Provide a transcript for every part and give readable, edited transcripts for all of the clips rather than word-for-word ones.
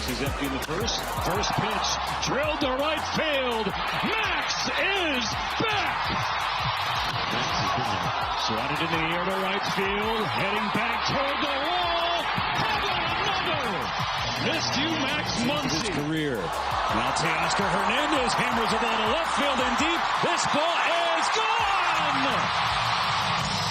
bases empty in the first. First pitch drilled to right field. Max is back. Max has been swatted in the air to right field. Heading back toward the wall. How about another? Missed you, Max Muncy. His career. Now Teoscar Hernandez hammers the ball to left field and deep. This ball is gone.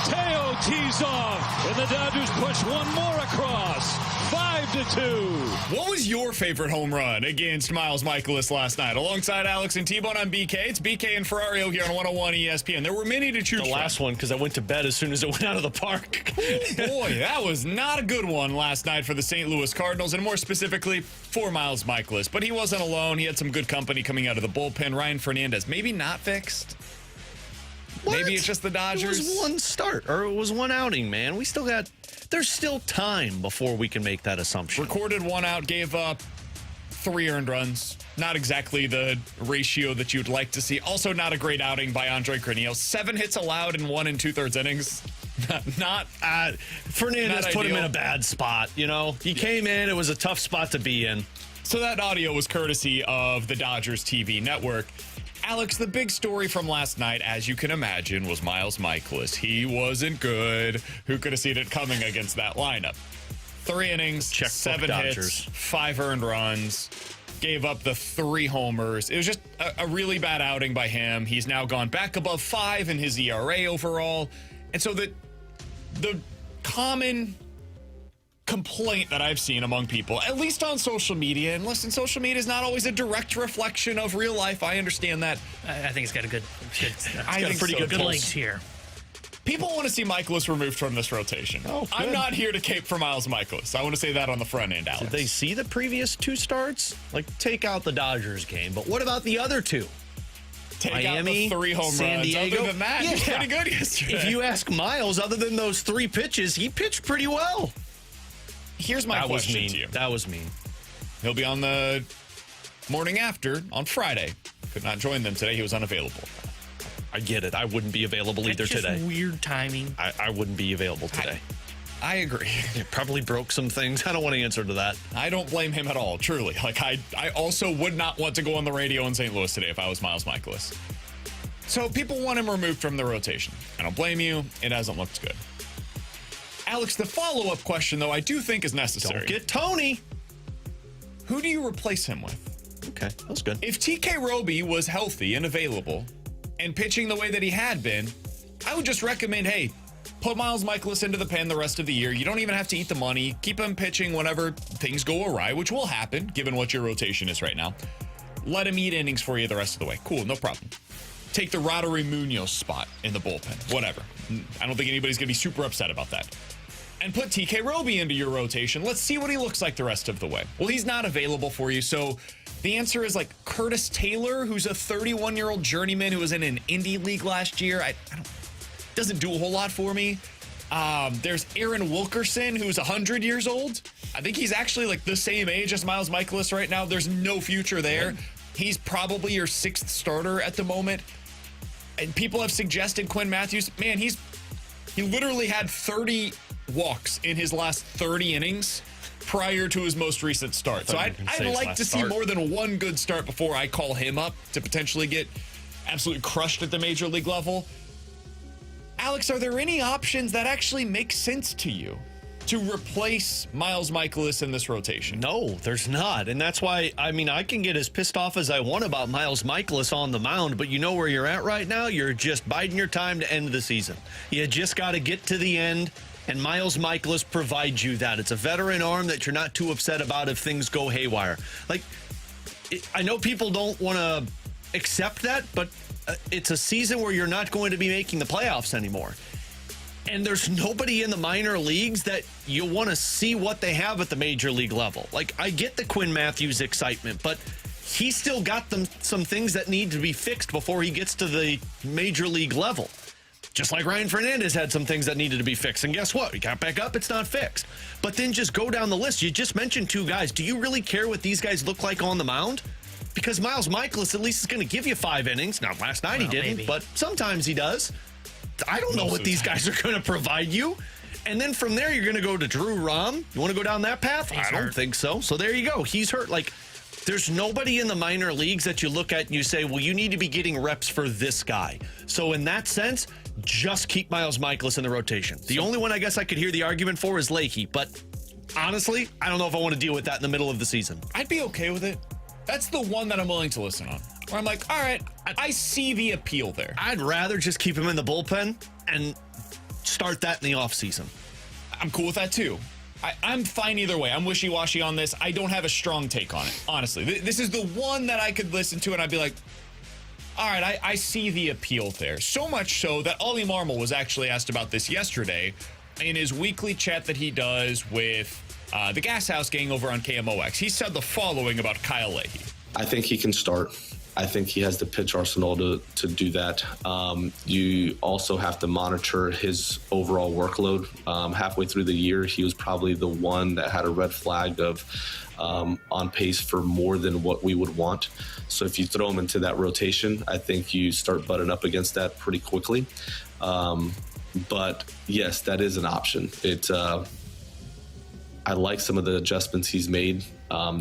Teo tees off, and the Dodgers push one more across, 5-2. What was your favorite home run against Miles Mikolas last night? Alongside Alex and T-Bone on BK, it's BK and Ferrario here on 101 ESPN. There were many to choose from. The last one, because I went to bed as soon as it went out of the park. Boy, that was not a good one last night for the St. Louis Cardinals, and more specifically for Miles Mikolas. But he wasn't alone. He had some good company coming out of the bullpen. Ryan Fernandez, maybe not fixed. What? Maybe it's just the Dodgers. It was one start, or it was one outing, man. There's still time before we can make that assumption. Recorded one out, gave up 3 earned runs. Not exactly the ratio that you'd like to see. Also not a great outing by Andre Cardinals. 7 hits allowed in 1 2/3 innings. Fernandez put him in a bad spot, you know. He came in, it was a tough spot to be in. So that audio was courtesy of the Dodgers TV network. Alex, the big story from last night, as you can imagine, was Miles Mikolas. He wasn't good. Who could have seen it coming against that lineup? 3 innings, Checkbook 7 Dodgers. hits, 5 earned runs, gave up the 3 homers. It was just a really bad outing by him. He's now gone back above 5 in his ERA overall. And so the common complaint that I've seen among people, at least on social media, and listen, social media is not always a direct reflection of real life. I understand that. I think it's got a good pretty good pulse. legs here. People want to see Mikolas removed from this rotation. Oh, good. I'm not here to cape for Miles Mikolas. I want to say that on the front end, Alex. Did they see the previous 2 starts? Like, take out the Dodgers game, but what about the other 2? Take Miami, out the 3 home San runs. Diego. Other than that, he's pretty good yesterday. If you ask Miles, other than those 3 pitches, he pitched pretty well. Here's my question to you. That was mean. He'll be on the morning after on Friday. Could not join them today. He was unavailable. I get it. I wouldn't be available either That's just today. Weird timing. I wouldn't be available today. I agree. It probably broke some things. I don't want to answer to that. I don't blame him at all, truly. Like, I also would not want to go on the radio in St. Louis today if I was Miles Mikolas. So people want him removed from the rotation. I don't blame you. It hasn't looked good. Alex, the follow-up question, though, I do think is necessary. Don't get Tony. Who do you replace him with? Okay, that's good. If TK Roby was healthy and available and pitching the way that he had been, I would just recommend, hey, put Miles Mikolas into the pen the rest of the year. You don't even have to eat the money. Keep him pitching whenever things go awry, which will happen, given what your rotation is right now. Let him eat innings for you the rest of the way. Cool, no problem. Take the Roddery Munoz spot in the bullpen. Whatever. I don't think anybody's going to be super upset about that. And put TK Roby into your rotation. Let's see what he looks like the rest of the way. Well, he's not available for you, so the answer is like Curtis Taylor, who's a 31-year-old journeyman who was in an indie league last year. Doesn't do a whole lot for me. There's Aaron Wilkerson, who's 100 years old. I think he's actually like the same age as Miles Mikolas right now. There's no future there. He's probably your 6th starter at the moment. And people have suggested Quinn Matthews. Man, he literally had 30 walks in his last 30 innings prior to his most recent start. So I'd like to see more than one good start before I call him up to potentially get absolutely crushed at the major league level. Alex, are there any options that actually make sense to you to replace Miles Mikolas in this rotation? No, there's not. And that's why, I mean, I can get as pissed off as I want about Miles Mikolas on the mound, but you know where you're at right now? You're just biding your time to end the season. You just got to get to the end, and Miles Mikolas provides you that. It's a veteran arm that you're not too upset about if things go haywire. Like, I know people don't want to accept that, but it's a season where you're not going to be making the playoffs anymore. And there's nobody in the minor leagues that you want to see what they have at the major league level. Like, I get the Quinn Matthews excitement, but he's still got some things that need to be fixed before he gets to the major league level. Just like Ryan Fernandez had some things that needed to be fixed. And guess what? He got back up, it's not fixed. But then just go down the list. You just mentioned 2 guys. Do you really care what these guys look like on the mound? Because Miles Mikolas at least is going to give you 5 innings. Now, last night he didn't, but sometimes he does. I don't know what these guys are going to provide you. And then from there, you're going to go to Drew Rom. You want to go down that path? I don't think so. So there you go. He's hurt. Like, there's nobody in the minor leagues that you look at and you say, well, you need to be getting reps for this guy. So in that sense, just keep Miles Mikolas in the rotation. The only one I guess I could hear the argument for is Leahy. But honestly, I don't know if I want to deal with that in the middle of the season. I'd be okay with it. That's the one that I'm willing to listen on. Where I'm like, all right, I see the appeal there. I'd rather just keep him in the bullpen and start that in the offseason. I'm cool with that too. I'm fine either way. I'm wishy-washy on this. I don't have a strong take on it, honestly. This is the one that I could listen to and I'd be like, all right, I see the appeal there. So much so that Ollie Marmol was actually asked about this yesterday in his weekly chat that he does with the Gas House gang over on KMOX. He said the following about Kyle Leahy. I think he can start. I think he has the pitch arsenal to do that. You also have to monitor his overall workload. Halfway through the year, he was probably the one that had a red flag of on pace for more than what we would want. So if you throw him into that rotation, I think you start butting up against that pretty quickly. But yes, that is an option. I like some of the adjustments he's made.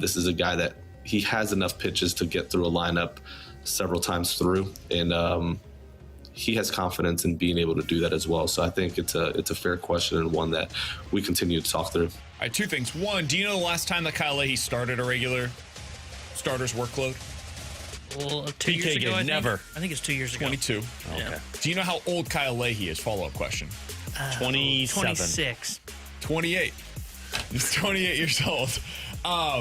This is a guy that he has enough pitches to get through a lineup several times through, and he has confidence in being able to do that as well. So I think it's a fair question and one that we continue to talk through. All right, two things. One, do you know the last time that Kyle Leahy started a regular starter's workload? Well, 2 years ago, I think it's 2 years ago. 22. Yeah. Okay. Do you know how old Kyle Leahy is? Follow-up question. 27. 26. 28. He's 28 years old.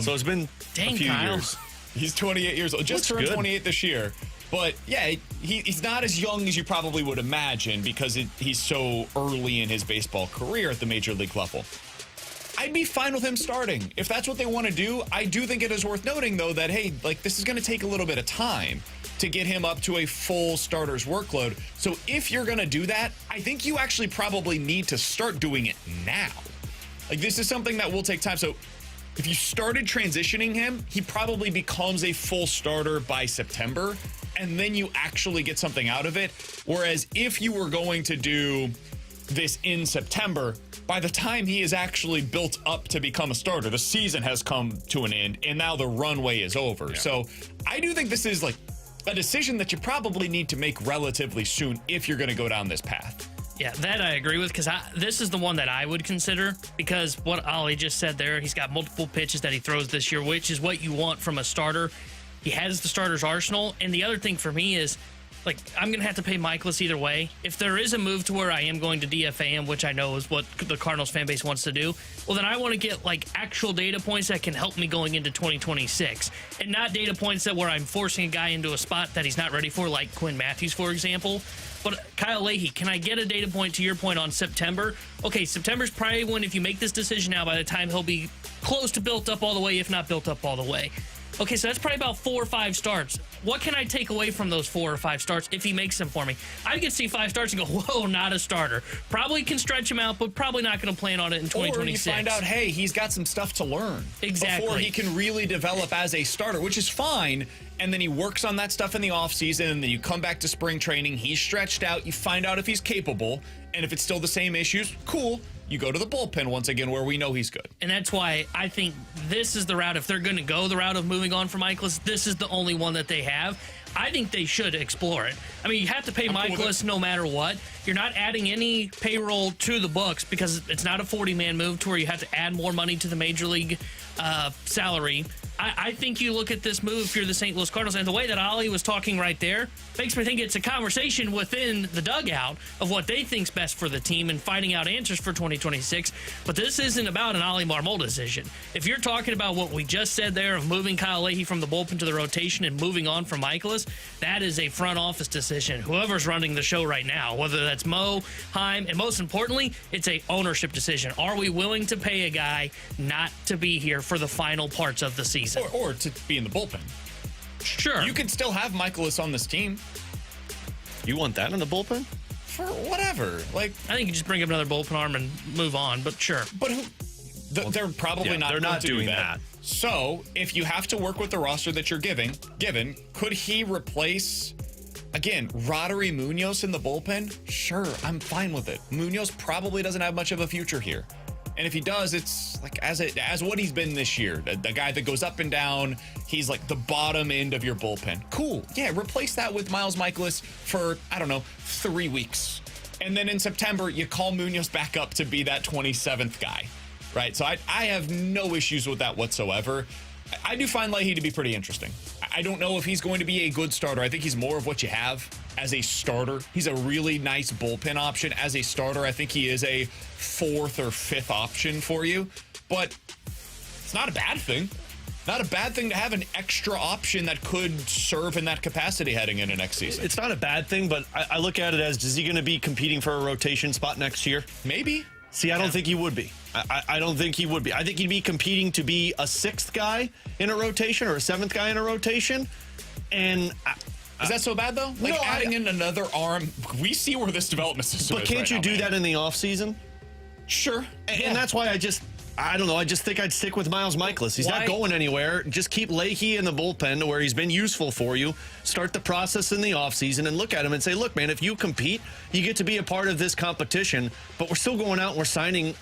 So it's been Dang, a few Kyle. years. He's 28 years old. Just turned 28 this year. But, yeah, he's not as young as you probably would imagine because he's so early in his baseball career at the major league level. I'd be fine with him starting. If that's what they want to do, I do think it is worth noting, though, that, hey, like, this is going to take a little bit of time to get him up to a full starter's workload. So if you're going to do that, I think you actually probably need to start doing it now. Like, this is something that will take time. So if you started transitioning him, he probably becomes a full starter by September, and then you actually get something out of it. Whereas if you were going to do this in September, by the time he is actually built up to become a starter, the season has come to an end, and now the runway is over. Yeah. So I do think this is like a decision that you probably need to make relatively soon if you're going to go down this path. Yeah, that I agree with, because this is the one that I would consider, because what Ollie just said there, he's got multiple pitches that he throws this year, which is what you want from a starter. He has the starter's arsenal, and the other thing for me is, like, I'm going to have to pay Mikolas either way. If there is a move to where I am going to DFA him, which I know is what the Cardinals fan base wants to do, well, then I want to get, like, actual data points that can help me going into 2026, and not data points that where I'm forcing a guy into a spot that he's not ready for, like Quinn Matthews, for example. But Kyle Leahy, can I get a data point to your point on September? Okay, September's probably when, if you make this decision now, by the time he'll be close to built up all the way, if not built up all the way. Okay, so that's probably about 4 or 5 starts. What can I take away from those 4 or 5 starts if he makes them for me? I could see 5 starts and go, whoa, not a starter. Probably can stretch him out, but probably not going to plan on it in 2026. Or you find out, hey, he's got some stuff to learn. Exactly. Before he can really develop as a starter, which is fine. And then he works on that stuff in the offseason, and then you come back to spring training, he's stretched out, you find out if he's capable, and if it's still the same issues, cool. You go to the bullpen once again where we know he's good. And that's why I think this is the route. If they're going to go the route of moving on from Mikolas, this is the only one that they have. I think they should explore it. I mean, you have to pay Mikolas no matter what. You're not adding any payroll to the books because it's not a 40-man move to where you have to add more money to the major league salary. I think you look at this move if you're the St. Louis Cardinals, and the way that Ollie was talking right there makes me think it's a conversation within the dugout of what they think's best for the team and finding out answers for 2026. But this isn't about an Ollie Marmol decision. If you're talking about what we just said there of moving Kyle Leahy from the bullpen to the rotation and moving on from Mikolas, that is a front office decision. Whoever's running the show right now, whether that's Mo, Heim, and most importantly, it's a ownership decision. Are we willing to pay a guy not to be here for the final parts of the season? Or to be in the bullpen. Sure. You can still have Mikolas on this team. You want that in the bullpen? For whatever. Like, I think you just bring up another bullpen arm and move on, but sure. But they're probably not they're going not to doing do that. So if you have to work with the roster that you're given, could he replace Again, Roddery Munoz in the bullpen, sure, I'm fine with it. Munoz probably doesn't have much of a future here. And if he does, it's like as what he's been this year, the guy that goes up and down. He's like the bottom end of your bullpen. Cool. Yeah, replace that with Miles Mikolas for, 3 weeks. And then in September, you call Munoz back up to be that 27th guy, right? So I have no issues with that whatsoever. I do find Leahy to be pretty interesting. I don't know if he's going to be a good starter. I think he's more of what you have as a starter. He's a really nice bullpen option. As a starter, I think he is a 4th or 5th option for you. But it's not a bad thing. Not a bad thing to have an extra option that could serve in that capacity heading into next season. It's not a bad thing, but I look at it as, is he going to be competing for a rotation spot next year? Maybe. See, I don't think he would be. I don't think he would be. I think he'd be competing to be a 6th guy in a rotation or a 7th guy in a rotation. And is that so bad, though? Like, no, adding in another arm, we see where this development system is. But can't right you now, do man. that in the offseason? Sure. And that's why I don't know. I just think I'd stick with Miles Mikolas. He's not going anywhere. Just keep Leahy in the bullpen to where he's been useful for you. Start the process in the offseason and look at him and say, look, man, if you compete, you get to be a part of this competition. But we're still going out and we're signing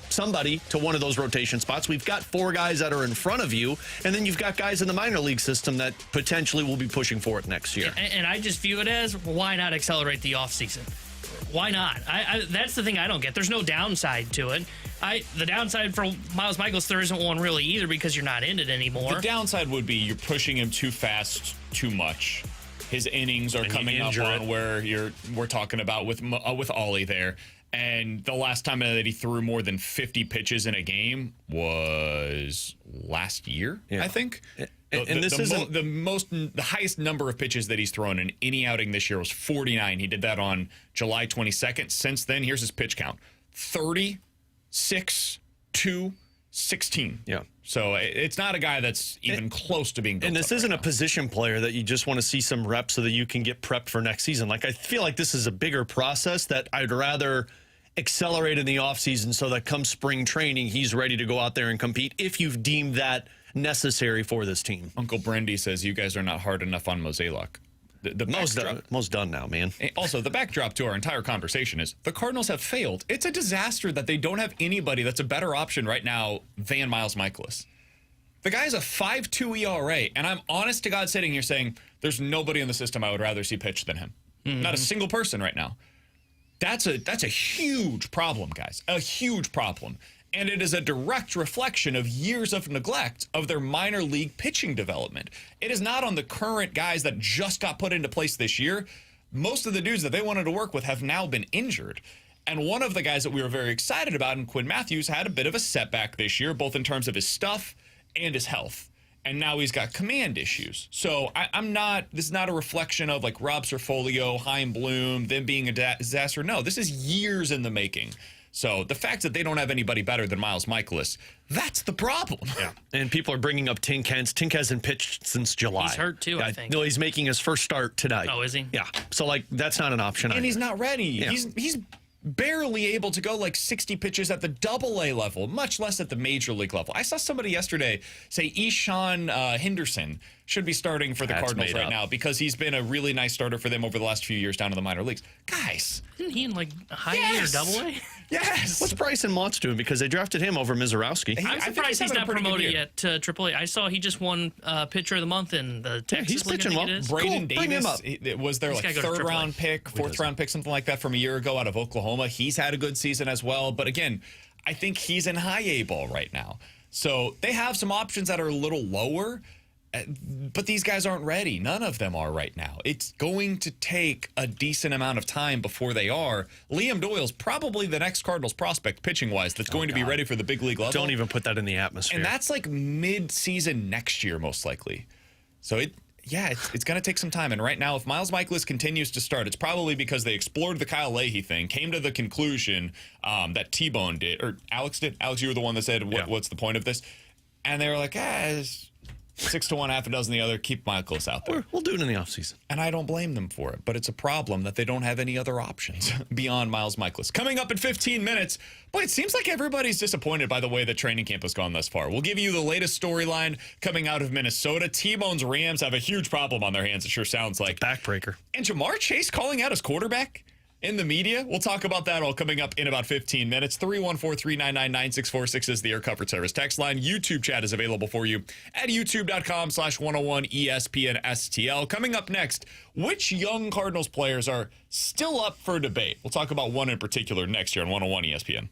somebody to one of those rotation spots. We've got 4 guys that are in front of you. And then you've got guys in the minor league system that potentially will be pushing for it next year. And I just view it as, why not accelerate the offseason? Why not? That's the thing I don't get. There's no downside to it. The downside for Miles Mikolas, there isn't one really either because you're not in it anymore. The downside would be you're pushing him too fast, too much. His innings are coming up on where we're talking about with Ollie there. And the last time that he threw more than 50 pitches in a game was last year, I think. And this isn't the highest number of pitches that he's thrown in any outing this year was 49. He did that on July 22nd. Since then, here's his pitch count: 30, 6, 2, 16. Yeah. So it's not a guy that's even close to being built And this up isn't right a position player that you just want to see some reps so that you can get prepped for next season. Like, I feel like this is a bigger process that I'd rather accelerate in the offseason so that come spring training, he's ready to go out there and compete if you've deemed that necessary for this team. Uncle Brendy says you guys are not hard enough on Mozeliak. The Most done now, man. Also, the backdrop to our entire conversation is the Cardinals have failed. It's a disaster that they don't have anybody that's a better option right now than Miles Mikolas. The guy has a 5.2 ERA, and I'm honest to God sitting here saying there's nobody in the system I would rather see pitch than him. Not a single person right now. That's a huge problem, guys. A huge problem. And it is a direct reflection of years of neglect of their minor league pitching development. It is not on the current guys that just got put into place this year. Most of the dudes that they wanted to work with have now been injured. And one of the guys that we were very excited about, and Quinn Matthews, had a bit of a setback this year, both in terms of his stuff and his health. And now he's got command issues. So this is not a reflection of like Rob Serfolio, Chaim Bloom, them being a disaster. No, this is years in the making. So the fact that they don't have anybody better than Miles Mikolas, that's the problem. Yeah. And people are bringing up Tink Hens. Tink hasn't pitched since July. He's hurt too, I think. No, he's making his first start tonight. Oh, is he? Yeah. So, like, that's not an option And either. he's not ready. Yeah. He's barely able to go like 60 pitches at the AA level, much less at the major league level. I saw somebody yesterday say Ishan Henderson should be starting for the Cardinals right now because he's been a really nice starter for them over the last few years down in the minor leagues. Guys. Isn't he in like high A or double A? Yes. What's Bryson Motts doing? Because they drafted him over Mizorowski. I'm surprised he's not promoted yet to AAA. I saw he just won Pitcher of the Month in the Texas he's League, pitching I think well. it is. Braden Cool. Bring him Davis up. was their He's like gotta go to third AAA. round pick, fourth round pick, something like that from a year ago out of Oklahoma. He's had a good season as well. But again, I think he's in high A ball right now. So they have some options that are a little lower. But these guys aren't ready. None of them are right now. It's going to take a decent amount of time before they are. Liam Doyle's probably the next Cardinals prospect pitching-wise that's going to be ready for the big league level. Don't even put that in the atmosphere. And that's like mid-season next year, most likely. So it's going to take some time. And right now, if Miles Mikolas continues to start, it's probably because they explored the Kyle Leahy thing, came to the conclusion that T-Bone did, or Alex did. Alex, you were the one that said, what's the point of this? And they were like, 6 to 1, half a dozen the other. Keep Mikolas out there. We'll do it in the offseason. And I don't blame them for it, but it's a problem that they don't have any other options beyond Miles Mikolas. Coming up in 15 minutes, boy, it seems like everybody's disappointed by the way that training camp has gone thus far. We'll give you the latest storyline coming out of Minnesota. T-Bone's Rams have a huge problem on their hands, it sure sounds like. Backbreaker. And Jamar Chase calling out his quarterback in the media. We'll talk about that all coming up in about 15 minutes. 314-399-9646 is the Air Comfort Service text line. YouTube chat is available for you at youtube.com/101 ESPN STL. Coming up next, which young Cardinals players are still up for debate? We'll talk about one in particular next year on 101 ESPN.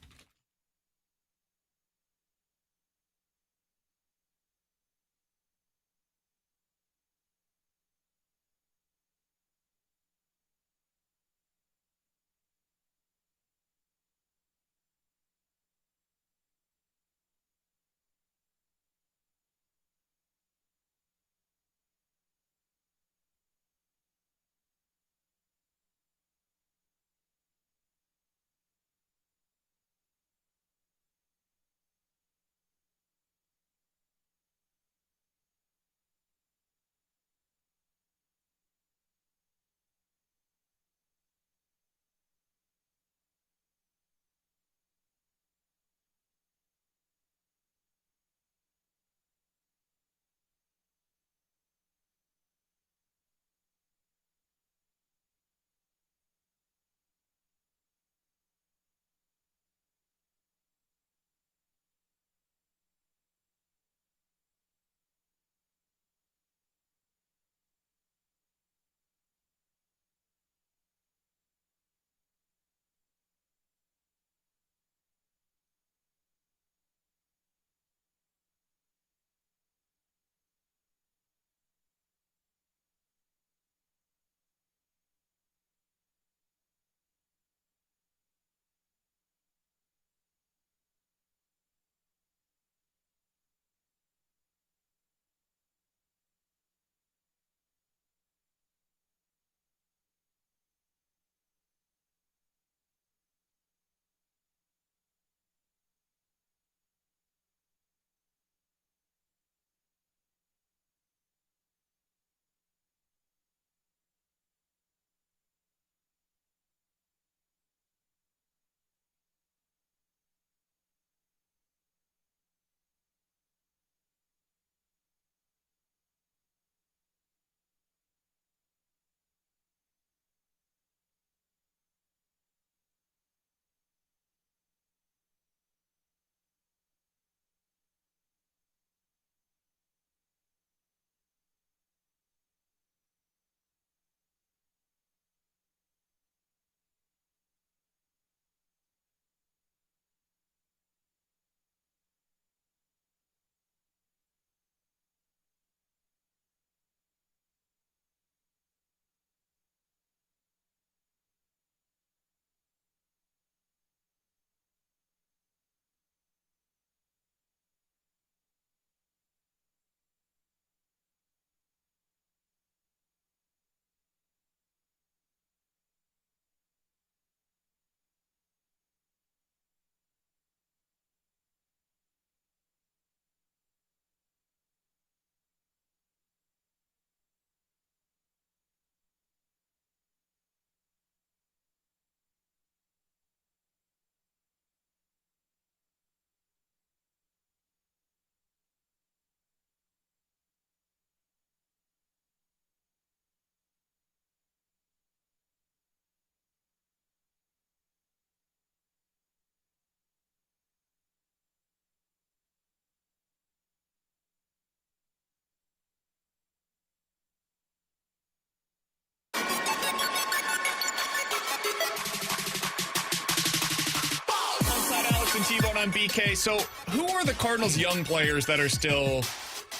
And T-Bone on BK. So who are the Cardinals' young players that are still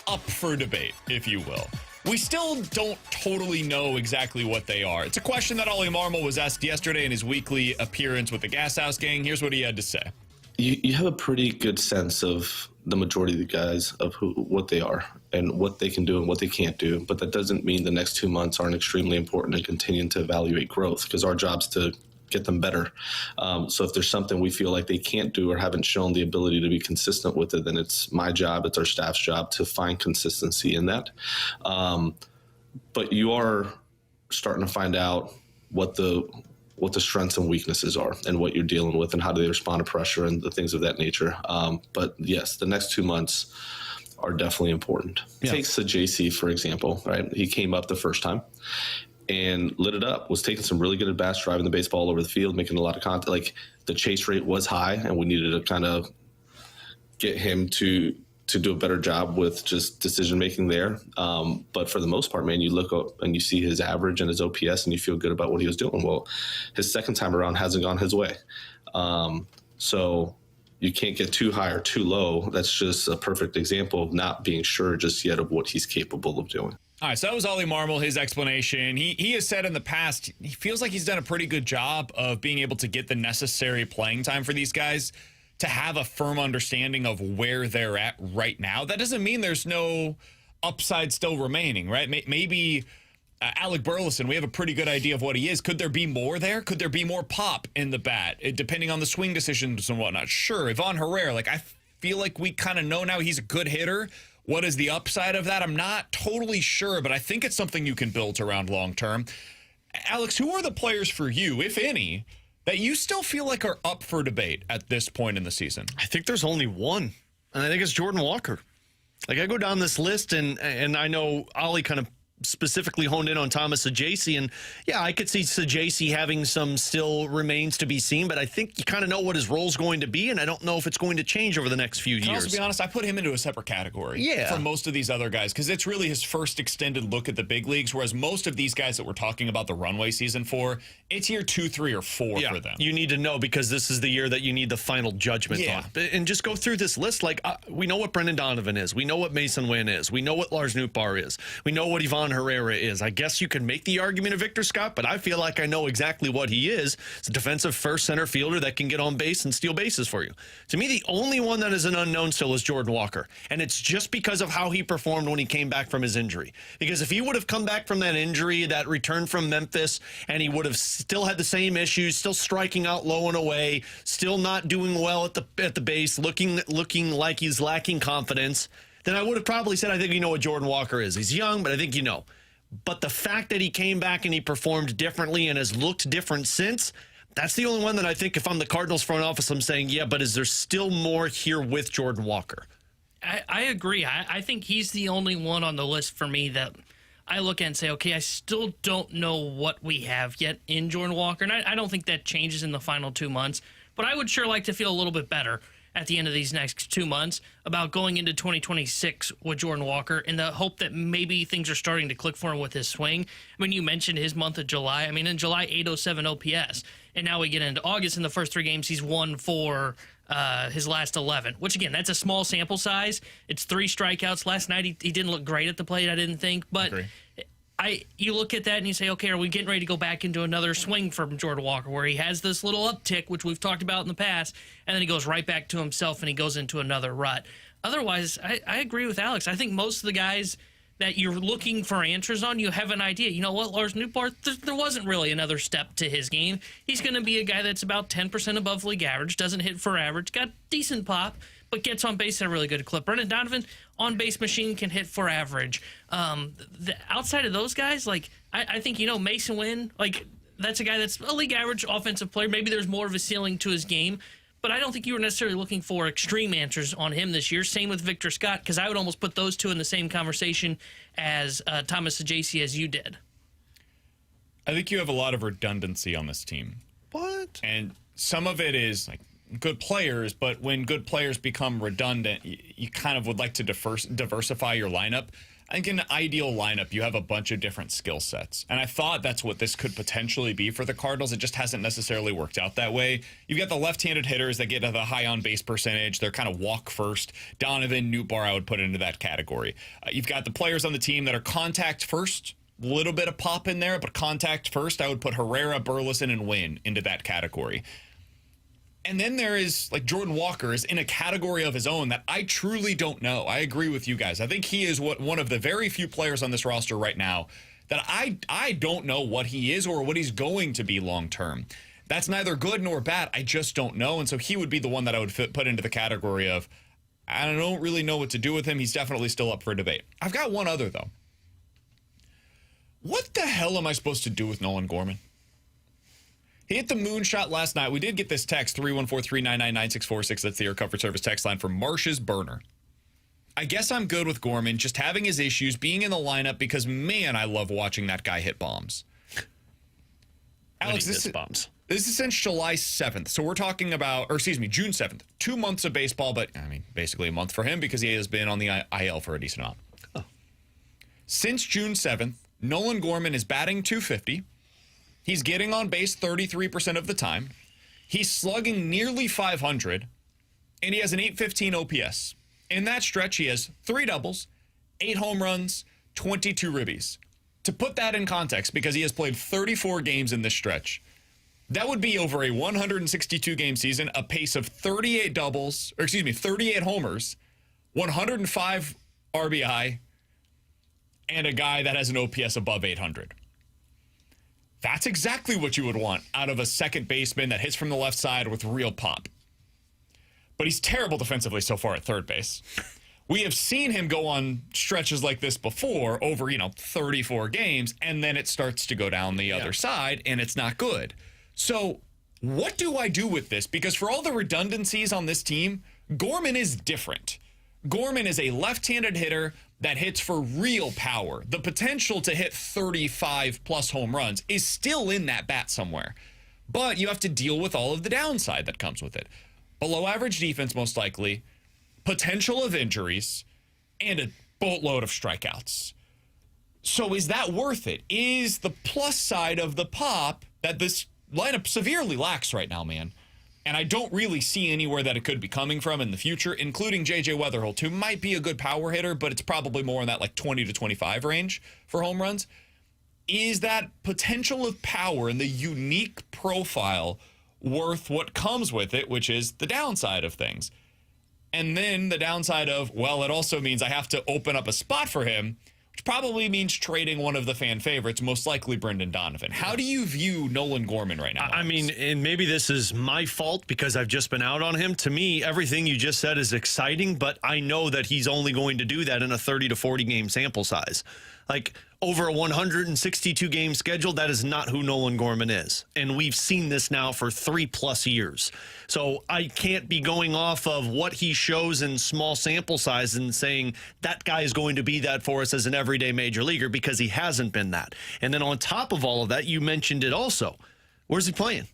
up for debate, if you will? We still don't totally know exactly what they are. It's a question that Ollie Marmol was asked yesterday in his weekly appearance with the Gas House Gang. Here's what he had to say. You have a pretty good sense of the majority of the guys of what they are and what they can do and what they can't do. But that doesn't mean the next 2 months aren't extremely important in continuing to evaluate growth, because our job's to get them better. So if there's something we feel like they can't do or haven't shown the ability to be consistent with it, then it's my job, it's our staff's job to find consistency in that. But you are starting to find out what the strengths and weaknesses are and what you're dealing with and how do they respond to pressure and the things of that nature. But yes, the next 2 months are definitely important. Yeah. Take JC, for example, right? He came up the first time and lit it up, was taking some really good at-bats, driving the baseball all over the field, making a lot of contact. Like, the chase rate was high, and we needed to kind of get him to do a better job with just decision-making there. But for the most part, man, you look up and you see his average and his OPS, and you feel good about what he was doing. Well, his second time around hasn't gone his way. So you can't get too high or too low. That's just a perfect example of not being sure just yet of what he's capable of doing. All right, so that was Ollie Marmol, his explanation. He has said in the past, he feels like he's done a pretty good job of being able to get the necessary playing time for these guys to have a firm understanding of where they're at right now. That doesn't mean there's no upside still remaining, right? Maybe Alec Burleson, we have a pretty good idea of what he is. Could there be more there? Could there be more pop in the bat, depending on the swing decisions and whatnot? Sure. Ivan Herrera, like, I feel like we kind of know now he's a good hitter. What is the upside of that? I'm not totally sure, but I think it's something you can build around long term. Alex, who are the players for you, if any, that you still feel like are up for debate at this point in the season? I think there's only one, and I think it's Jordan Walker. Like, I go down this list, and I know Ollie kind of specifically honed in on Thomas Saggese, and yeah, I could see Saggese having some still remains to be seen, but I think you kind of know what his role's going to be, and I don't know if it's going to change over the next few years. I'll also be honest, I put him into a separate category from most of these other guys, because it's really his first extended look at the big leagues, whereas most of these guys that we're talking about the runway season for, it's year 2, 3, or 4 for them. You need to know, because this is the year that you need the final judgment on. And just go through this list. Like, we know what Brendan Donovan is. We know what Mason Wynn is. We know what Lars Nootbaar is. We know what Ivan Herrera is. I guess you could make the argument of Victor Scott, but I feel like I know exactly what he is. It's a defensive first center fielder that can get on base and steal bases for you. To me, the only one that is an unknown still is Jordan Walker. And it's just because of how he performed when he came back from his injury. Because if he would have come back from that injury, that return from Memphis, and he would have still had the same issues, still striking out low and away, still not doing well at the base, looking like he's lacking confidence, then I would have probably said, I think you know what Jordan Walker is. He's young, but I think you know. But the fact that he came back and he performed differently and has looked different since, that's the only one that I think, if I'm the Cardinals front office, I'm saying, yeah, but is there still more here with Jordan Walker? I agree. I think he's the only one on the list for me that I look at and say, okay, I still don't know what we have yet in Jordan Walker. And I don't think that changes in the final 2 months. But I would sure like to feel a little bit better at the end of these next 2 months about going into 2026 with Jordan Walker in the hope that maybe things are starting to click for him with his swing. I mean, you mentioned his month of July. I mean, in July, 807 OPS. And now we get into August. In the first 3 games, he's won for his last 11, which, again, that's a small sample size. It's 3 strikeouts. Last night, he didn't look great at the plate, I didn't think. But you look at that and you say, okay, are we getting ready to go back into another swing from Jordan Walker where he has this little uptick, which we've talked about in the past, and then he goes right back to himself and he goes into another rut. Otherwise, I agree with Alex. I think most of the guys that you're looking for answers on, you have an idea. You know what, Lars Nootbaar, there wasn't really another step to his game. He's going to be a guy that's about 10% above league average, doesn't hit for average, got decent pop, but gets on base at a really good clip. Brendan Donovan, on-base machine, can hit for average. Outside of those guys, like, I think, Mason Wynn, like, that's a guy that's a league average offensive player. Maybe there's more of a ceiling to his game, but I don't think you were necessarily looking for extreme answers on him this year. Same with Victor Scott, because I would almost put those two in the same conversation as Thomas Saggese, as you did. I think you have a lot of redundancy on this team. What? And some of it is, like, good players, but when good players become redundant, you kind of would like to diversify your lineup. I think in an ideal lineup, you have a bunch of different skill sets. And I thought that's what this could potentially be for the Cardinals. It just hasn't necessarily worked out that way. You've got the left-handed hitters that get the high on-base percentage. They're kind of walk first. Donovan, Nootbaar, I would put into that category. You've got the players on the team that are contact first. A little bit of pop in there, but contact first. I would put Herrera, Burleson, and Wynn into that category. And then there is, like, Jordan Walker is in a category of his own that I truly don't know. I agree with you guys. I think he is one of the very few players on this roster right now that I don't know what he is or what he's going to be long term. That's neither good nor bad. I just don't know. And so he would be the one that I would put into the category of, I don't really know what to do with him. He's definitely still up for debate. I've got one other, though. What the hell am I supposed to do with Nolan Gorman? He hit the moonshot last night. We did get this text, 314-399-9646. That's the Air Comfort Service text line from Marsh's Burner. I guess I'm good with Gorman just having his issues, being in the lineup, because, man, I love watching that guy hit bombs. Alex, this is since July 7th. So we're talking about, June 7th. 2 months of baseball, but, basically a month for him because he has been on the IL for a decent amount. Oh. Since June 7th, Nolan Gorman is batting .250. He's getting on base 33% of the time. He's slugging nearly .500, and he has an .815 OPS. In that stretch, he has 3 doubles, 8 home runs, 22 ribbies. To put that in context, because he has played 34 games in this stretch, that would be over a 162-game season, a pace of 38 homers, 105 RBI, and a guy that has an OPS above 800. That's exactly what you would want out of a second baseman that hits from the left side with real pop. But he's terrible defensively so far at third base. We have seen him go on stretches like this before over, 34 games, and then it starts to go down the other side, and it's not good. So what do I do with this? Because for all the redundancies on this team, Gorman is different. Gorman is a left-handed hitter that hits for real power. The potential to hit 35-plus home runs is still in that bat somewhere. But you have to deal with all of the downside that comes with it. Below average defense, most likely, potential of injuries, and a boatload of strikeouts. So is that worth it? Is the plus side of the pop that this lineup severely lacks right now, man? And I don't really see anywhere that it could be coming from in the future, including J.J. Weatherholt, who might be a good power hitter, but it's probably more in that 20 to 25 range for home runs. Is that potential of power and the unique profile worth what comes with it, which is the downside of things? And then the downside of, well, it also means I have to open up a spot for him, which probably means trading one of the fan favorites, most likely Brendan Donovan. How do you view Nolan Gorman right now? I mean, and maybe this is my fault because I've just been out on him. To me, everything you just said is exciting, but I know that he's only going to do that in a 30 to 40 game sample size. Like, over a 162 game schedule, that is not who Nolan Gorman is. And we've seen this now for 3+ years. So I can't be going off of what he shows in small sample size and saying that guy is going to be that for us as an everyday major leaguer, because he hasn't been that. And then on top of all of that, you mentioned it also. Where's he playing?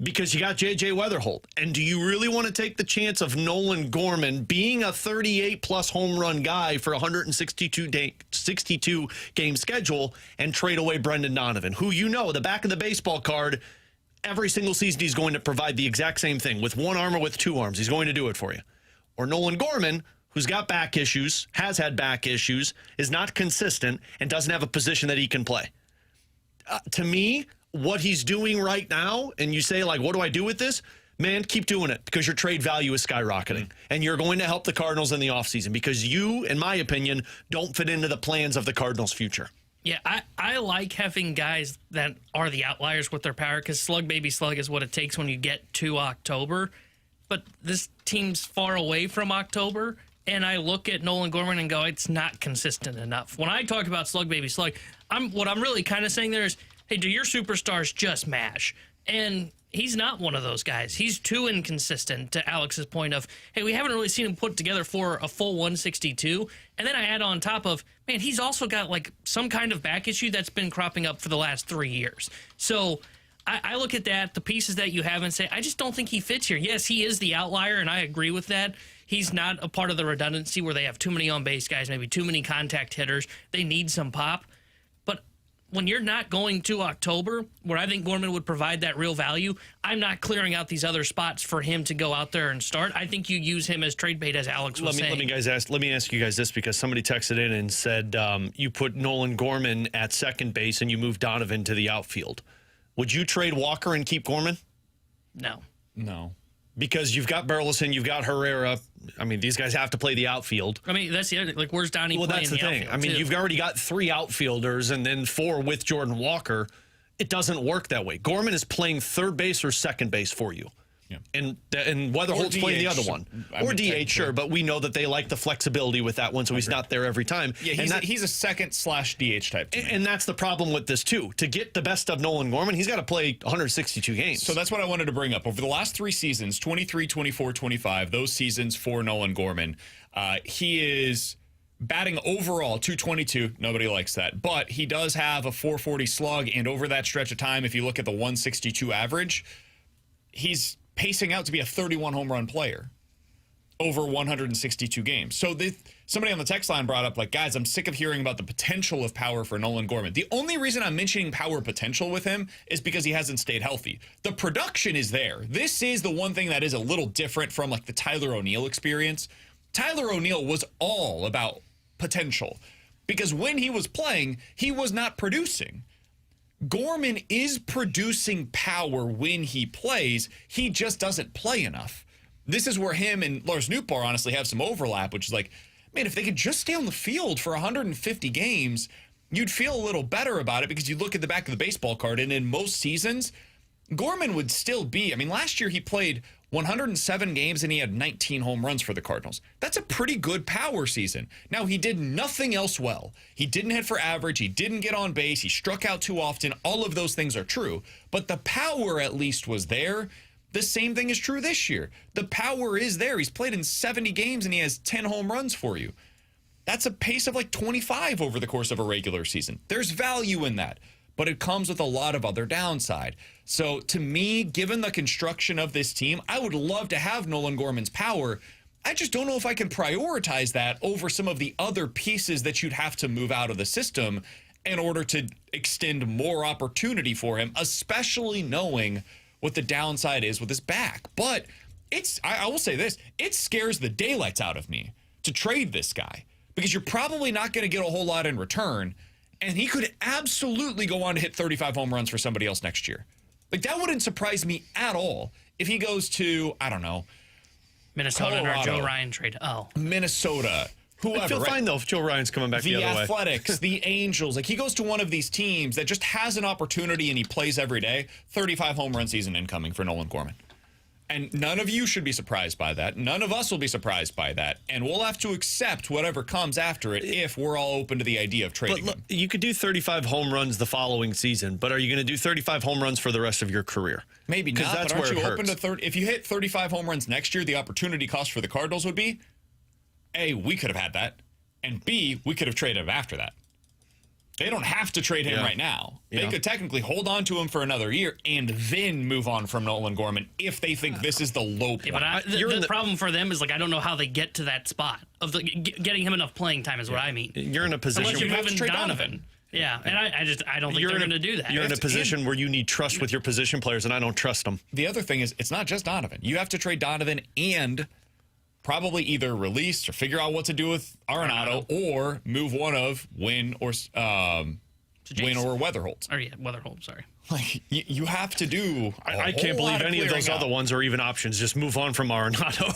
Because you got J.J. Weatherholt. And do you really want to take the chance of Nolan Gorman being a 38-plus home run guy for a 162-game schedule and trade away Brendan Donovan, who, the back of the baseball card, every single season he's going to provide the exact same thing with one arm or with 2 arms. He's going to do it for you. Or Nolan Gorman, who's got back issues, has had back issues, is not consistent, and doesn't have a position that he can play. To me, what he's doing right now, and you say, what do I do with this? Man, keep doing it, because your trade value is skyrocketing. And you're going to help the Cardinals in the offseason, because you, in my opinion, don't fit into the plans of the Cardinals' future. Yeah, I like having guys that are the outliers with their power, because slug baby slug is what it takes when you get to October. But this team's far away from October, and I look at Nolan Gorman and go, it's not consistent enough. When I talk about slug baby slug, what I'm really kind of saying there is, hey, do your superstars just mash? And he's not one of those guys. He's too inconsistent, to Alex's point of, hey, we haven't really seen him put together for a full 162. And then I add on top of, man, he's also got some kind of back issue that's been cropping up for the last 3 years. So I look at that, the pieces that you have, and say, I just don't think he fits here. Yes, he is the outlier, and I agree with that. He's not a part of the redundancy where they have too many on-base guys, maybe too many contact hitters. They need some pop. When you're not going to October, where I think Gorman would provide that real value, I'm not clearing out these other spots for him to go out there and start. I think you use him as trade bait, as Alex was saying. Let me ask you guys this, because somebody texted in and said you put Nolan Gorman at second base and you move Donovan to the outfield. Would you trade Walker and keep Gorman? No. Because you've got Burleson, you've got Herrera. I mean, these guys have to play the outfield. I mean, that's the other, where's Donnie playing that's the thing. outfield, I mean, too? you've already got 3 outfielders and then 4 with Jordan Walker. It doesn't work that way. Gorman is playing third base or second base for you. Yeah. And Weatherholt's playing the other one. Or DH, sure, but we know that they like the flexibility with that one, so he's not there every time. Yeah, he's a second/DH type. And that's the problem with this, too. To get the best of Nolan Gorman, he's got to play 162 games. So that's what I wanted to bring up. Over the last 3 seasons, 23, 24, 25, those seasons for Nolan Gorman, he is batting overall 222. Nobody likes that. But he does have a 440 slug, and over that stretch of time, if you look at the 162 average, he's pacing out to be a 31 home run player over 162 games. So somebody on the text line brought up, like, guys, I'm sick of hearing about the potential of power for Nolan Gorman. The only reason I'm mentioning power potential with him is because he hasn't stayed healthy. The production is there. This is the one thing that is a little different from, like, the Tyler O'Neill experience. Tyler O'Neill was all about potential because when he was playing, he was not producing. Gorman is producing power when he plays. He just doesn't play enough. This is where him and Lars Nootbaar honestly have some overlap, which is like, man, if they could just stay on the field for 150 games, you'd feel a little better about it because you look at the back of the baseball card, and in most seasons, Gorman would still be, I mean, last year he played 107 games and he had 19 home runs for the Cardinals. That's a pretty good power season. Now, he did nothing else well. He didn't hit for average. He didn't get on base. He struck out too often. All of those things are true. But the power at least was there. The same thing is true this year. The power is there. He's played in 70 games and he has 10 home runs for you. That's a pace of like 25 over the course of a regular season. There's value in that, but it comes with a lot of other downside. So to me, given the construction of this team, I would love to have Nolan Gorman's power. I just don't know if I can prioritize that over some of the other pieces that you'd have to move out of the system in order to extend more opportunity for him, especially knowing what the downside is with his back. But I will say this, it scares the daylights out of me to trade this guy because you're probably not going to get a whole lot in return. And he could absolutely go on to hit 35 home runs for somebody else next year. Like, that wouldn't surprise me at all if he goes to, I don't know, Minnesota Colorado, or Joe Ryan trade. Oh, Minnesota, whoever. I feel fine, though, if Joe Ryan's coming back the other way. The Athletics, the Angels. Like, he goes to one of these teams that just has an opportunity and he plays every day. 35 home run season incoming for Nolan Gorman. And none of you should be surprised by that. None of us will be surprised by that. And we'll have to accept whatever comes after it if we're all open to the idea of trading him. You could do 35 home runs the following season, but are you going to do 35 home runs for the rest of your career? Maybe not, that's but aren't where you it open hurts. to if you hit 35 home runs next year, the opportunity cost for the Cardinals would be, A, we could have had that, and B, we could have traded him after that. They don't have to trade him right now. They could technically hold on to him for another year and then move on from Nolan Gorman if they think this is the low point. Yeah, but the problem for them is, like, I don't know how they get to that spot of getting him enough playing time is what I mean. You're in a position Unless you're have to moving trade Donovan. Yeah, and I don't think they're going to do that. You're in a position where you need trust with your position players, and I don't trust them. The other thing is, it's not just Donovan. You have to trade Donovan and probably either release or figure out what to do with Arenado or move one of Wynn or Weatherholtz. Or Weatherholtz, sorry. Like, you have to do. I can't believe any of those other ones are even options. Just move on from Arenado.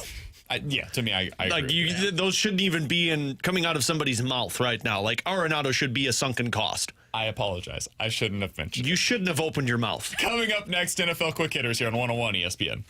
To me, I agree. Those shouldn't even be coming out of somebody's mouth right now. Like, Arenado should be a sunken cost. I apologize. I shouldn't have mentioned You shouldn't have opened your mouth. Coming up next, NFL Quick Hitters here on 101 ESPN.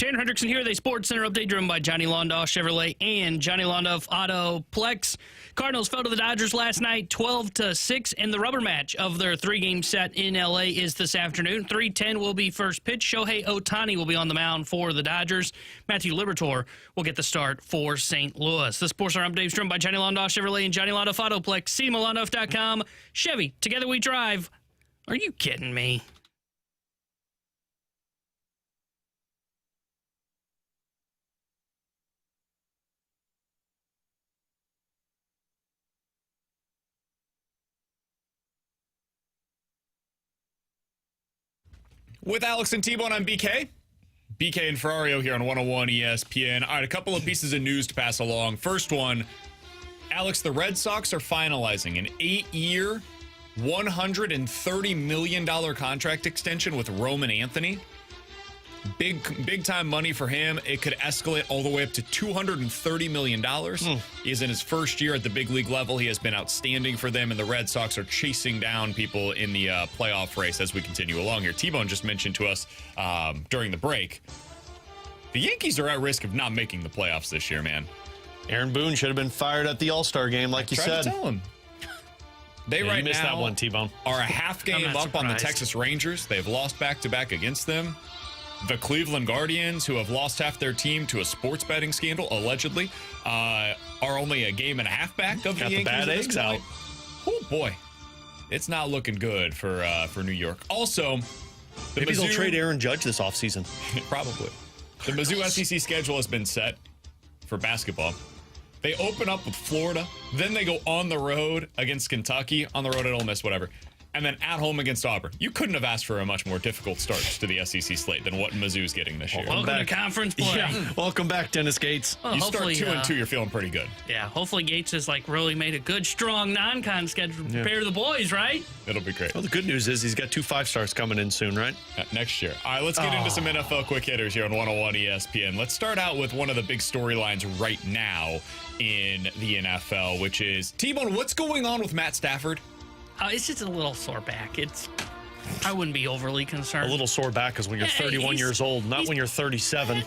Tanner Hendrickson here with a Sports Center update driven by Johnny Londoff Chevrolet and Johnny Londoff Autoplex. Cardinals fell to the Dodgers last night 12-6, and the rubber match of their 3-game set in L.A. is this afternoon. 3:10 will be first pitch. Shohei Ohtani will be on the mound for the Dodgers. Matthew Liberatore will get the start for St. Louis. The Sports Center update is driven by Johnny Londoff Chevrolet and Johnny Londoff Autoplex. See them at Londoff.com. Chevy, together we drive. Are you kidding me? With Alex and T-Bone, I'm BK. BK and Ferrario here on 101 ESPN. All right, a couple of pieces of news to pass along. First one, Alex, the Red Sox are finalizing an 8-year, $130 million contract extension with Roman Anthony. Big time money for him. It could escalate all the way up to $230 million. He's in his first year at the big league level. He has been outstanding for them, and the Red Sox are chasing down people in the playoff race as we continue along here. T-Bone just mentioned to us during the break, the Yankees are at risk of not making the playoffs this year, man. Aaron Boone should have been fired at the All-Star game, like you said. To tell him. They you missed now that one, T-Bone. Are a half game up surprised. on the Texas Rangers. They've lost back-to-back against them. The Cleveland Guardians, who have lost half their team to a sports betting scandal, allegedly, are only a game and a half back of the Yankees. Got the bad eggs out. Oh, boy. It's not looking good for New York. Also, Maybe they'll trade Aaron Judge this offseason. Probably. The Mizzou SEC schedule has been set for basketball. They open up with Florida. Then they go on the road against Kentucky, on the road at Ole Miss, whatever. And then at home against Auburn. You couldn't have asked for a much more difficult start to the SEC slate than what Mizzou's getting this year. Welcome to conference play. Yeah. Welcome back, Dennis Gates. Well, You start hopefully, 2-2, you're feeling pretty good. Yeah, hopefully Gates has really made a good, strong non-con schedule to prepare the boys, right? It'll be great. Well, the good news is he's got 2 5-stars coming in soon, right? Next year. All right, let's get into some NFL quick hitters here on 101 ESPN. Let's start out with one of the big storylines right now in the NFL, which is, T-Bone, what's going on with Matt Stafford? It's just a little sore back. I wouldn't be overly concerned. A little sore back because when you're 31 years old, not when you're 37.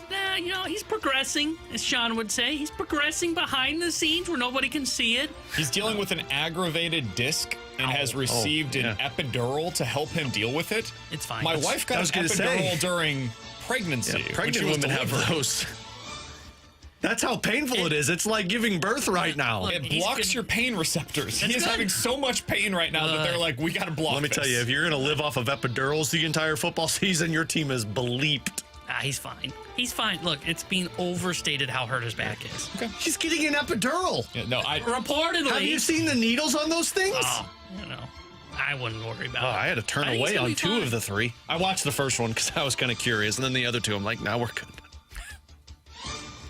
He's progressing, as Sean would say. He's progressing behind the scenes where nobody can see it. He's dealing with an aggravated disc and has received an epidural to help him deal with it. It's fine. My wife got an epidural during pregnancy. Yeah, pregnant women have those. That's how painful it is. It's like giving birth right now. It blocks your pain receptors. He is having so much pain right now that they're like, we got to block Let me tell you, if you're going to live off of epidurals the entire football season, your team is bleeped. He's fine. He's fine. Look, it's being overstated how hurt his back is. Okay. He's getting an epidural. Yeah, Reportedly. Have you seen the needles on those things? I wouldn't worry about it. I had to turn away on 2 of the 3. I watched the first one because I was kind of curious, and then the other 2, I'm like, now we're good.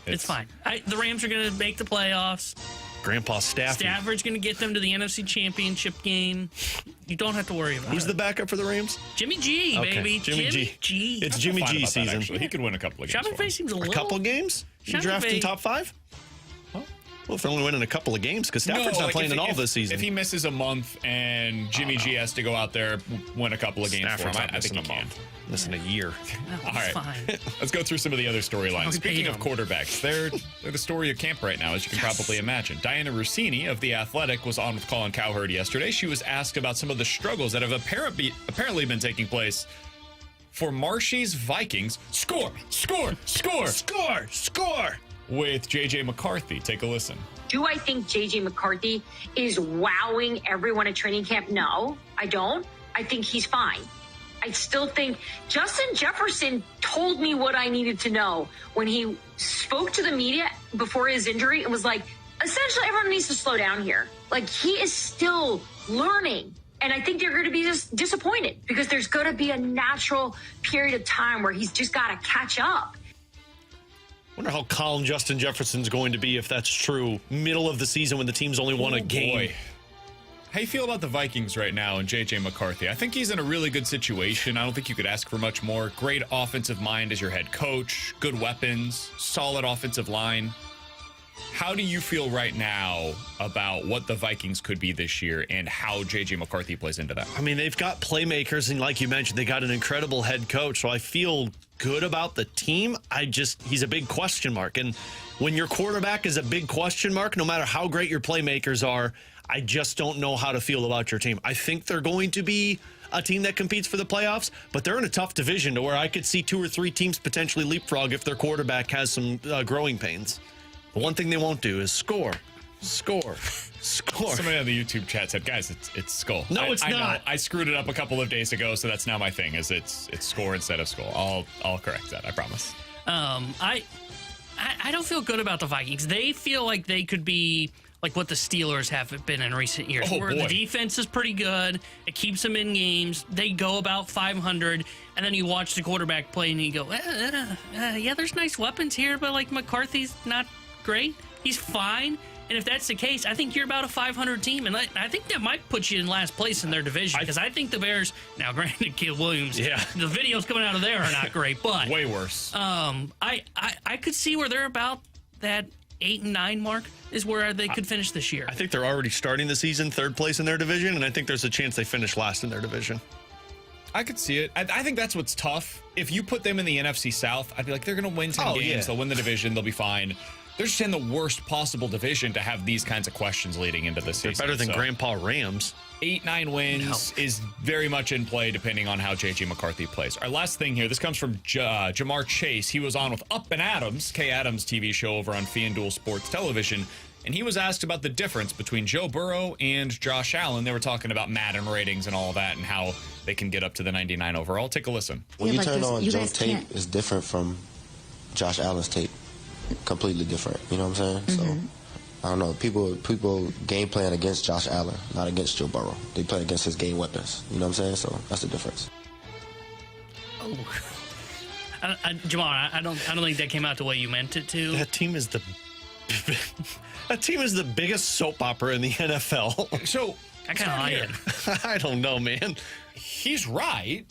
It's fine. The Rams are going to make the playoffs. Grandpa Stafford. Stafford's going to get them to the NFC Championship game. You don't have to worry about it. Who's the backup for the Rams? Jimmy G, baby. Jimmy G. It's Jimmy G season. He could win a couple of games. Sean McVay seems a little... A couple games? You drafting top 5? Well, if they're only winning a couple of games, because Stafford's not playing at all this season. If he misses a month and Jimmy G has to go out there, win a couple of games Stafford's for him, I think he missing a can. month. Missing a year. No, All right, fine. let's go through some of the other storylines. Speaking of him. quarterbacks, they're the story of camp right now, as you can probably imagine. Diana Rossini of The Athletic was on with Colin Cowherd yesterday. She was asked about some of the struggles that have apparently been taking place for Marshy's Vikings. Score! With J.J. McCarthy. Take a listen. Do I think J.J. McCarthy is wowing everyone at training camp? No, I don't. I think he's fine. I still think Justin Jefferson told me what I needed to know when he spoke to the media before his injury and was like, essentially everyone needs to slow down here. Like, he is still learning. And I think they're going to be just disappointed because there's going to be a natural period of time where he's just got to catch up. Wonder how calm Justin Jefferson's going to be if that's true. Middle of the season when the team's only won a game. Boy. How you feel about the Vikings right now and J.J. McCarthy? I think he's in a really good situation. I don't think you could ask for much more. Great offensive mind as your head coach. Good weapons. Solid offensive line. How do you feel right now about what the Vikings could be this year and how J.J. McCarthy plays into that? I mean, they've got playmakers, and like you mentioned, they got an incredible head coach, so I feel good about the team. He's a big question mark. And when your quarterback is a big question mark, no matter how great your playmakers are, I just don't know how to feel about your team. I think they're going to be a team that competes for the playoffs, but they're in a tough division to where I could see 2 or 3 teams potentially leapfrog if their quarterback has some growing pains. The one thing they won't do is score. Somebody on the YouTube chat said, guys, it's skull. No, it's not. I screwed it up a couple of days ago, so that's now my thing, is it's score instead of skull. I'll correct that, I promise. I don't feel good about the Vikings. They feel like they could be like what the Steelers have been in recent years, where the defense is pretty good. It keeps them in games. They go about 500, and then you watch the quarterback play, and you go, yeah, there's nice weapons here, but like McCarthy's not great. He's fine. And if that's the case, I think you're about a 500 team, and I think that might put you in last place in their division, because I think the Bears, now granted, Caleb Williams, the videos coming out of there are not great, but way worse. I could see where they're about that 8 and 9 mark is where they could finish this year. I think they're already starting the season 3rd place in their division, and I think there's a chance they finish last in their division. I could see it. I think that's what's tough. If you put them in the NFC South, I'd be like, they're going to win 10 games. Yeah. They'll win the division. They'll be fine. They're just in the worst possible division to have these kinds of questions leading into the season. They're better than Grandpa Rams. 8-9 wins is very much in play depending on how J.J. McCarthy plays. Our last thing here, this comes from Jamar Chase. He was on with Up and Adams, Kay Adams' TV show over on FanDuel Sports Television, and he was asked about the difference between Joe Burrow and Josh Allen. They were talking about Madden ratings and all that and how they can get up to the 99 overall. Take a listen. When you turn on Joe's tape, it's different from Josh Allen's tape. Completely different, you know what I'm saying? So I don't know, people game plan against Josh Allen, not against Joe Burrow. They play against his game weapons, you know what I'm saying? So that's the difference. Jamar, I don't think that came out the way you meant it to. That team is the biggest soap opera in the NFL. So I kind of like it. I don't know, man. He's right.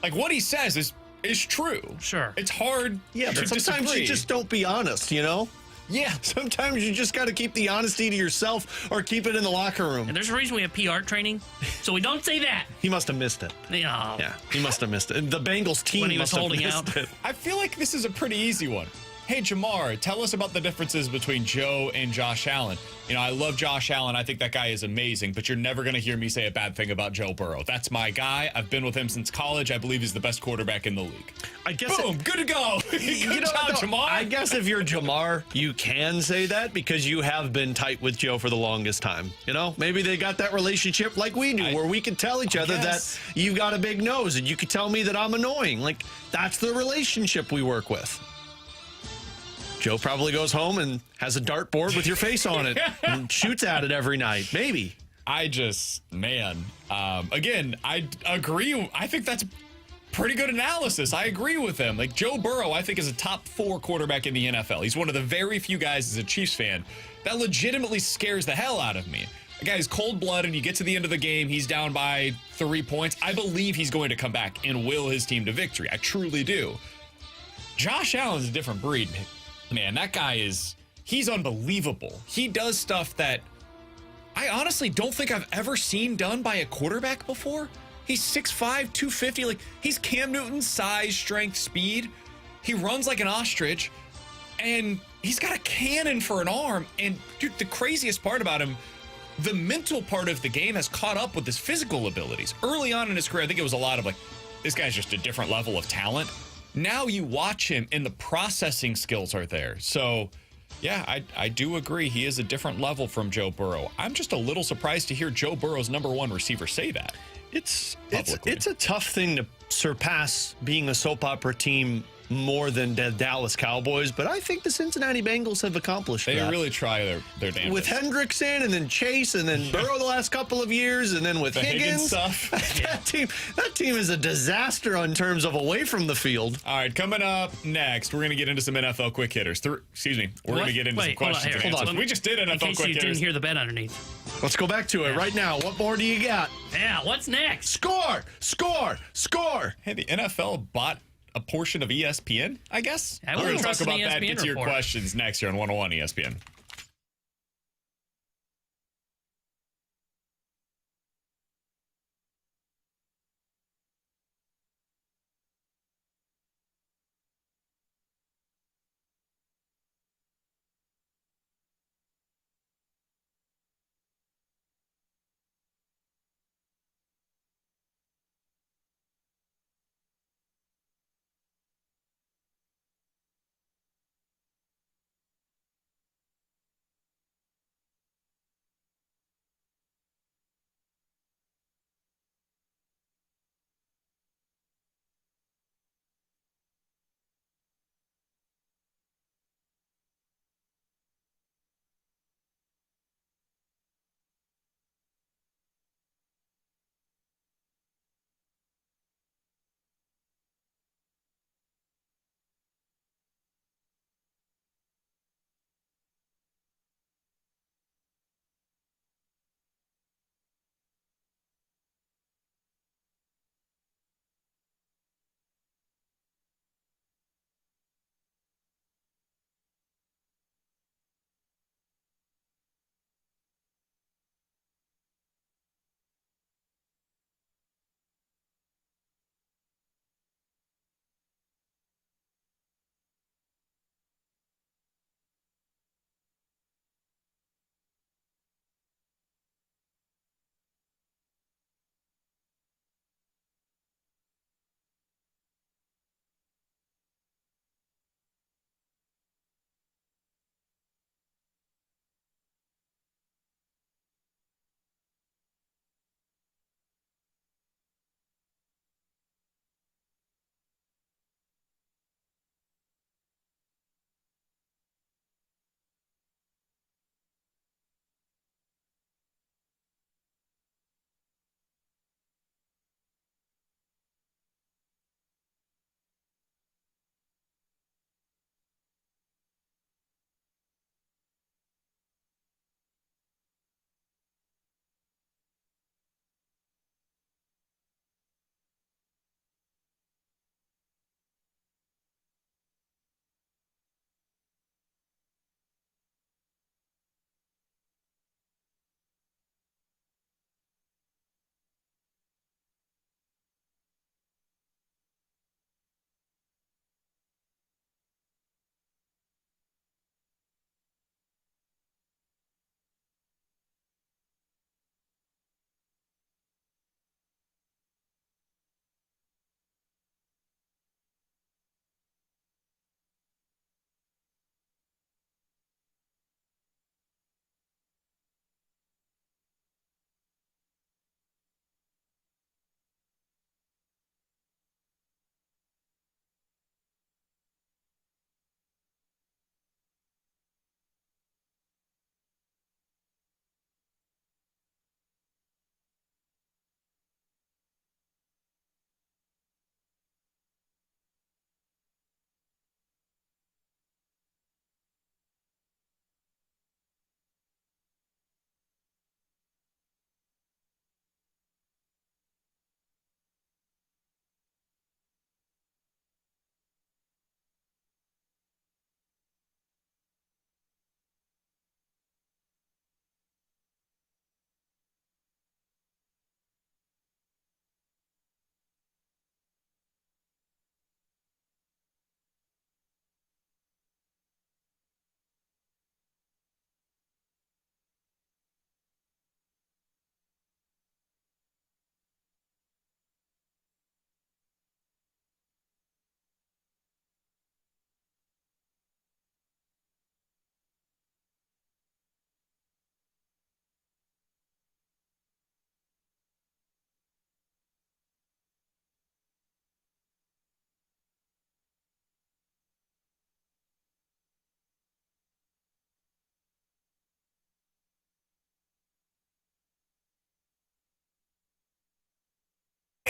Like, what he says is true. Sure. It's hard. Yeah, but sometimes disagree. You just don't be honest, you know? Yeah. Sometimes you just got to keep the honesty to yourself or keep it in the locker room. And there's a reason we have PR training, so we don't say that. He must have missed it. Yeah, he must have missed it. The Bengals team when he must was have holding missed out. it. I feel like this is a pretty easy one. Hey, Jamar, tell us about the differences between Joe and Josh Allen. You know, I love Josh Allen. I think that guy is amazing, but you're never going to hear me say a bad thing about Joe Burrow. That's my guy. I've been with him since college. I believe he's the best quarterback in the league. I guess Boom, good to go. Good job, Jamar. I guess if you're Jamar, you can say that because you have been tight with Joe for the longest time. You know, maybe they got that relationship like we do, where we can tell each other that you've got a big nose and you can tell me that I'm annoying. Like, that's the relationship we work with. Joe probably goes home and has a dartboard with your face on it and shoots at it every night. Maybe. Again, I agree. I think that's pretty good analysis. I agree with them. Like, Joe Burrow, I think, is a top 4 quarterback in the NFL. He's one of the very few guys as a Chiefs fan that legitimately scares the hell out of me. The guy's cold-blooded. You get to the end of the game, he's down by 3 points. I believe he's going to come back and will his team to victory. I truly do. Josh Allen's a different breed. Man, that guy he's unbelievable. He does stuff that I honestly don't think I've ever seen done by a quarterback before. He's 6'5", 250. Like, he's Cam Newton's size, strength, speed. He runs like an ostrich, and he's got a cannon for an arm. And, dude, the craziest part about him, the mental part of the game has caught up with his physical abilities. Early on in his career, I think it was a lot of, like, this guy's just a different level of talent. Now you watch him and the processing skills are there. So, yeah, I do agree. He is a different level from Joe Burrow. I'm just a little surprised to hear Joe Burrow's #1 receiver say that. It's a tough thing to surpass being a soap opera team more than the Dallas Cowboys, but I think the Cincinnati Bengals have accomplished that. They really try their damn with best. Hendrickson and then Chase and then Burrow the last couple of years and then with Higgins stuff. that team is a disaster in terms of away from the field. All right, coming up next, we're going to get into some NFL quick hitters. We're going to get into some questions. Hold on. We just did NFL quick hitters. In case you didn't hear the bet underneath. Let's go back to it right now. What more do you got? Yeah, what's next? Score! Hey, the NFL bought a portion of ESPN, I guess. We're going to talk about ESPN that. Get to your report. questions next here on 101 ESPN.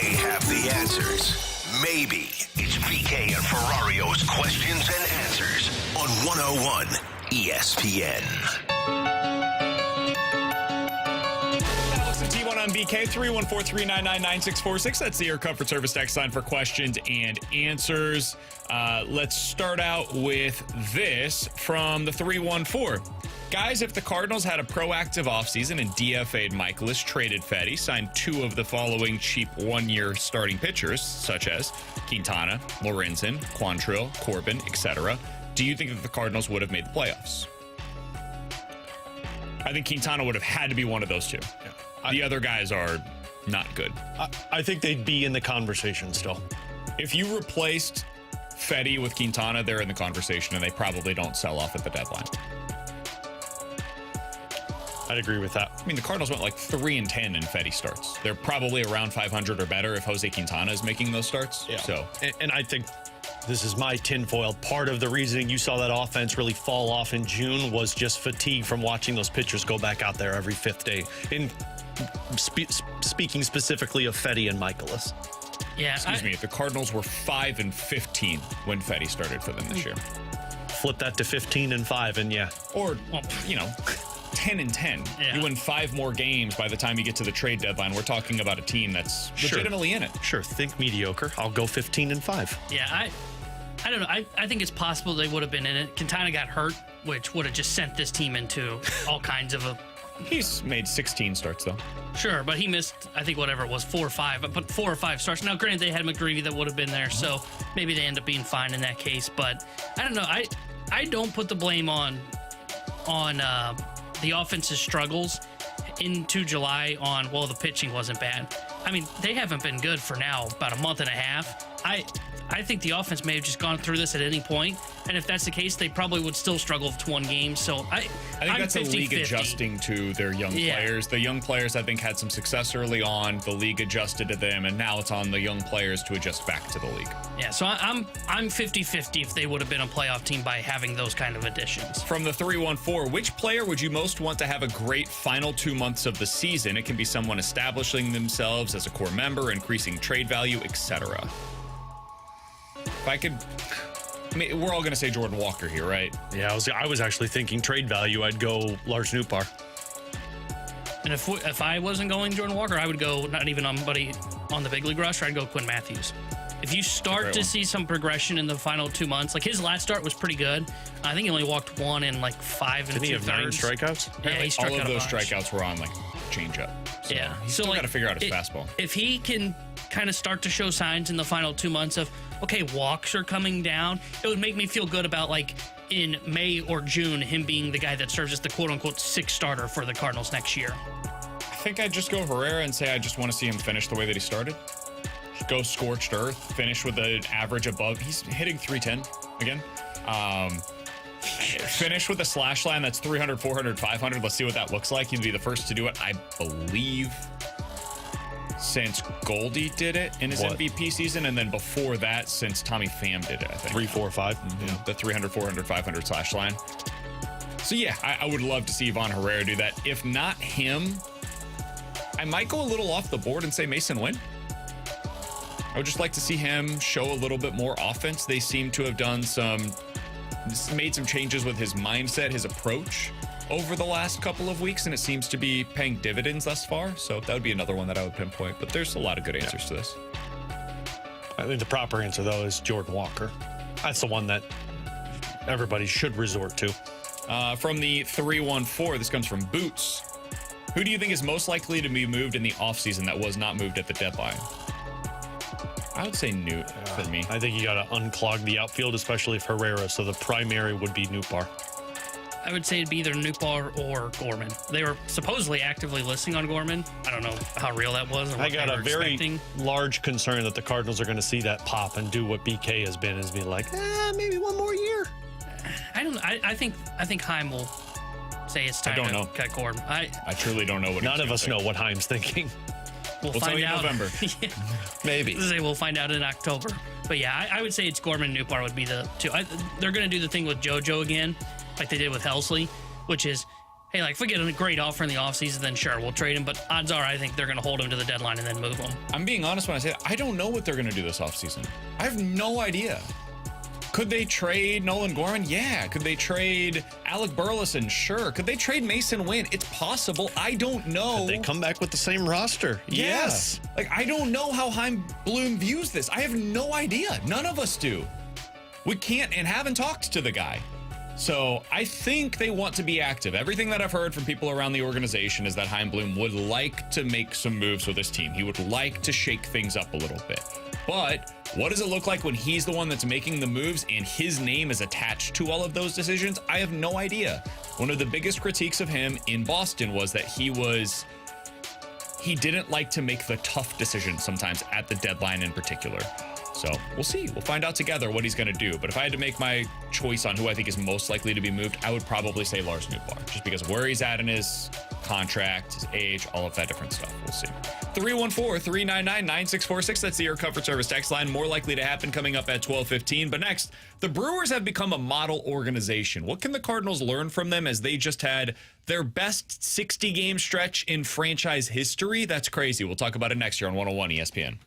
They have the answers. Maybe it's BK and Ferrario's questions and answers on 101 ESPN. T1 on BK, 314-399-9646. That's the Air Comfort Service text line for questions and answers. Let's start out with this from the 314. Guys, if the Cardinals had a proactive offseason and DFA'd Mikolas, traded Fetty, signed 2 of the following cheap one-year starting pitchers, such as Quintana, Lorenzen, Quantrill, Corbin, etc., do you think that the Cardinals would have made the playoffs? I think Quintana would have had to be one of those 2. Yeah. The other guys are not good. I think they'd be in the conversation still. If you replaced Fetty with Quintana, they're in the conversation, and they probably don't sell off at the deadline. I'd agree with that. I mean, the Cardinals went like 3-10 in Fetty starts. They're probably around 500 or better if Jose Quintana is making those starts. Yeah. So, and I think this is my tinfoil. Part of the reasoning you saw that offense really fall off in June was just fatigue from watching those pitchers go back out there every 5th day. In speaking specifically of Fetty and Mikolas. Yeah. Excuse me. The Cardinals were 5-15 when Fetty started for them this year. Flip that to 15-5, and yeah. Or, 10-10. Yeah. You win 5 more games by the time you get to the trade deadline. We're talking about a team that's legitimately in it. Sure, think mediocre. I'll go 15-5. Yeah, I don't know. I think it's possible they would have been in it. Quintana got hurt, which would have just sent this team into all kinds of a... He's made 16 starts, though. Sure, but he missed, I think, whatever it was, 4 or 5. But 4 or 5 starts. Now, granted, they had McGreevy that would have been there, so maybe they end up being fine in that case. But I don't know. I don't put the blame on the offense's struggles into July on, well, the pitching wasn't bad. I mean, they haven't been good for now about a month and a half. I think the offense may have just gone through this at any point, and if that's the case, they probably would still struggle with 1 game. So I think that's 50, the league 50. adjusting to their young players. The young players, I think, had some success early on. The league adjusted to them, and now it's on the young players to adjust back to the league. Yeah, so I'm 50-50 if they would have been a playoff team by having those kind of additions. From the 314, which player would you most want to have a great final 2 months of the season? It can be someone establishing themselves as a core member, increasing trade value, etc. If I could, I mean, we're all going to say Jordan Walker here, right? Yeah, I was actually thinking trade value. I'd go Lars Nootbaar. And if I wasn't going Jordan Walker, I would go not even anybody on the big league roster. I'd go Quinn Matthews. If you start to see some progression in the final 2 months, like his last start was pretty good. I think he only walked 1 in like 5 and 2/3. Didn't he have 9 strikeouts? Yeah, he struck all out of a those bunch. strikeouts were on like changeup. So Yeah, he's so still like, got to figure out his fastball. If he can kind of start to show signs in the final 2 months of, okay, walks are coming down, it would make me feel good about like in May or June, him being the guy that serves as the quote unquote 6th starter for the Cardinals next year. I think I'd just go Herrera and say I just want to see him finish the way that he started. Go scorched earth, finish with an average above. He's hitting 310 again. Finish with a slash line that's 300, 400, 500. Let's see what that looks like. He'd be the first to do it, I believe, since Goldie did it in his MVP season, and then before that, since Tommy Pham did it, I think. 3, 4, 5. Yeah, the 300, 400, 500 slash line. So yeah, I would love to see Ivan Herrera do that. If not him, I might go a little off the board and say Mason Wynn. I would just like to see him show a little bit more offense. They seem to have made some changes with his mindset, his approach over the last couple of weeks, and it seems to be paying dividends thus far. So that would be another one that I would pinpoint, but there's a lot of good answers to this. I think the proper answer, though, is Jordan Walker. That's the one that everybody should resort to. From the 314, this comes from Boots. Who do you think is most likely to be moved in the offseason that was not moved at the deadline? I would say Newt for me. I think you got to unclog the outfield, especially if Herrera. So the primary would be Nootbaar. I would say it'd be either Nootbaar or Gorman. They were supposedly actively listing on Gorman. I don't know how real that was. Or I what got they a were very expecting. large concern that the Cardinals are going to see that pop and do what BK has been, is be like, maybe one more year. I don't know. I think Heim will say it's time to cut Gorman. I truly don't know what. None of us know what Heim's thinking. We'll tell find you in out. November. Yeah. Maybe. We'll find out in October. But yeah, I would say it's Gorman and Nootbaar would be the two. They're going to do the thing with JoJo again, like they did with Helsley, which is, hey, like if we get a great offer in the offseason, then sure, we'll trade him. But odds are I think they're going to hold him to the deadline and then move him. I'm being honest when I say that. I don't know what they're going to do this offseason. I have no idea. Could they trade Nolan Gorman? Yeah. Could they trade Alec Burleson? Sure. Could they trade Mason Wynn? It's possible. I don't know. Could they come back with the same roster? Yeah. Yes. Like, I don't know how Chaim Bloom views this. I have no idea. None of us do. We can't and haven't talked to the guy. So I think they want to be active. Everything that I've heard from people around the organization is that Chaim Bloom would like to make some moves with his team. He would like to shake things up a little bit. But what does it look like when he's the one that's making the moves and his name is attached to all of those decisions? I have no idea. One of the biggest critiques of him in Boston was that he didn't like to make the tough decisions sometimes at the deadline in particular. So we'll see. We'll find out together what he's going to do. But if I had to make my choice on who I think is most likely to be moved, I would probably say Lars Nootbaar, just because of where he's at in his contract, his age, all of that different stuff. We'll see. 314-399-9646. That's the Air Comfort Service text line. More likely to happen coming up at 12:15. But next, the Brewers have become a model organization. What can the Cardinals learn from them as they just had their best 60-game stretch in franchise history? That's crazy. We'll talk about it next year on 101 ESPN.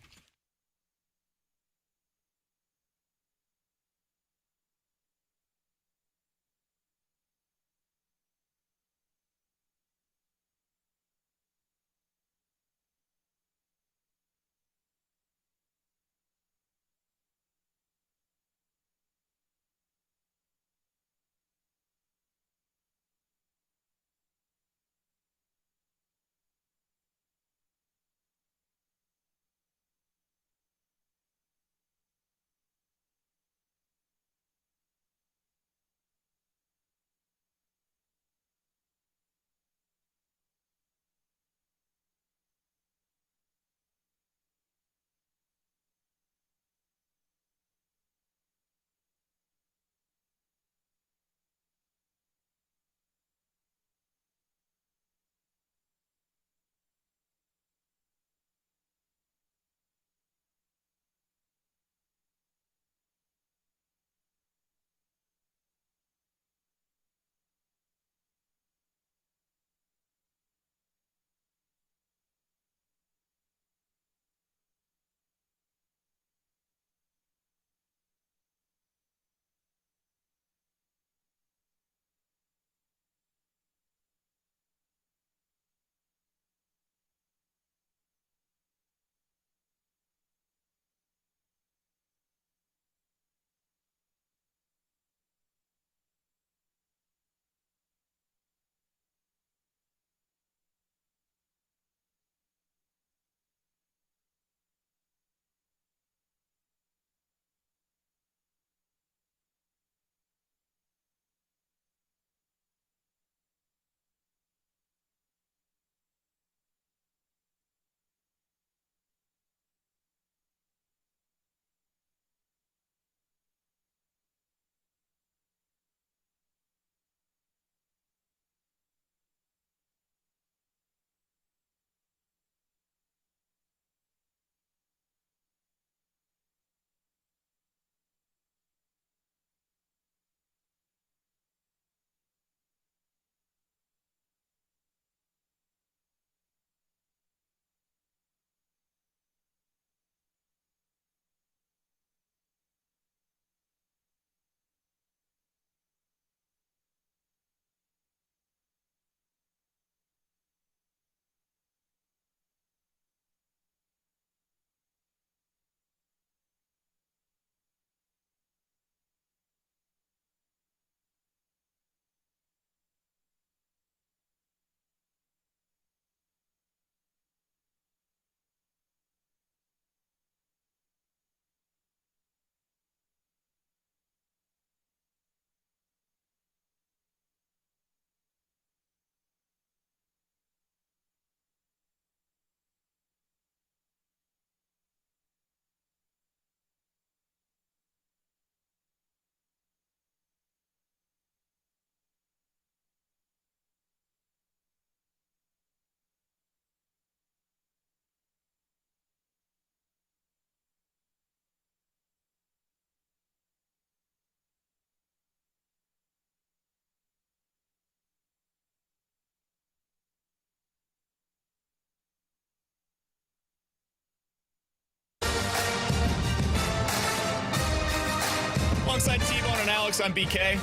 Alex. I'm BK.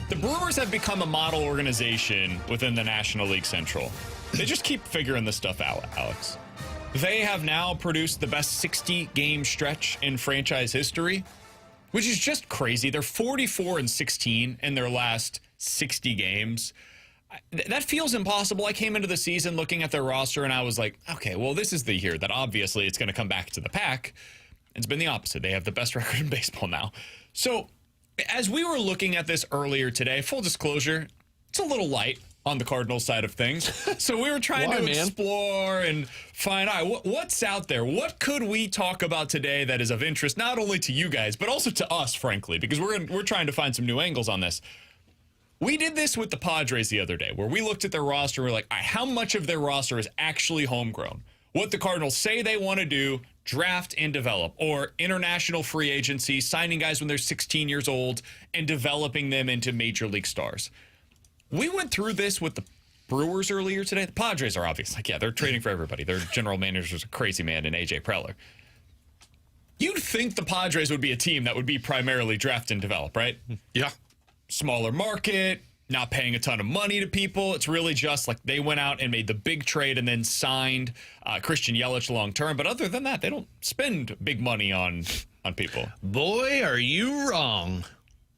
The Brewers have become a model organization within the National League Central. They just keep figuring this stuff out, Alex. They have now produced the best 60-game stretch in franchise history, which is just crazy. They're 44-16 in their last 60 games. That feels impossible. I came into the season looking at their roster, and I was like, okay, well, this is the year that obviously it's going to come back to the pack. It's been the opposite. They have the best record in baseball now. So as we were looking at this earlier today, full disclosure, it's a little light on the Cardinals side of things. So we were trying to explore and find out what's out there. What could we talk about today that is of interest, not only to you guys, but also to us, frankly, because we're trying to find some new angles on this. We did this with the Padres the other day, where we looked at their roster and we're like, all right, how much of their roster is actually homegrown? What the Cardinals say they want to do, draft and develop, or international free agency, signing guys when they're 16 years old and developing them into major league stars. We went through this with the Brewers earlier today. The Padres are obvious. Like, yeah, they're trading for everybody. Their general manager is a crazy man in AJ Preller. You'd think the Padres would be a team that would be primarily draft and develop, right? Yeah. Smaller market, not paying a ton of money to people. It's really just like they went out and made the big trade and then signed Christian Yelich long term. But other than that, they don't spend big money on people. Boy, are you wrong.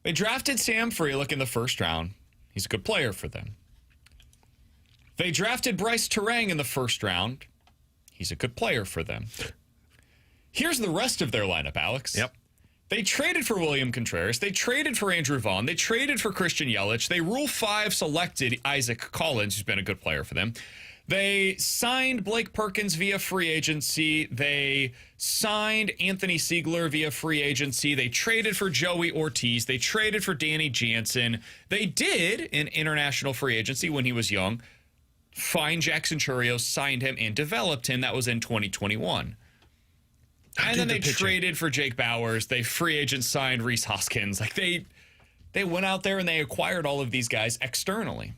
They drafted Sam Frelick in the first round. He's a good player for them. They drafted Bryce Terang in the first round. He's a good player for them. Here's the rest of their lineup, Alex. Yep. They traded for William Contreras. They traded for Andrew Vaughn. They traded for Christian Yelich. They Rule 5 selected Isaac Collins, who's been a good player for them. They signed Blake Perkins via free agency. They signed Anthony Siegler via free agency. They traded for Joey Ortiz. They traded for Danny Jansen. They did in international free agency when he was young. Find Jackson Churios, signed him, and developed him. That was in 2021. And then they traded for Jake Bowers. They free agent signed Rhys Hoskins. Like they went out there and they acquired all of these guys externally.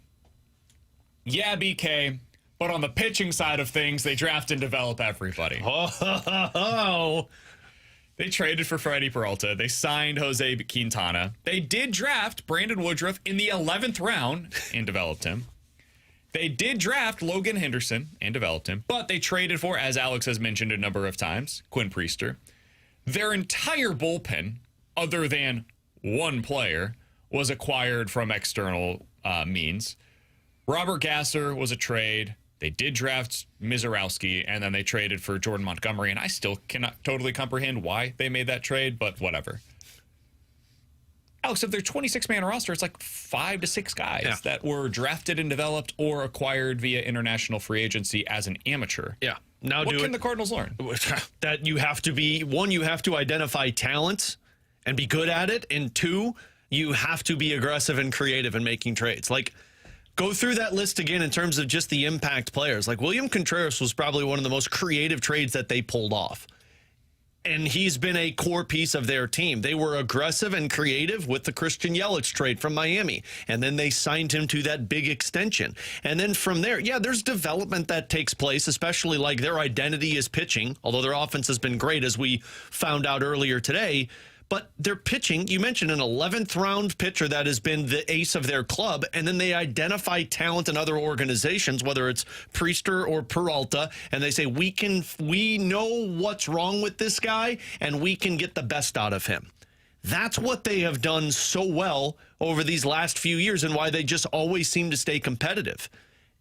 Yeah, BK. But on the pitching side of things, they draft and develop everybody. They traded for Freddie Peralta. They signed Jose Quintana. They did draft Brandon Woodruff in the 11th round and developed him. They did draft Logan Henderson and developed him. But they traded for, as Alex has mentioned a number of times, Quinn Priester. Their entire bullpen, other than one player, was acquired from external means. Robert Gasser was a trade. They did draft Mizorowski, and then they traded for Jordan Montgomery, and I still cannot totally comprehend why they made that trade, but whatever. Alex, of their 26-man roster, it's like 5 to 6 guys that were drafted and developed or acquired via international free agency as an amateur. Yeah. Now, what can the Cardinals learn? That you have to be, one, you have to identify talents and be good at it, and two, you have to be aggressive and creative in making trades. Like, go through that list again in terms of just the impact players. Like, William Contreras was probably one of the most creative trades that they pulled off. And he's been a core piece of their team. They were aggressive and creative with the Christian Yelich trade from Miami. And then they signed him to that big extension. And then from there, yeah, there's development that takes place, especially like their identity is pitching, although their offense has been great, as we found out earlier today. But they're pitching, you mentioned an 11th round pitcher that has been the ace of their club, and then they identify talent in other organizations, whether it's Priester or Peralta, and they say, we know what's wrong with this guy, and we can get the best out of him. That's what they have done so well over these last few years, and why they just always seem to stay competitive.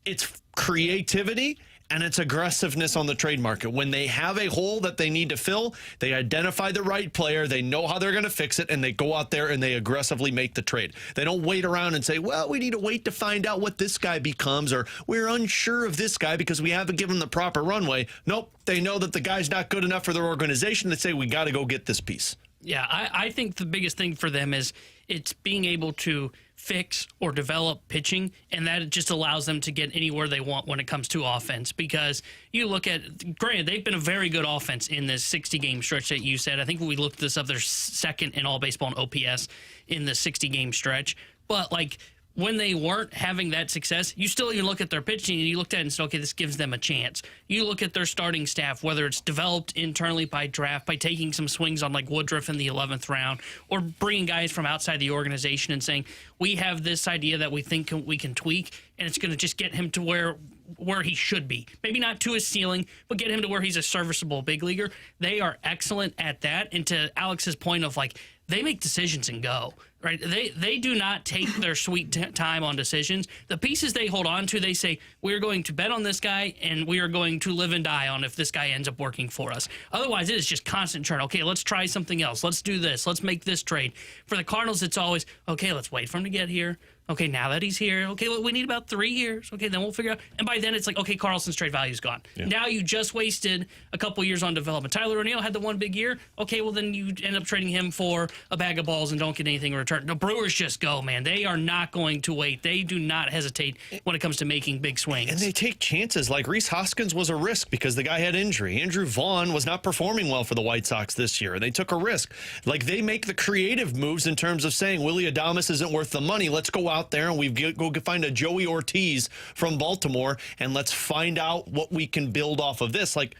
It's creativity and it's aggressiveness on the trade market. When they have a hole that they need to fill, they identify the right player, they know how they're going to fix it, and they go out there and they aggressively make the trade. They don't wait around and say, well, we need to wait to find out what this guy becomes, or we're unsure of this guy because we haven't given him the proper runway. Nope, they know that the guy's not good enough for their organization. They say, we got to go get this piece. Yeah, I think the biggest thing for them is it's being able to fix or develop pitching, and that just allows them to get anywhere they want when it comes to offense. Because you look at, granted, they've been a very good offense in this 60-game stretch that you said. I think we looked this up. They're second in all baseball and OPS in the 60-game stretch. But, like, when they weren't having that success, you still even look at their pitching and you looked at it and said, okay, this gives them a chance. You look at their starting staff, whether it's developed internally by draft, by taking some swings on like Woodruff in the 11th round, or bringing guys from outside the organization and saying, we have this idea that we think we can tweak, and it's going to just get him to where he should be. Maybe not to his ceiling, but get him to where he's a serviceable big leaguer. They are excellent at that. And to Alex's point of like, they make decisions and go, right? They do not take their sweet time on decisions. The pieces they hold on to, they say, we're going to bet on this guy and we are going to live and die on if this guy ends up working for us. Otherwise, it is just constant churn. Okay, let's try something else. Let's do this. Let's make this trade. For the Cardinals, it's always, okay, let's wait for him to get here. Okay, now that he's here, okay, well, we need about 3 years. Okay, then we'll figure out. And by then, it's like, okay, Carlson's trade value is gone. Yeah. Now you just wasted a couple years on development. Tyler O'Neill had the one big year. Okay, well, then you end up trading him for a bag of balls and don't get anything in return. The Brewers just go, man. They are not going to wait. They do not hesitate when it comes to making big swings. And they take chances. Like Rhys Hoskins was a risk because the guy had injury. Andrew Vaughn was not performing well for the White Sox this year. They took a risk. Like, they make the creative moves in terms of saying, Willy Adames isn't worth the money. Let's go out there and go find a Joey Ortiz from Baltimore, and let's find out what we can build off of this. Like,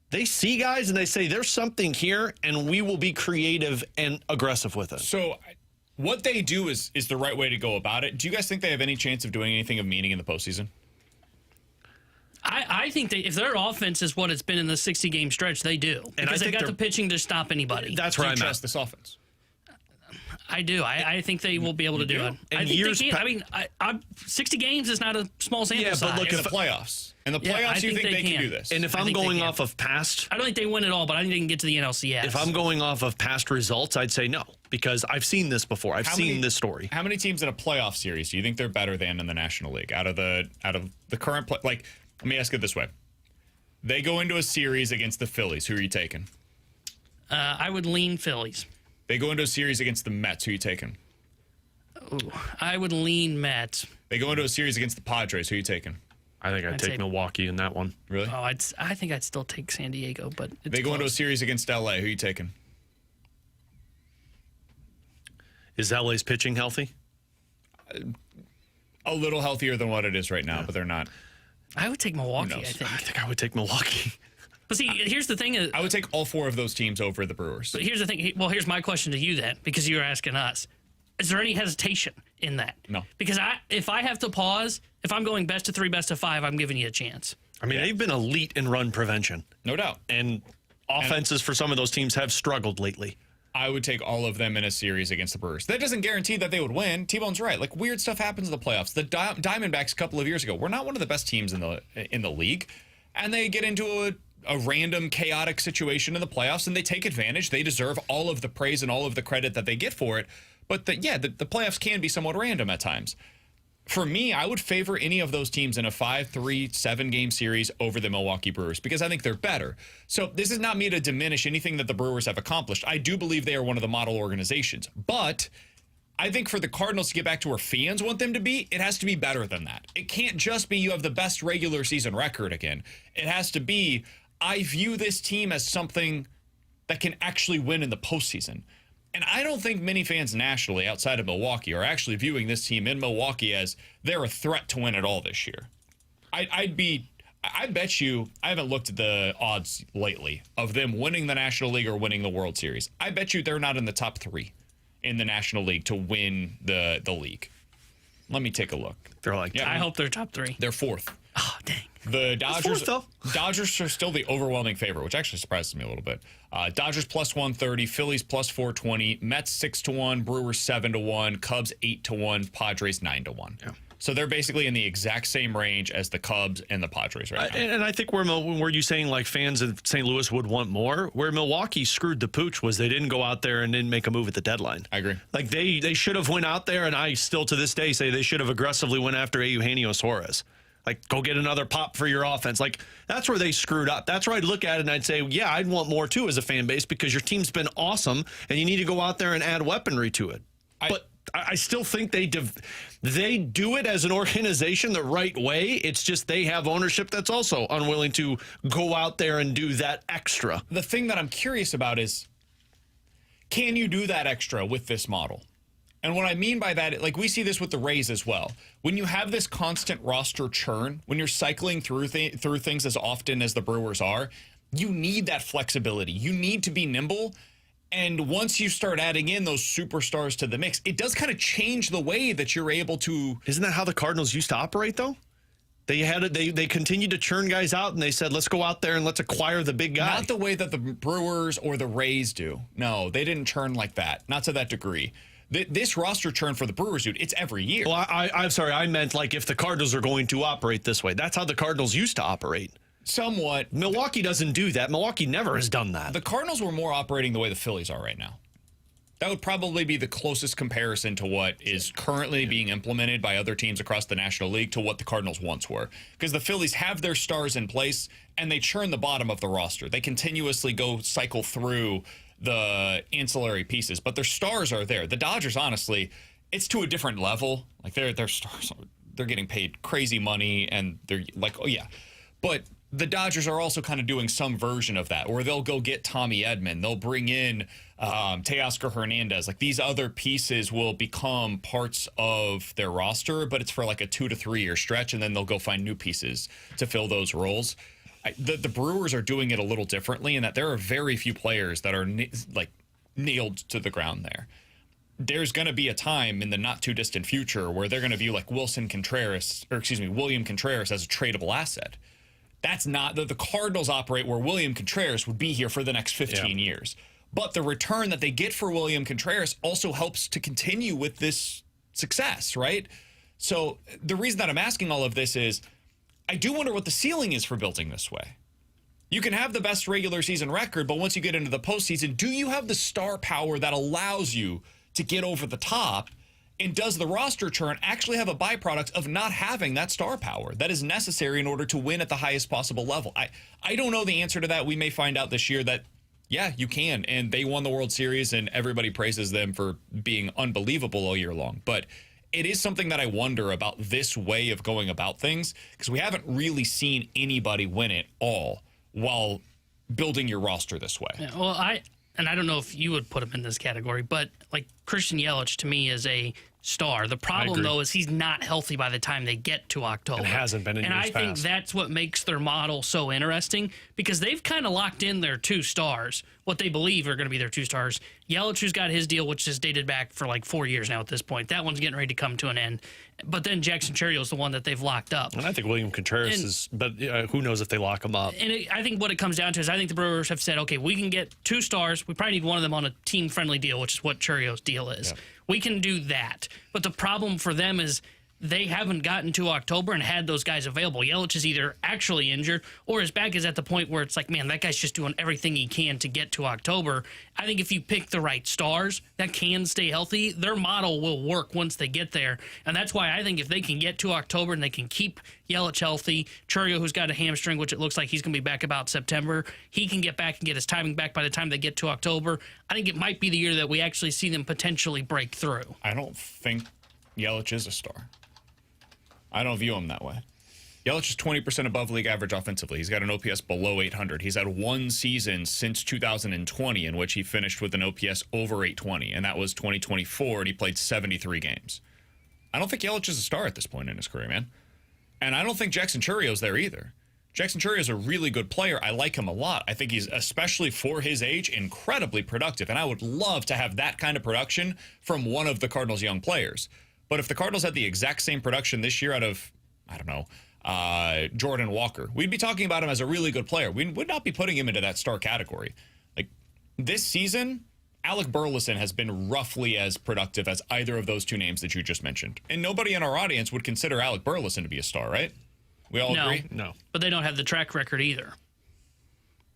they see guys and they say, there's something here, and we will be creative and aggressive with it. So what they do is the right way to go about it. Do you guys think they have any chance of doing anything of meaning in the postseason? I think if their offense is what it's been in the 60-game stretch, they do. Because they got the pitching to stop anybody. That's where I trust this offense. I do. I think they will be able to do it. And I think they can. I mean, 60 games is not a small sample size. But look at the playoffs. In the playoffs, you think they can do this? And if I'm going off of past... I don't think they win it all, but I think they can get to the NLCS. If I'm going off of past results, I'd say no, because I've seen this before. I've seen this story. How many teams in a playoff series do you think they're better than in the National League? Out of the current play... Like, let me ask it this way. They go into a series against the Phillies. Who are you taking? I would lean Phillies. They go into a series against the Mets. Who are you taking? Ooh, I would lean Mets. They go into a series against the Padres. Who are you taking? I think I'd take Milwaukee in that one. Really? Oh, I think I'd still take San Diego, but they go into a series against LA. Who are you taking? Is LA's pitching healthy? A little healthier than what it is right now, but they're not. I would take Milwaukee, I think I would take Milwaukee. But see, here's the thing. I would take all 4 of those teams over the Brewers. But here's the thing. Well, here's my question to you then, because you were asking us. Is there any hesitation in that? No. Because if I have to pause, if I'm going best of 3, best of 5, I'm giving you a chance. I mean, they've been elite in run prevention. No doubt. And offenses for some of those teams have struggled lately. I would take all of them in a series against the Brewers. That doesn't guarantee that they would win. T-Bone's right. Like, weird stuff happens in the playoffs. The Diamondbacks a couple of years ago were not one of the best teams in the league, and they get into a random chaotic situation in the playoffs, and they take advantage. They deserve all of the praise and all of the credit that they get for it. But the playoffs can be somewhat random at times. For me, I would favor any of those teams in a 5-3, 7-game series over the Milwaukee Brewers because I think they're better. So this is not me to diminish anything that the Brewers have accomplished. I do believe they are one of the model organizations. But I think for the Cardinals to get back to where fans want them to be, it has to be better than that. It can't just be you have the best regular season record again. It has to be, I view this team as something that can actually win in the postseason. And I don't think many fans nationally outside of Milwaukee are actually viewing this team in Milwaukee as they're a threat to win it all this year. I bet you, I haven't looked at the odds lately of them winning the National League or winning the World Series. I bet you they're not in the top 3 in the National League to win the league. Let me take a look. They're like, I hope they're top 3. They're 4th. Oh, dang. The Dodgers are still the overwhelming favorite, which actually surprises me a little bit. Dodgers plus 130, Phillies plus 420, Mets 6-1, Brewers 7-1, Cubs 8-1, Padres 9-1. Yeah. So they're basically in the exact same range as the Cubs and the Padres right now. And I think were you saying like fans of St. Louis would want more? Where Milwaukee screwed the pooch was they didn't go out there and didn't make a move at the deadline. I agree. Like they should have went out there, and I still to this day say they should have aggressively went after Eugenio Suarez. Like, go get another pop for your offense. Like, that's where they screwed up. That's where I'd look at it and I'd say, yeah, I'd want more, too, as a fan base because your team's been awesome and you need to go out there and add weaponry to it. But I still think they do it as an organization the right way. It's just they have ownership that's also unwilling to go out there and do that extra. The thing that I'm curious about is, can you do that extra with this model? And what I mean by that, like we see this with the Rays as well. When you have this constant roster churn, when you're cycling through things as often as the Brewers are, you need that flexibility. You need to be nimble. And once you start adding in those superstars to the mix, it does kind of change the way that you're able to. Isn't that how the Cardinals used to operate, though? They continued to churn guys out, and they said, let's go out there and let's acquire the big guy. Not the way that the Brewers or the Rays do. No, they didn't churn like that. Not to that degree. This roster churn for the Brewers, dude, it's every year. Well, I'm sorry. I meant like if the Cardinals are going to operate this way. That's how the Cardinals used to operate. Somewhat. Milwaukee doesn't do that. Milwaukee never has done that. The Cardinals were more operating the way the Phillies are right now. That would probably be the closest comparison to what is currently being implemented by other teams across the National League to what the Cardinals once were. Because the Phillies have their stars in place, and they churn the bottom of the roster. They continuously go cycle through the ancillary pieces, but their stars are there. The Dodgers, honestly, it's to a different level. Like their stars, they're getting paid crazy money, and they're like, oh yeah. But the Dodgers are also kind of doing some version of that, where they'll go get Tommy Edman. They'll bring in Teoscar Hernandez. Like these other pieces will become parts of their roster, but it's for like a 2 to 3 year stretch, and then they'll go find new pieces to fill those roles. The Brewers are doing it a little differently in that there are very few players that are nailed to the ground there. There's going to be a time in the not too distant future where they're going to view like William Contreras as a tradable asset. That's not the Cardinals operate where William Contreras would be here for the next 15 years. But the return that they get for William Contreras also helps to continue with this success, right? So the reason that I'm asking all of this is I do wonder what the ceiling is for building this way. You can have the best regular season record, but once you get into the postseason, do you have the star power that allows you to get over the top? And does the roster churn actually have a byproduct of not having that star power that is necessary in order to win at the highest possible level? I don't know the answer to that. We may find out this year that, yeah, you can. And they won the World Series, and everybody praises them for being unbelievable all year long. But it is something that I wonder about this way of going about things, because we haven't really seen anybody win it all while building your roster this way. Yeah, well, I don't know if you would put him in this category, but like Christian Yelich to me is a star. The problem, though, is he's not healthy by the time they get to October. And hasn't been in years past. And I think that's what makes their model so interesting, because they've kind of locked in their two stars, what they believe are going to be their two stars. Yelich, who's got his deal, which is dated back for like 4 years now at this point. That one's getting ready to come to an end. But then Jackson Chourio is the one that they've locked up. And I think William Contreras is, but who knows if they lock him up. And I think what it comes down to is I think the Brewers have said, okay, we can get two stars. We probably need one of them on a team-friendly deal, which is what Chourio's deal is. Yeah. We can do that. But the problem for them is they haven't gotten to October and had those guys available. Yelich is either actually injured or his back is at the point where it's like, man, that guy's just doing everything he can to get to October. I think if you pick the right stars that can stay healthy, their model will work once they get there. And that's why I think if they can get to October and they can keep Yelich healthy, Chourio, who's got a hamstring, which it looks like he's going to be back about September, he can get back and get his timing back by the time they get to October. I think it might be the year that we actually see them potentially break through. I don't think Yelich is a star. I don't view him that way. Yelich is 20% above league average offensively. He's got an OPS below 800. He's had one season since 2020 in which he finished with an OPS over 820, and that was 2024, and he played 73 games. I don't think Yelich is a star at this point in his career, man. And I don't think Jackson Chourio's there either. Jackson Chourio is a really good player. I like him a lot. I think he's, especially for his age, incredibly productive, and I would love to have that kind of production from one of the Cardinals' young players. But if the Cardinals had the exact same production this year out of, I don't know, Jordan Walker, we'd be talking about him as a really good player. We would not be putting him into that star category. Like this season, Alec Burleson has been roughly as productive as either of those two names that you just mentioned. And nobody in our audience would consider Alec Burleson to be a star, right? We all agree? No. But they don't have the track record either.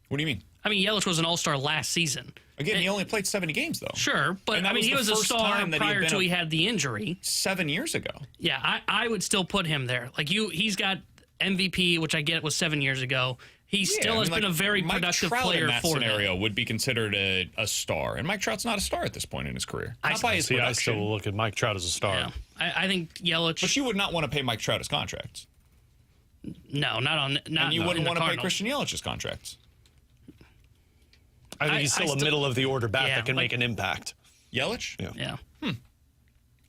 What do you mean? I mean, Yelich was an all-star last season. Again, he only played 70 games, though. Sure, but I mean, he was a star prior to he had the injury. 7 years ago. Yeah, I would still put him there. Like he's got MVP, which I get was 7 years ago. He still has been a very productive player in that for scenario would be considered a star. And Mike Trout's not a star at this point in his career. Not by his production. I still look at Mike Trout as a star. Yeah, I think Yelich. But you would not want to pay Mike Trout his contracts. No, not on. Not, and you wouldn't want to Cardinals. pay Christian Yelich's contracts. I think he's still a middle of the order bat that can make an impact. Yelich? Yeah.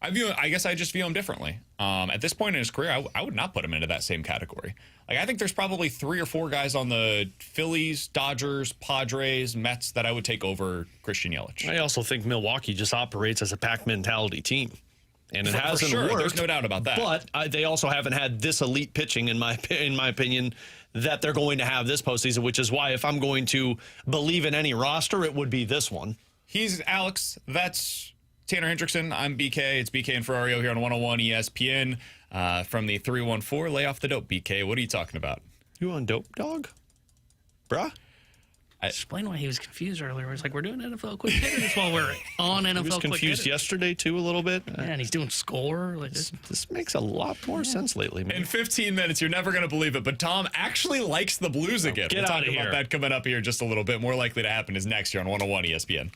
I guess I just view him differently. At this point in his career, I would not put him into that same category. Like, I think there's probably 3 or 4 guys on the Phillies, Dodgers, Padres, Mets that I would take over Christian Yelich. I also think Milwaukee just operates as a pack mentality team. And it hasn't for sure. worked. There's no doubt about that. But they also haven't had this elite pitching, in my opinion, that they're going to have this postseason, which is why if I'm going to believe in any roster, it would be this one. He's Alex. That's Tanner Hendrickson. I'm BK. It's BK and Ferrario here on 101 ESPN. From the 314, lay off the dope, BK. What are you talking about? You on dope, dog? Bruh? Explain why he was confused earlier. It's like, we're doing NFL quick hitters while we're on NFL quick hitters. He was confused yesterday, too, a little bit. Yeah, and he's doing score. Like this makes a lot more sense lately, man. In 15 minutes, you're never going to believe it, but Tom actually likes the Blues again. Get we'll out talk of about here. that coming up here just a little bit. More likely to happen is next year on 101 ESPN.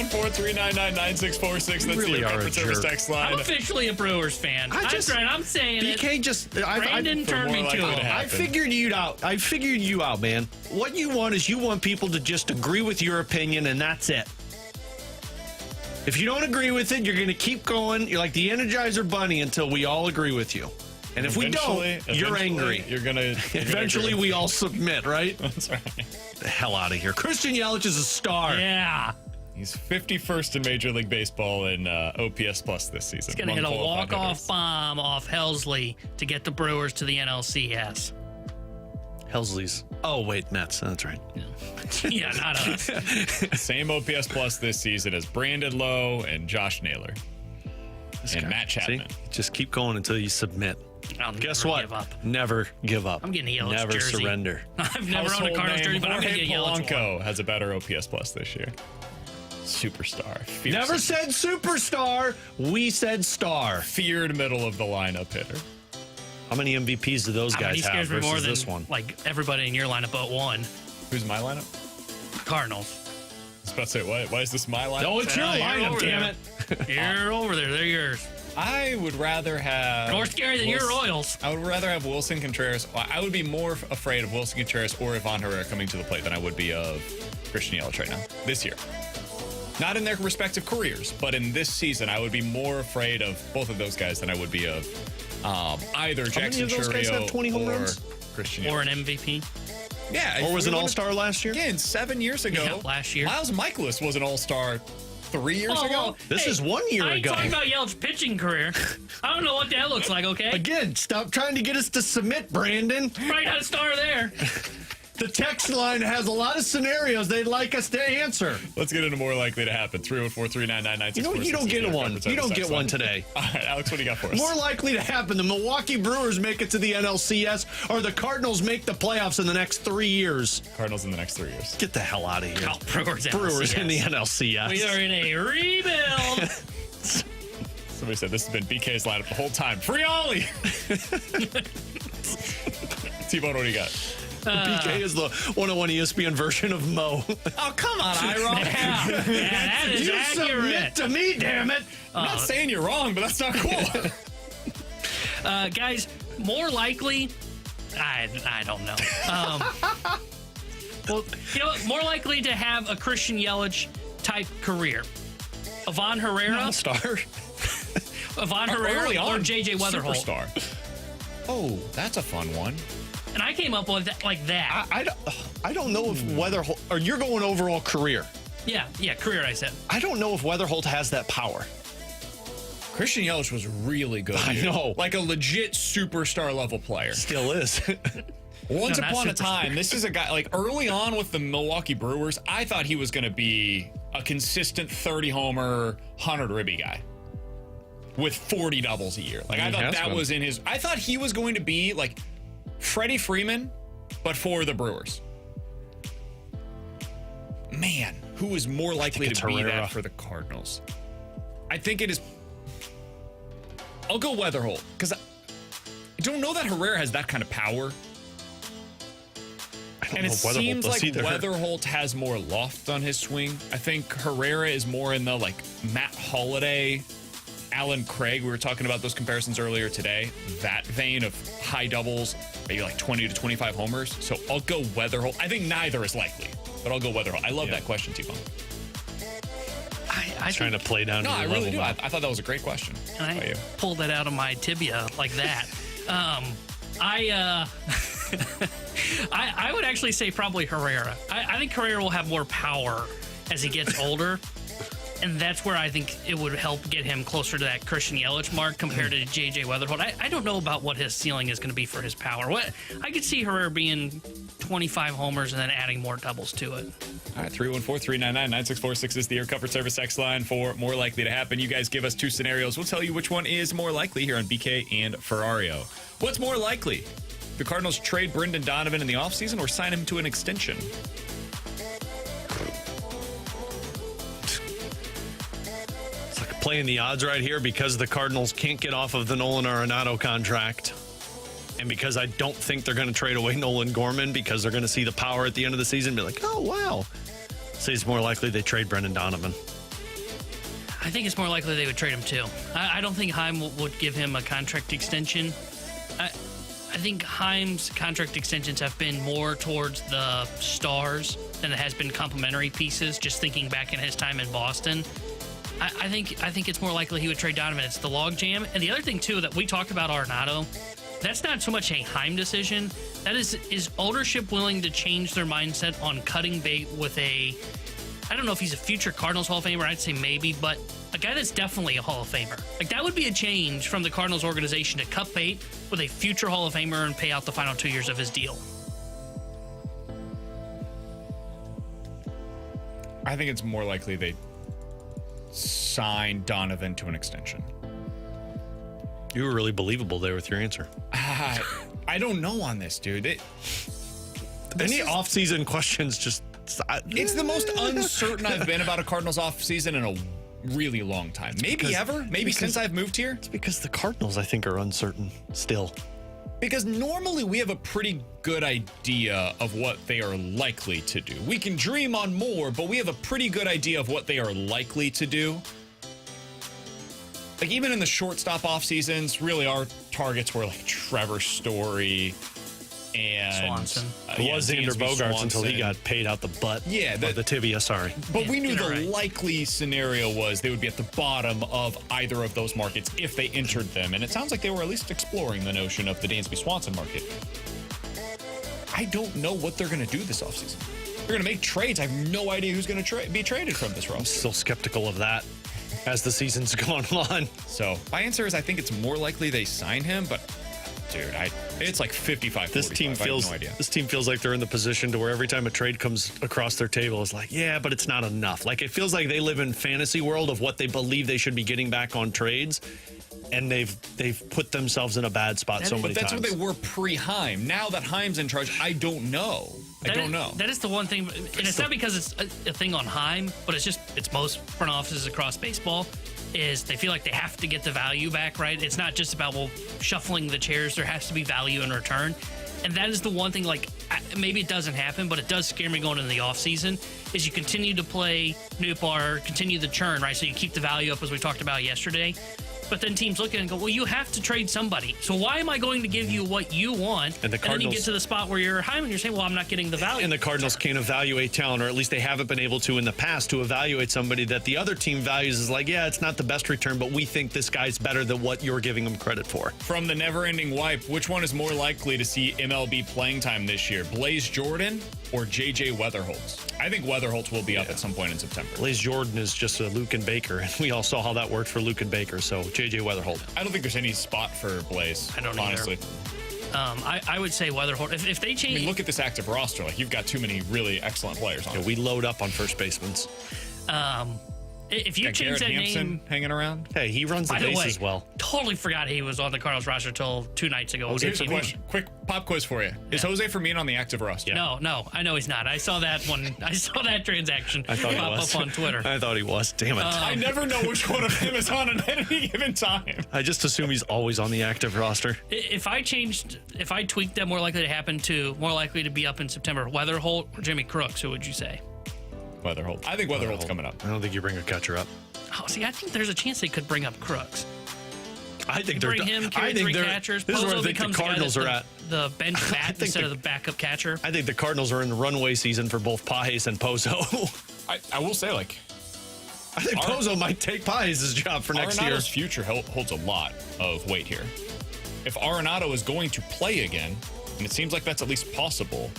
$314-399-9646. That's really the are a Kerber Service jerk. text line. I'm officially a Brewers fan. I'm saying BK it. just Brandon turned me to him. I figured you out. I figured you out, man. What you want is you want people to just agree with your opinion, and that's it. If you don't agree with it, you're going to keep going. You're like the Energizer Bunny until we all agree with you. And if we don't, you're angry. You're gonna. Eventually, we all submit, right? That's right. The hell out of here. Christian Yelich is a star. Yeah. He's 51st in Major League Baseball in OPS plus this season. He's going to hit a walk-off bomb off Helsley to get the Brewers to the NLCS. Helsley's. Oh, wait, Mets. That's right. Yeah, not us. Same OPS plus this season as Brandon Lowe and Josh Naylor. And Matt Chapman. See? Just keep going until you submit. I'll Guess never what? give up. Never give up. I'm getting a Yelich Never jersey. surrender. I've never owned a Household Cardinals jersey, name, but I'm going to Jorge get Yelich one. Polanco has a better OPS plus this year. Superstar. Fierce, Never said superstar. We said star. feared middle of the lineup hitter. How many MVPs do those He guys have scares me versus more than this one? like everybody in your lineup but one. Who's my lineup? Cardinals. I was about to say, why is this my lineup? Oh, it's your You're lineup, over damn there. it. You're over there. They're yours. I would rather have More scary than your Royals. I would rather have Wilson Contreras. I would be more afraid of Wilson Contreras or Ivan Herrera coming to the plate than I would be of Christian Yelich right now this year. Not in their respective careers, but in this season, I would be more afraid of both of those guys than I would be of either Jackson of those guys Chourio have 20 home or runs? Christian Yelich. Or an MVP. Yeah, Or was we an wanna- all-star last year? Again, 7 years ago. Yeah, last year. Miles Mikolas was an all-star 3 years ago. This is 1 year I ain't ago. talking about Yelich's pitching career. I don't know what that looks like, okay? Again, stop trying to get us to submit, Brandon. Right on star there. The text line has a lot of scenarios they'd like us to answer. Let's get into more likely to happen. 314-399-9646. You know, you don't get one. You don't get one today. All right, Alex, what do you got for us? More likely to happen, the Milwaukee Brewers make it to the NLCS or the Cardinals make the playoffs in the next 3 years. Cardinals in the next 3 years. Get the hell out of here. Oh, Brewers in the NLCS. NLCS. We are in a rebuild. Somebody said this has been BK's lineup the whole time. Free Ollie! T-Bone, what do you got? BK is the 101 ESPN version of Mo. Oh, come on, Iron. Yeah, that is You accurate. submit to me, damn it. I'm not saying you're wrong, but that's not cool. Guys, more likely, I don't know. Well, you know what? More likely to have a Christian Yelich type career. Ivan Herrera, Star. Ivan Herrera, Early or on, JJ Weatherholt. Superstar. Oh, that's a fun one. And I came up with that, like that. I don't know if Weatherholt, or you're going overall career. Yeah, career, I said. I don't know if Weatherholt has that power. Christian Yelich was really good. I dude. know. Like a legit superstar level player. Still is. Once No, not upon a superstar. time, this is a guy, like early on with the Milwaukee Brewers, I thought he was going to be a consistent 30-homer, 100-ribby guy with 40 doubles a year. Like, I He thought has that been. was in his, I thought he was going to be like Freddie Freeman, but for the Brewers. Man, who is more likely it's to be Herrera. that for the Cardinals? I think it is. I'll go Weatherholt because I don't know that Herrera has that kind of power. And it seems like Weatherholt has more loft on his swing. I think Herrera is more in the like Matt Holliday, Alan Craig. We were talking about those comparisons earlier today. That vein of high doubles, maybe like 20 to 25 homers. So I'll go Weatherholt. I think neither is likely, but I'll go Weatherholt. I love that question, T-Bone. I trying to play down. No, to I your really do. level, I thought that was a great question. And by I you. pulled that out of my tibia like that. I would actually say probably Herrera. I think Herrera will have more power as he gets older. And that's where I think it would help get him closer to that Christian Yelich mark compared to JJ Weatherholt. I don't know about what his ceiling is going to be for his power. I could see Herrera being 25 homers and then adding more doubles to it. All right, 314-399-9646 is the Air Comfort Service X line for more likely to happen. You guys give us two scenarios. We'll tell you which one is more likely here on BK and Ferrario. What's more likely? The Cardinals trade Brendan Donovan in the offseason or sign him to an extension? It's like playing the odds right here because the Cardinals can't get off of the Nolan Arenado contract. And because I don't think they're going to trade away Nolan Gorman because they're going to see the power at the end of the season and be like, oh, wow. So it's more likely they trade Brendan Donovan. I think it's more likely they would trade him too. I don't think Heim would give him a contract extension. I think Heim's contract extensions have been more towards the stars than it has been complimentary pieces. Just thinking back in his time in Boston, I think it's more likely he would trade Donovan. It's the logjam, and the other thing too that we talked about Arenado. That's not so much a Heim decision. That is ownership willing to change their mindset on cutting bait with a, I don't know if he's a future Cardinals Hall of Famer. I'd say maybe, but a guy that's definitely a Hall of Famer. Like, that would be a change from the Cardinals organization to cut bait with a future Hall of Famer and pay out the final 2 years of his deal. I think it's more likely they sign Donovan to an extension. You were really believable there with your answer. I don't know on this, dude. Any off-season questions just... It's the most uncertain I've been about a Cardinals offseason in a really long time. Maybe ever. Maybe since I've moved here. It's because the Cardinals, I think, are uncertain still. Because normally we have a pretty good idea of what they are likely to do. We can dream on more, but we have a pretty good idea of what they are likely to do. Like, even in the shortstop off seasons, really our targets were like Trevor Story and Swanson. It was Xander Dansby Bogaerts until he Swanson. got paid out the butt. Yeah, Or the tibia, sorry. But we knew the right. likely scenario was they would be at the bottom of either of those markets if they entered them. And it sounds like they were at least exploring the notion of the Dansby Swanson market. I don't know what they're going to do this offseason. They're going to make trades. I have no idea who's going to be traded from this roster. Still skeptical of that as the season's gone on. So my answer is I think it's more likely they sign him, but dude, it's like 55-45. This team feels I have no idea. this team feels like they're in the position to where every time a trade comes across their table, it's like, yeah, but it's not enough. Like, it feels like they live in fantasy world of what they believe they should be getting back on trades, and they've put themselves in a bad spot so many But that's times. what they were pre-Heim. Now that Heim's in charge, I don't know. I don't know. That is the one thing, and it's not because it's a thing on Heim, but it's most front offices across baseball, is they feel like they have to get the value back, right? It's not just about, shuffling the chairs. There has to be value in return. And that is the one thing, like, maybe it doesn't happen, but it does scare me going into the offseason, is you continue to play Nootbaar, continue the churn, right? So you keep the value up, as we talked about yesterday. But then teams look at it and go, well, you have to trade somebody. So why am I going to give you what you want? And the then you Cardinals- get to the spot where you're high and you're saying, well, I'm not getting the value. And the Cardinals can't evaluate talent, or at least they haven't been able to in the past, to evaluate somebody that the other team values as like, yeah, it's not the best return, but we think this guy's better than what you're giving him credit for. From the never-ending wipe, which one is more likely to see MLB playing time this year, Blaze Jordan or J.J. Weatherholtz? I think Weatherholtz will be up at some point in September. Blaze Jordan is just a Luke and Baker, and we all saw how that worked for Luke and Baker, so J.J. Weatherholt. I don't think there's any spot for Blaze. I don't either. honestly. I would say Weatherholt. If they I change, mean, look at this active roster. Like, you've got too many really excellent players on. Yeah, we load up on first basemen. if you Got change Garrett that Hampson name, hanging around. Hey, he runs the by the base way, as well. totally forgot he was on the Cardinals roster till 2 nights ago. Here's a question. Quick pop quiz for you. Is Jose Firmino on the active roster? No, I know he's not. I saw that one. I saw that transaction I thought he pop was. up on Twitter. I thought he was. Damn it. I never know which one of them is on at any given time. I just assume he's always on the active roster. If I tweaked that, more likely to be up in September, Weatherholt or Jimmy Crooks, who would you say? Weatherholt. I think Weatherholt's coming up. I don't think you bring a catcher up. Oh, see, I think there's a chance they could bring up Crooks. I think Bring him, carry 3 catchers. This is where I Pozo think the becomes the guy Cardinals that's are at. the bench bat think instead the- of the backup catcher. I think the Cardinals are in the runway season for both Pajes and Pozo. I will say, like, I think Pozo might take Pajes' job for next year. Arenado's future holds a lot of weight here. If Arenado is going to play again, and it seems like that's at least possible,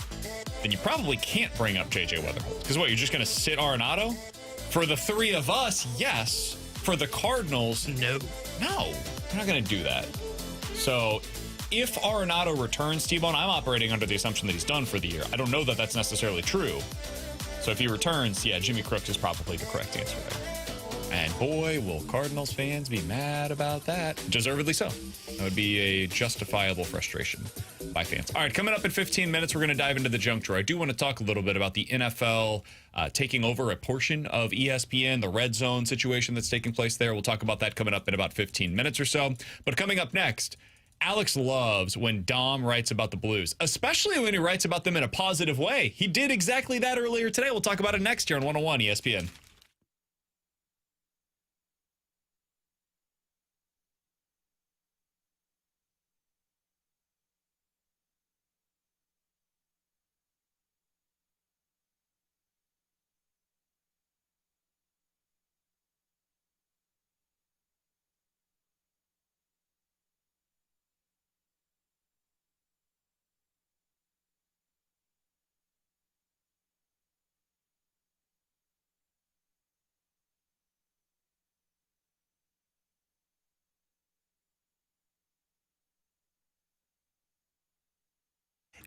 then you probably can't bring up J.J. Weatherholt. Because what, you're just going to sit Arenado? For the three of us, yes. For the Cardinals, No. no. They're not going to do that. So if Arenado returns, T-Bone, I'm operating under the assumption that he's done for the year. I don't know that that's necessarily true. So if he returns, yeah, Jimmy Crooks is probably the correct answer there. And boy, will Cardinals fans be mad about that. Deservedly so. That would be a justifiable frustration by fans. All right, coming up in 15 minutes, we're going to dive into the junk drawer. I do want to talk a little bit about the NFL taking over a portion of ESPN, the red zone situation that's taking place there. We'll talk about that coming up in about 15 minutes or so. But coming up next, Alex loves when Dom writes about the Blues, especially when he writes about them in a positive way. He did exactly that earlier today. We'll talk about it next year on 101 ESPN.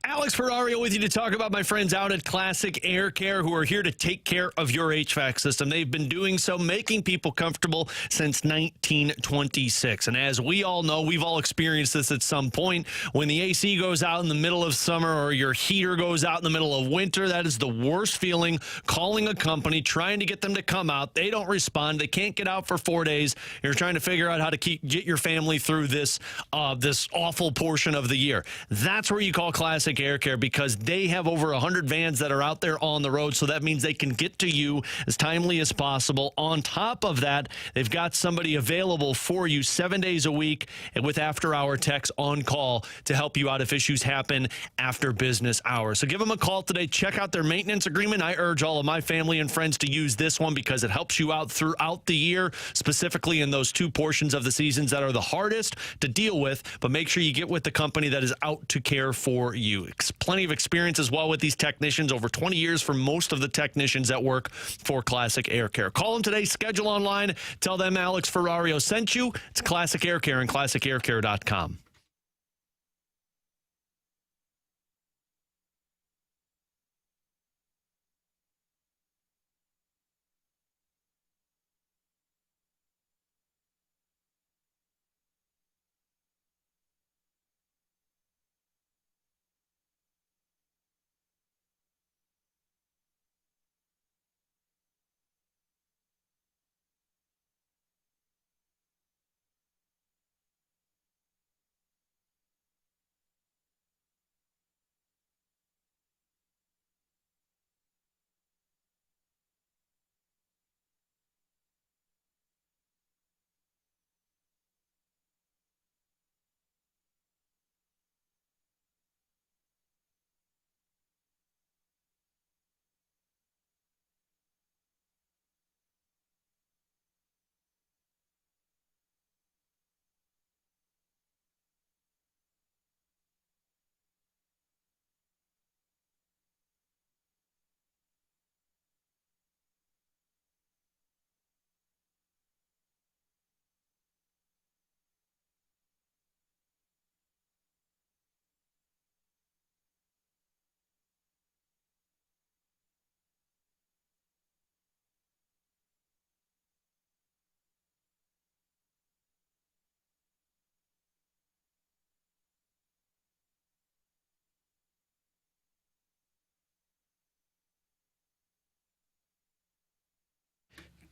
Alex Ferrario with you to talk about my friends out at Classic Air Care who are here to take care of your HVAC system. They've been doing so, making people comfortable since 1926. And as we all know, we've all experienced this at some point. When the AC goes out in the middle of summer or your heater goes out in the middle of winter, that is the worst feeling. Calling a company, trying to get them to come out. They don't respond. They can't get out for 4 days. You're trying to figure out how to get your family through this awful portion of the year. That's where you call Classic Air Care, because they have over 100 vans that are out there on the road, so that means they can get to you as timely as possible. On top of that, they've got somebody available for you 7 days a week with after-hour techs on call to help you out if issues happen after business hours. So give them a call today. Check out their maintenance agreement. I urge all of my family and friends to use this one because it helps you out throughout the year, specifically in those two portions of the seasons that are the hardest to deal with. But make sure you get with the company that is out to care for you. Plenty of experience as well with these technicians, over 20 years for most of the technicians that work for Classic Air Care. Call them today, schedule online, tell them Alex Ferrario sent you. It's Classic Air Care and classicaircare.com.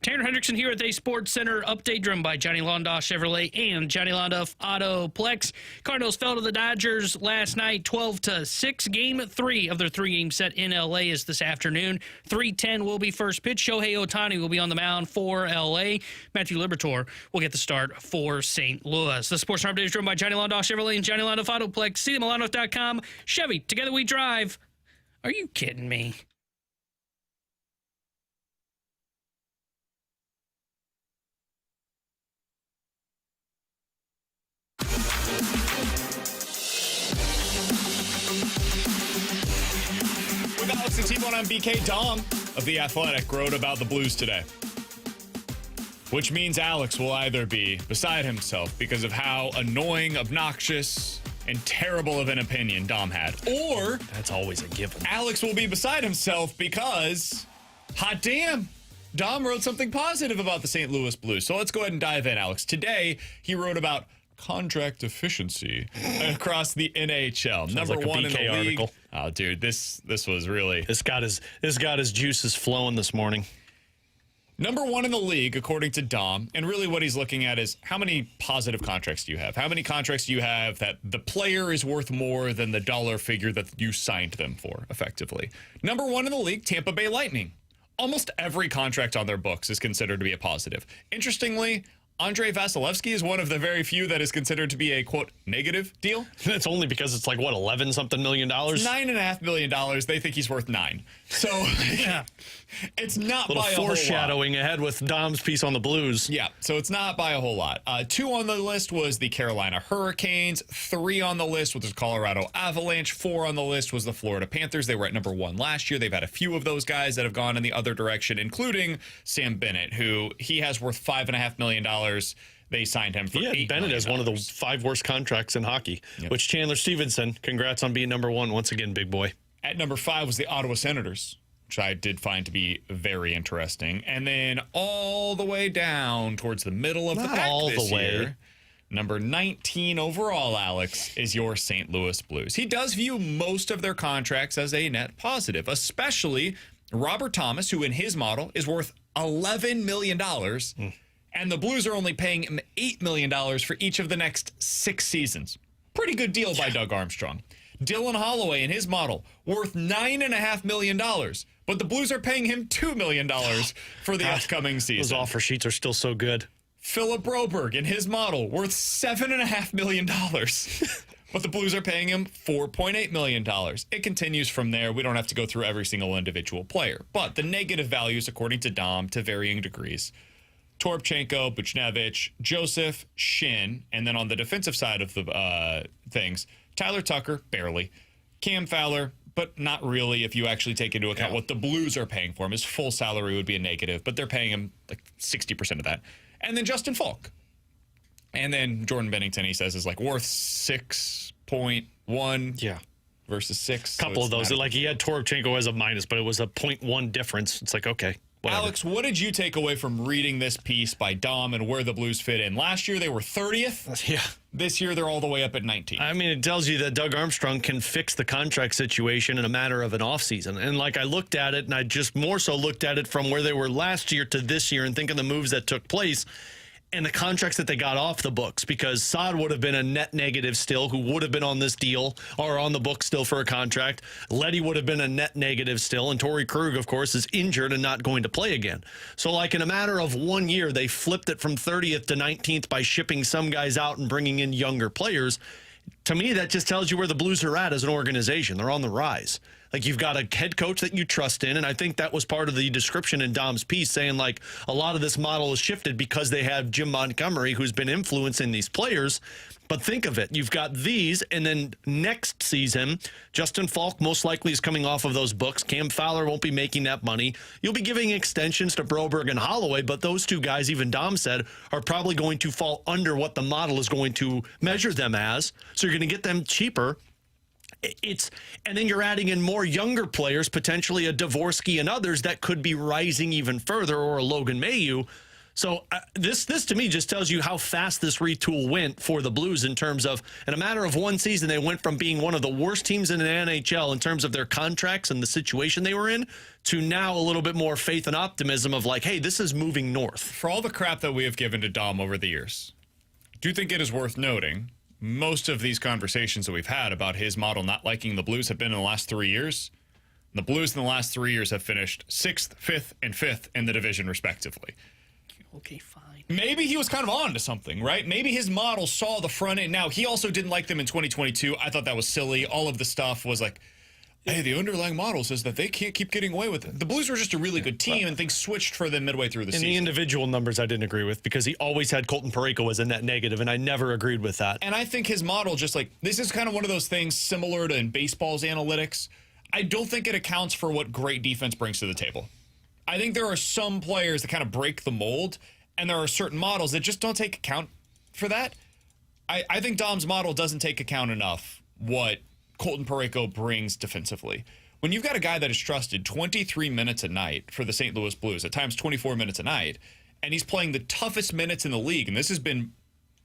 Tanner Hendrickson here at the Sports Center update, driven by Johnny Londoff Chevrolet and Johnny Londoff Autoplex. Cardinals fell to the Dodgers last night, 12-6. Game 3 of their 3-game set in L.A. is this afternoon. 3:10 will be first pitch. Shohei Ohtani will be on the mound for L.A. Matthew Liberatore will get the start for St. Louis. The Sports Center update is driven by Johnny Londoff Chevrolet and Johnny Londoff Autoplex. See them at Londoff.com. Chevy, together we drive. Are you kidding me? With Alex and T-Bone on BK, Dom of The Athletic wrote about the Blues today. Which means Alex will either be beside himself because of how annoying, obnoxious, and terrible of an opinion Dom had, or That's always a given. Alex will be beside himself because, hot damn, Dom wrote something positive about the St. Louis Blues. So let's go ahead and dive in, Alex. Today, he wrote about contract efficiency across the NHL. Sounds Number like a one in the BK league. article. Oh, dude, this was really This got his juices flowing this morning. number one in the league, according to Dom. And really what he's looking at is how many positive contracts do you have? How many contracts do you have that the player is worth more than the dollar figure that you signed them for, effectively? Number one in the league, Tampa Bay Lightning. Almost every contract on their books is considered to be a positive. Interestingly, Andrei Vasilevsky is one of the very few that is considered to be a, quote, negative deal. That's only because it's like, what, $11-something million? $9.5 million. They think he's worth $9 million. So Yeah. it's not A little by a whole lot. foreshadowing ahead with Dom's piece on the Blues. Yeah, so it's not by a whole lot. 2 on the list was the Carolina Hurricanes. 3 on the list was the Colorado Avalanche. 4 on the list was the Florida Panthers. They were at number 1 last year. They've had a few of those guys that have gone in the other direction, including Sam Bennett, who he has worth $5.5 million. they signed him for $8 Bennett million. has one of the 5 worst contracts in hockey, which Chandler Stevenson, congrats on being number 1 once again, big boy. At number 5 was the Ottawa Senators, which I did find to be very interesting. And then all the way down towards the middle of the pack all this the way. year, number 19 overall, Alex, is your St. Louis Blues. He does view most of their contracts as a net positive, especially Robert Thomas, who in his model is worth $11 million. And the Blues are only paying him $8 million for each of the next 6 seasons. Pretty good deal by Doug Armstrong. Dylan Holloway in his model, worth $9.5 million. But the Blues are paying him $2 million for the upcoming season. Those offer sheets are still so good. Philip Broberg in his model, worth $7.5 million. But the Blues are paying him $4.8 million. It continues from there. We don't have to go through every single individual player. But the negative values, according to Dom, to varying degrees. Toropchenko, Buchnevich, Joseph, Shin, and then on the defensive side of the things, Tyler Tucker, barely. Cam Fowler, but not really if you actually take into account what the Blues are paying for him. His full salary would be a negative, but they're paying him like 60% of that. And then Justin Falk. And then Jordan Bennington, he says, is like worth 6.1 versus 6. Couple of those. Like he had Toropchenko as a minus, but it was a 0.1 difference. It's like, okay. Whatever. Alex, what did you take away from reading this piece by Dom and where the Blues fit in? Last year, they were 30th. Yeah. This year, they're all the way up at 19. I mean, it tells you that Doug Armstrong can fix the contract situation in a matter of an offseason. And like I looked at it, and I just more so looked at it from where they were last year to this year and think of the moves that took place and the contracts that they got off the books, because Saad would have been a net negative still, who would have been on this deal or on the book still for a contract. Leddy would have been a net negative still, and Torrey Krug, of course, is injured and not going to play again. So like in a matter of 1 year, they flipped it from 30th to 19th by shipping some guys out and bringing in younger players. To me, that just tells you where the Blues are at as an organization. They're on the rise. Like, you've got a head coach that you trust in, and I think that was part of the description in Dom's piece, saying, like, a lot of this model is shifted because they have Jim Montgomery, who's been influencing these players. But think of it. You've got these, and then next season, Justin Falk most likely is coming off of those books. Cam Fowler won't be making that money. You'll be giving extensions to Broberg and Holloway, but those two guys, even Dom said, are probably going to fall under what the model is going to measure them as. So you're going to get them cheaper. And then you're adding in more younger players, potentially a Dvorsky and others that could be rising even further, or a Logan Mailloux. So this to me just tells you how fast this retool went for the Blues in terms of, in a matter of one season, they went from being one of the worst teams in the NHL in terms of their contracts and the situation they were in, to now a little bit more faith and optimism of like, hey, this is moving north. For all the crap that we have given to Dom over the years, do you think it is worth noting most of these conversations that we've had about his model not liking the Blues have been in the last 3 years? The Blues in the last 3 years have finished 6th, 5th, and 5th in the division, respectively. Okay, fine. Maybe he was kind of on to something, right? Maybe his model saw the front end. Now, he also didn't like them in 2022. I thought that was silly. All of the stuff was like, hey, the underlying model says that they can't keep getting away with it. The Blues were just a really good team, and things switched for them midway through the season. And the individual numbers I didn't agree with, because he always had Colton Parayko as a net negative, and I never agreed with that. And I think his model just like, this is kind of one of those things similar to in baseball's analytics. I don't think it accounts for what great defense brings to the table. I think there are some players that kind of break the mold, and there are certain models that just don't take account for that. I think Dom's model doesn't take account enough what Colton Parayko brings defensively. When you've got a guy that is trusted 23 minutes a night for the St. Louis Blues, at times 24 minutes a night, and he's playing the toughest minutes in the league, and this has been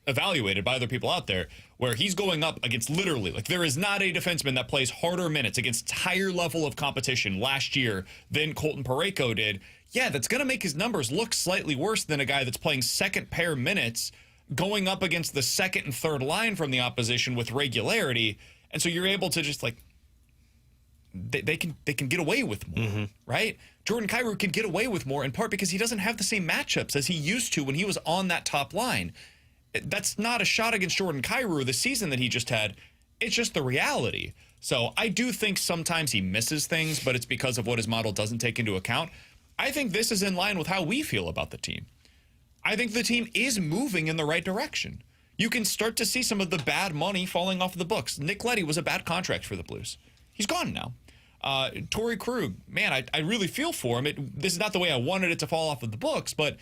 evaluated by other people out there, where he's going up against literally, like, there is not a defenseman that plays harder minutes against higher level of competition last year than Colton Parayko did. Yeah, that's going to make his numbers look slightly worse than a guy that's playing second pair minutes, going up against the second and third line from the opposition with regularity. And so you're able to just, like, they can get away with more, right? Jordan Kyrou can get away with more, in part because he doesn't have the same matchups as he used to when he was on that top line. That's not a shot against Jordan Kyrou the season that he just had. It's just the reality. So I do think sometimes he misses things, but it's because of what his model doesn't take into account. I think this is in line with how we feel about the team. I think the team is moving in the right direction. You can start to see some of the bad money falling off the books. Nick Leddy was a bad contract for the Blues. He's gone now. Torrey Krug, man, I really feel for him. This is not the way I wanted it to fall off of the books, but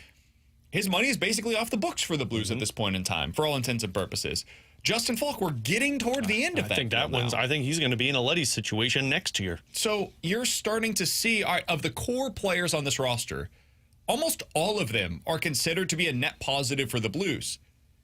his money is basically off the books for the Blues at this point in time, for all intents and purposes. Justin Falk, we're getting toward the end of that. I think he's going to be in a Letty situation next year. So you're starting to see, of the core players on this roster, almost all of them are considered to be a net positive for the Blues.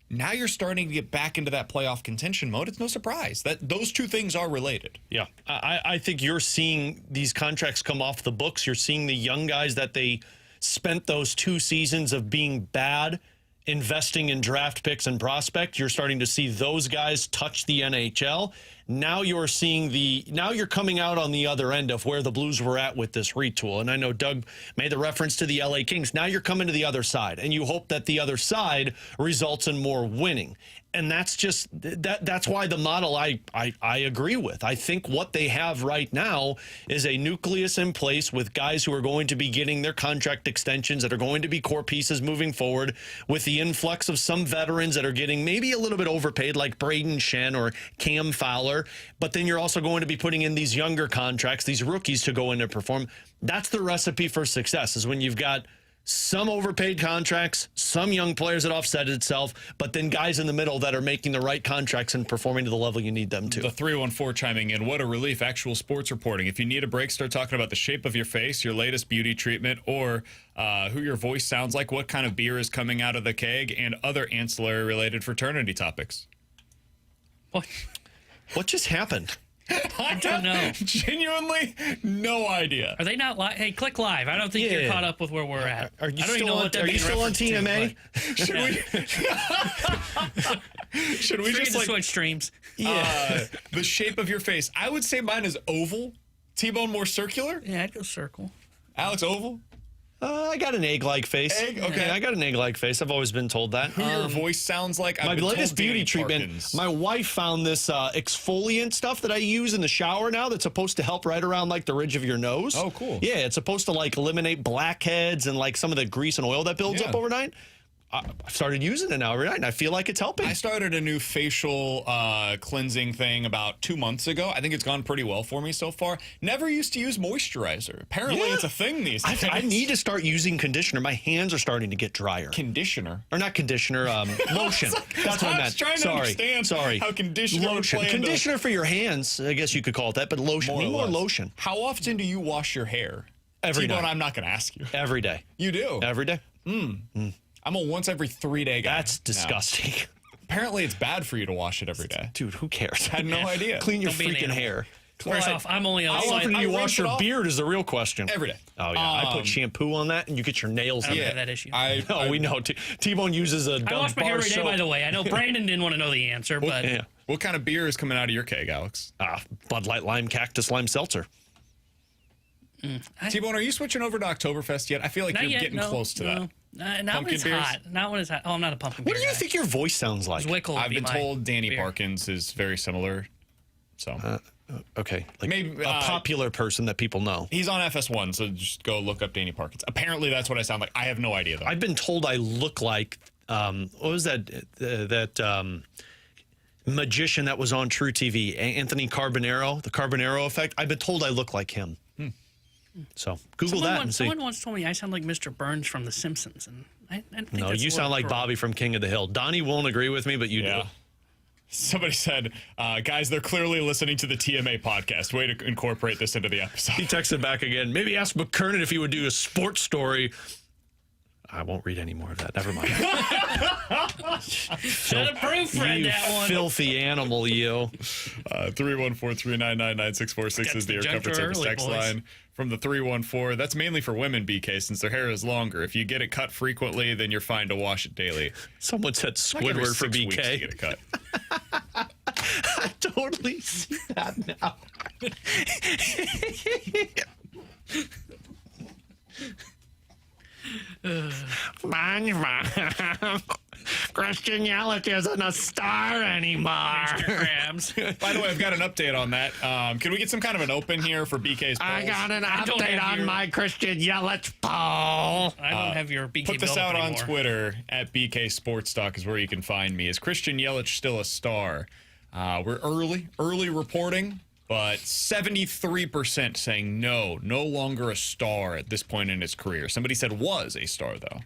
Now you're starting to get back into that playoff contention mode. It's no surprise that those two things are related. Yeah, I think you're seeing these contracts come off the books. You're seeing the young guys that they spent those 2 seasons of being bad, investing in draft picks and prospect. You're starting to see those guys touch the NHL. Now you're coming out on the other end of where the Blues were at with this retool. And I know Doug made the reference to the LA Kings. Now you're coming to the other side, and you hope that the other side results in more winning. And that's just that's why the model I agree with. I think what they have right now is a nucleus in place with guys who are going to be getting their contract extensions that are going to be core pieces moving forward, with the influx of some veterans that are getting maybe a little bit overpaid, like Braden Shen or Cam Fowler. But then you're also going to be putting in these younger contracts, these rookies to go in and perform. That's the recipe for success, is when you've got some overpaid contracts, some young players that offset itself, but then guys in the middle that are making the right contracts and performing to the level you need them to. The 314 chiming in. What a relief. Actual sports reporting. If you need a break, start talking about the shape of your face, your latest beauty treatment, or who your voice sounds like, what kind of beer is coming out of the keg, and other ancillary related fraternity topics. What just happened? I don't know. Genuinely, no idea. Are they not live? Hey, click live. I don't think you're caught up with where we're at. Are you still on TMA? Should we just switch streams? Yeah. The shape of your face. I would say mine is oval. T-Bone more circular. Yeah, I'd go circle. Alex, oval. I got an egg-like face. Egg? Okay. Yeah, I got an egg-like face. I've always been told that. Who your voice sounds like. My latest beauty treatment, my wife found this exfoliant stuff that I use in the shower now that's supposed to help right around like the ridge of your nose. Oh, cool. Yeah, it's supposed to like eliminate blackheads and like some of the grease and oil that builds up overnight. I've started using it now every night, and I feel like it's helping. I started a new facial cleansing thing about 2 months ago. I think it's gone pretty well for me so far. Never used to use moisturizer. Apparently, it's a thing these days. I need to start using conditioner. My hands are starting to get drier. Conditioner? Or not conditioner, lotion. That's what I meant. I was trying to understand how conditioner lotion. Conditioner for your hands, I guess you could call it that, but lotion. More lotion. How often do you wash your hair? Every day. I'm not going to ask you. Every day. You do? Every day. I'm a once every 3 day guy. That's disgusting. Apparently, it's bad for you to wash it every day. Dude, who cares? I had no idea. Clean your freaking hair. First off, I'm only on How often do you wash your beard is the real question. Every day. Oh, yeah. I put shampoo on that, and you get your nails. I don't have that issue. We know. T-Bone uses a I wash my hair every day, by the way. I know Brandon didn't want to know the answer, but... Yeah. What kind of beer is coming out of your keg, Alex? Bud Light Lime Cactus Lime Seltzer. T-Bone, are you switching over to Oktoberfest yet? I feel like you're getting close to that. Not when it's hot. Not when it's hot. Oh, I'm not a pumpkin beer What do you think your voice sounds like? I've been told Danny Parkins is very similar. So okay, like maybe a popular person that people know. He's on FS1, so just go look up Danny Parkins. Apparently, that's what I sound like. I have no idea though. I've been told I look like what was that magician that was on True TV, Anthony Carbonero, the Carbonero effect. I've been told I look like him. So Google that and see. Someone once told me I sound like Mr. Burns from The Simpsons, and I think no, that's you sound like Bobby from King of the Hill. Donnie won't agree with me, but you do. Somebody said, guys, they're clearly listening to the TMA podcast. Way to incorporate this into the episode. He texted back again. Maybe ask McKernan if he would do a sports story. I won't read any more of that. Never mind. Should have proofread that one. Filthy animal, you. 314-399-9646 is the Air Comfort Service text line. From the 314, that's mainly for women, BK, since their hair is longer. If you get it cut frequently, then you're fine to wash it daily. Someone said Squidward for BK. To get it cut. I totally see that now. Christian Yelich isn't a star anymore. By the way, I've got an update on that. Can we get some kind of an open here for BK's polls? I got an update on my Christian Yelich poll. I don't have your BK. Put this out anymore. on Twitter at BK Sports Talk is where you can find me. Is Christian Yelich still a star? We're early reporting, but 73% saying no longer a star at this point in his career. Somebody said was a star, though.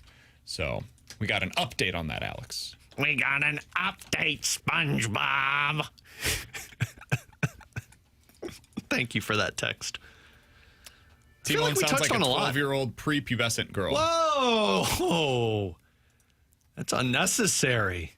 So We got an update on that, Alex. We got an update, SpongeBob. Thank you for that text. T-Bone we sounds touched like a on a lot. 12-year-old prepubescent girl. Whoa! That's unnecessary.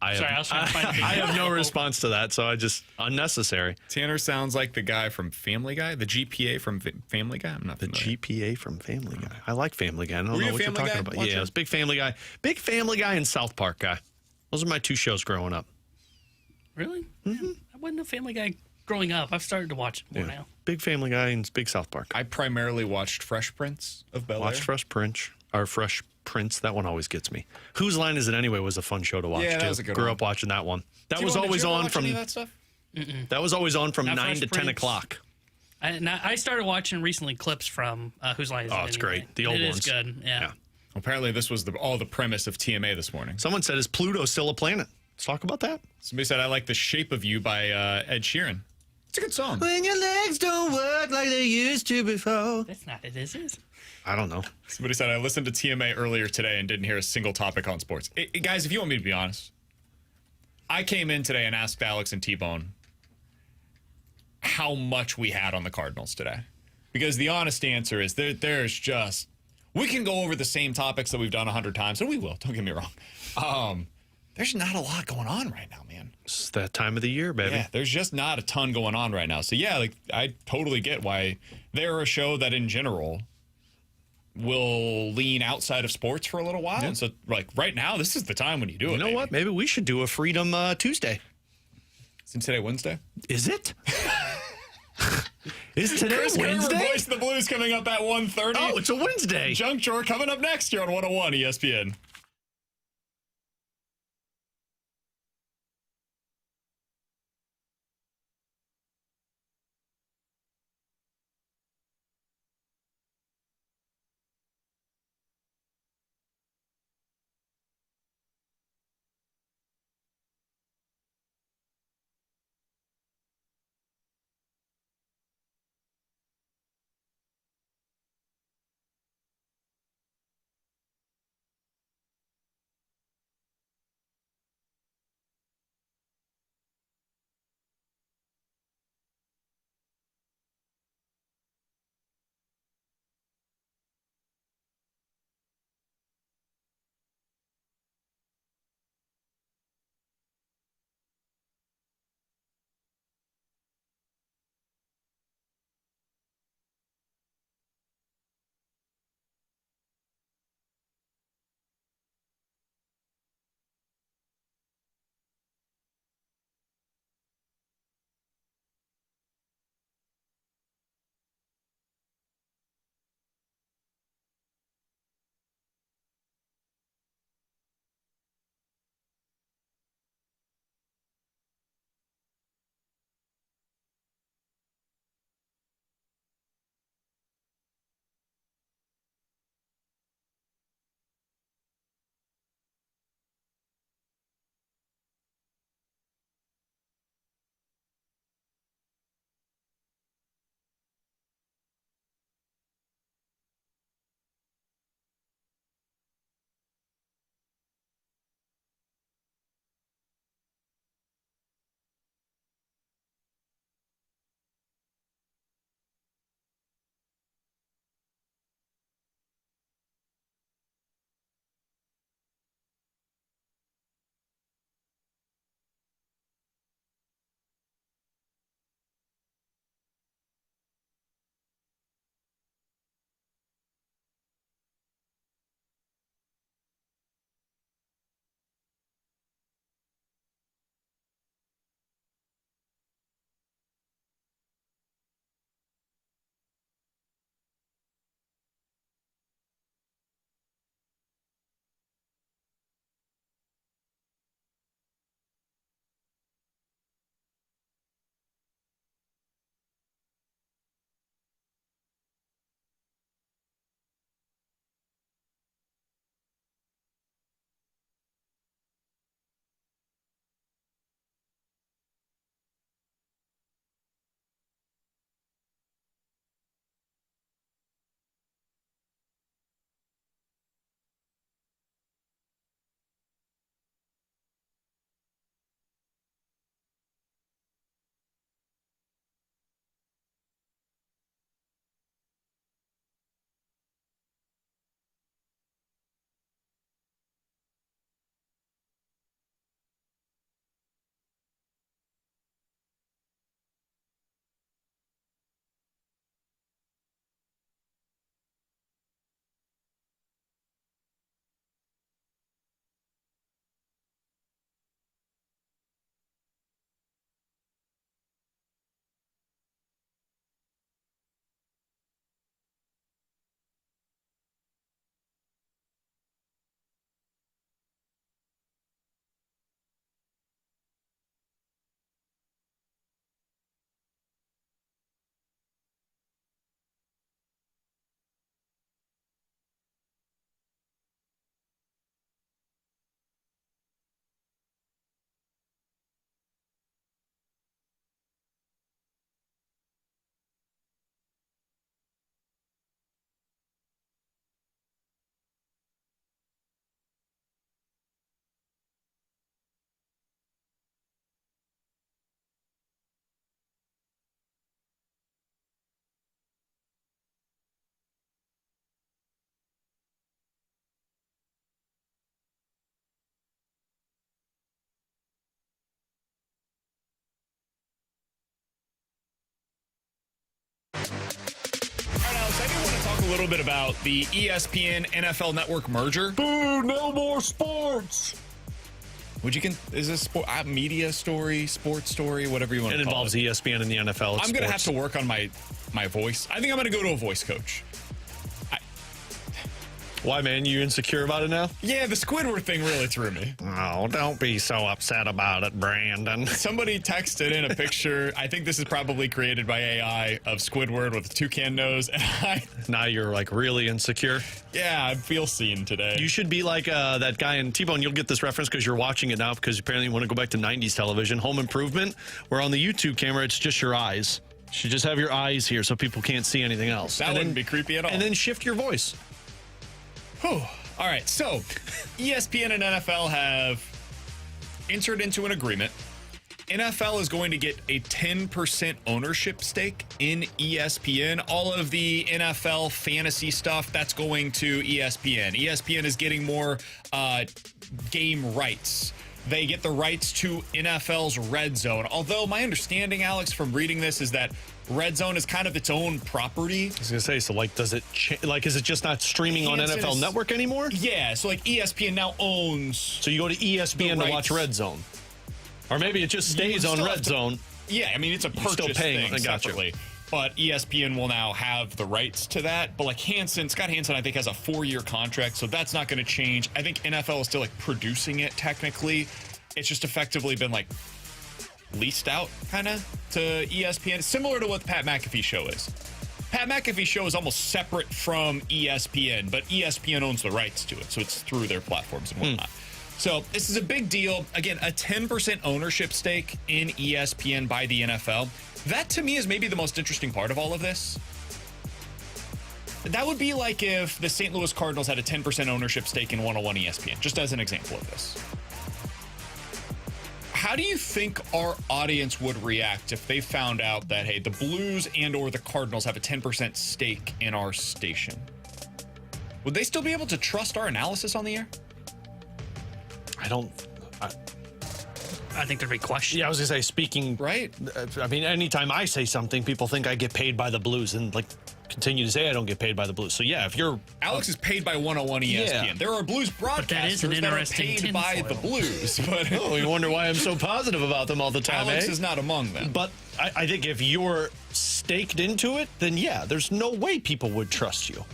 Sorry, I was trying to find the I have no example. response to that, so I just unnecessary. Tanner sounds like the guy from Family Guy, the GPA from Family Guy. I'm not The familiar. GPA from Family Guy. I like Family Guy. I don't Were you know a what you're Family talking Guy about. watcher? Yeah, I was a big Family Guy and South Park guy. Those are my two shows growing up. Really? Mm-hmm. I wasn't a Family Guy growing up. I've started to watch it more now. Big Family Guy and big South Park. I primarily watched Fresh Prince of Bel-Air. Watched Fresh Prince. That one always gets me. Whose Line Is It Anyway was a fun show to watch, Yeah, that too. was a good Grew one. up watching that one. That T-Bone, was did always you ever on watch from any of that stuff? That was always on from Not 9 Fresh to 10 Prince. o'clock. I started watching recently clips from Whose Line Is It Oh, it's Anyway? great. The old It ones. is good, yeah. Apparently, this was all the premise of TMA this morning. Someone said, is Pluto still a planet? Let's talk about that. Somebody said, I like The Shape of You by Ed Sheeran. It's a good song. When your legs don't work like they used to before. That's not it, is it? I don't know. Somebody said, I listened to TMA earlier today and didn't hear a single topic on sports. Guys, if you want me to be honest, I came in today and asked Alex and T-Bone how much we had on the Cardinals today. Because the honest answer is there's just, we can go over the same topics that we've done 100 times, and we will, don't get me wrong. There's not a lot going on right now, man. It's that time of the year, baby. Yeah, there's just not a ton going on right now. So yeah, like I totally get why they're a show that in general will lean outside of sports for a little while. And so like right now, this is the time when you do it. You know what? Maybe we should do a Freedom Tuesday. Isn't today Wednesday? Is it? Is today Chris Kerber, Wednesday? Voice of the Blues coming up at 1:30. Oh, it's a Wednesday. Junk Drawer coming up next here on 101 ESPN. little bit about the ESPN NFL Network merger. Boo, no more sports. Is this media story, sports story, whatever you want to call it? It involves ESPN and the NFL. I'm going to have to work on my voice. I think I'm going to go to a voice coach. Why, man? You insecure about it now? Yeah, the Squidward thing really threw me. Oh, don't be so upset about it, Brandon. Somebody texted in a picture. I think this is probably created by AI of Squidward with a toucan nose. And now you're like really insecure. Yeah, I feel seen today. You should be like that guy in T-Bone. You'll get this reference because you're watching it now because apparently you want to go back to 90s television. Home Improvement, where on the YouTube camera, it's just your eyes. You should just have your eyes here so people can't see anything else. That wouldn't be creepy at all. And then shift your voice. Whew. All right, so ESPN and NFL have entered into an agreement. NFL is going to get a 10% ownership stake in ESPN. All of the NFL fantasy stuff, that's going to ESPN. ESPN is getting more game rights. They get the rights to NFL's Red Zone. Although my understanding, Alex, from reading this is that Red Zone is kind of its own property. I was going to say, so like, does it, is it just not streaming on NFL Network anymore? Yeah, so like ESPN now owns. So you go to ESPN to watch Red Zone. Or maybe it just stays on Red Zone. Yeah, I mean, it's a purchase still paying, thing separately. But ESPN will now have the rights to that. But like Scott Hansen, I think, has a 4-year contract, so that's not going to change. I think NFL is still like producing it technically. It's just effectively been like leased out kind of to ESPN, similar to what the Pat McAfee show is. Pat McAfee show is almost separate from ESPN, but ESPN owns the rights to it, so it's through their platforms and whatnot. So this is a big deal. Again, a 10% ownership stake in ESPN by the NFL. That, to me, is maybe the most interesting part of all of this. That would be like if the St. Louis Cardinals had a 10% ownership stake in 101 ESPN, just as an example of this. How do you think our audience would react if they found out that, hey, the Blues and or the Cardinals have a 10% stake in our station? Would they still be able to trust our analysis on the air? I think there'd be questions. Yeah, I was going to say, speaking... Right. I mean, anytime I say something, people think I get paid by the Blues and, like, continue to say I don't get paid by the Blues. So, yeah, if you're... Alex is paid by 101 ESPN. Yeah. There are Blues broadcasters that are paid by the Blues. But oh, you wonder why I'm so positive about them all the time, Alex is not among them. But I think if you're staked into it, then, yeah, there's no way people would trust you.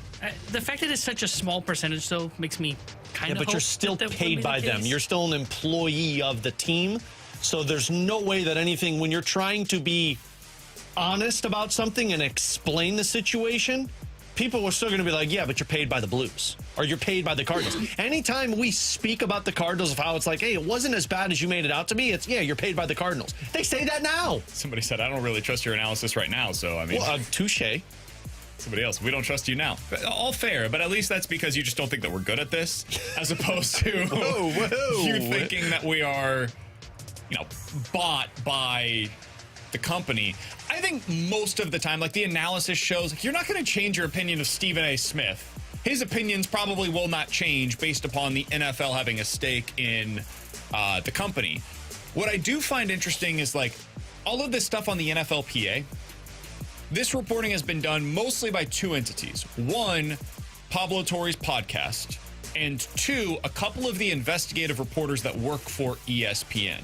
The fact that it's such a small percentage, though, makes me kind of but you're still paid by them. You're still an employee of the team. So there's no way that anything, when you're trying to be honest about something and explain the situation, people are still going to be like, yeah, but you're paid by the Blues or you're paid by the Cardinals. Anytime we speak about the Cardinals of how it's like, hey, it wasn't as bad as you made it out to be, it's, yeah, you're paid by the Cardinals. They say that now. Somebody said, I don't really trust your analysis right now. So, I mean, well, touche. Somebody else, we don't trust you now. All fair, but at least that's because you just don't think that we're good at this, as opposed to you thinking that we are, bought by the company. I think most of the time, like the analysis shows, you're not going to change your opinion of Stephen A. Smith. His opinions probably will not change based upon the NFL having a stake in the company. What I do find interesting is like all of this stuff on the NFLPA. This reporting has been done mostly by two entities. One, Pablo Torre's podcast, and two, a couple of the investigative reporters that work for ESPN.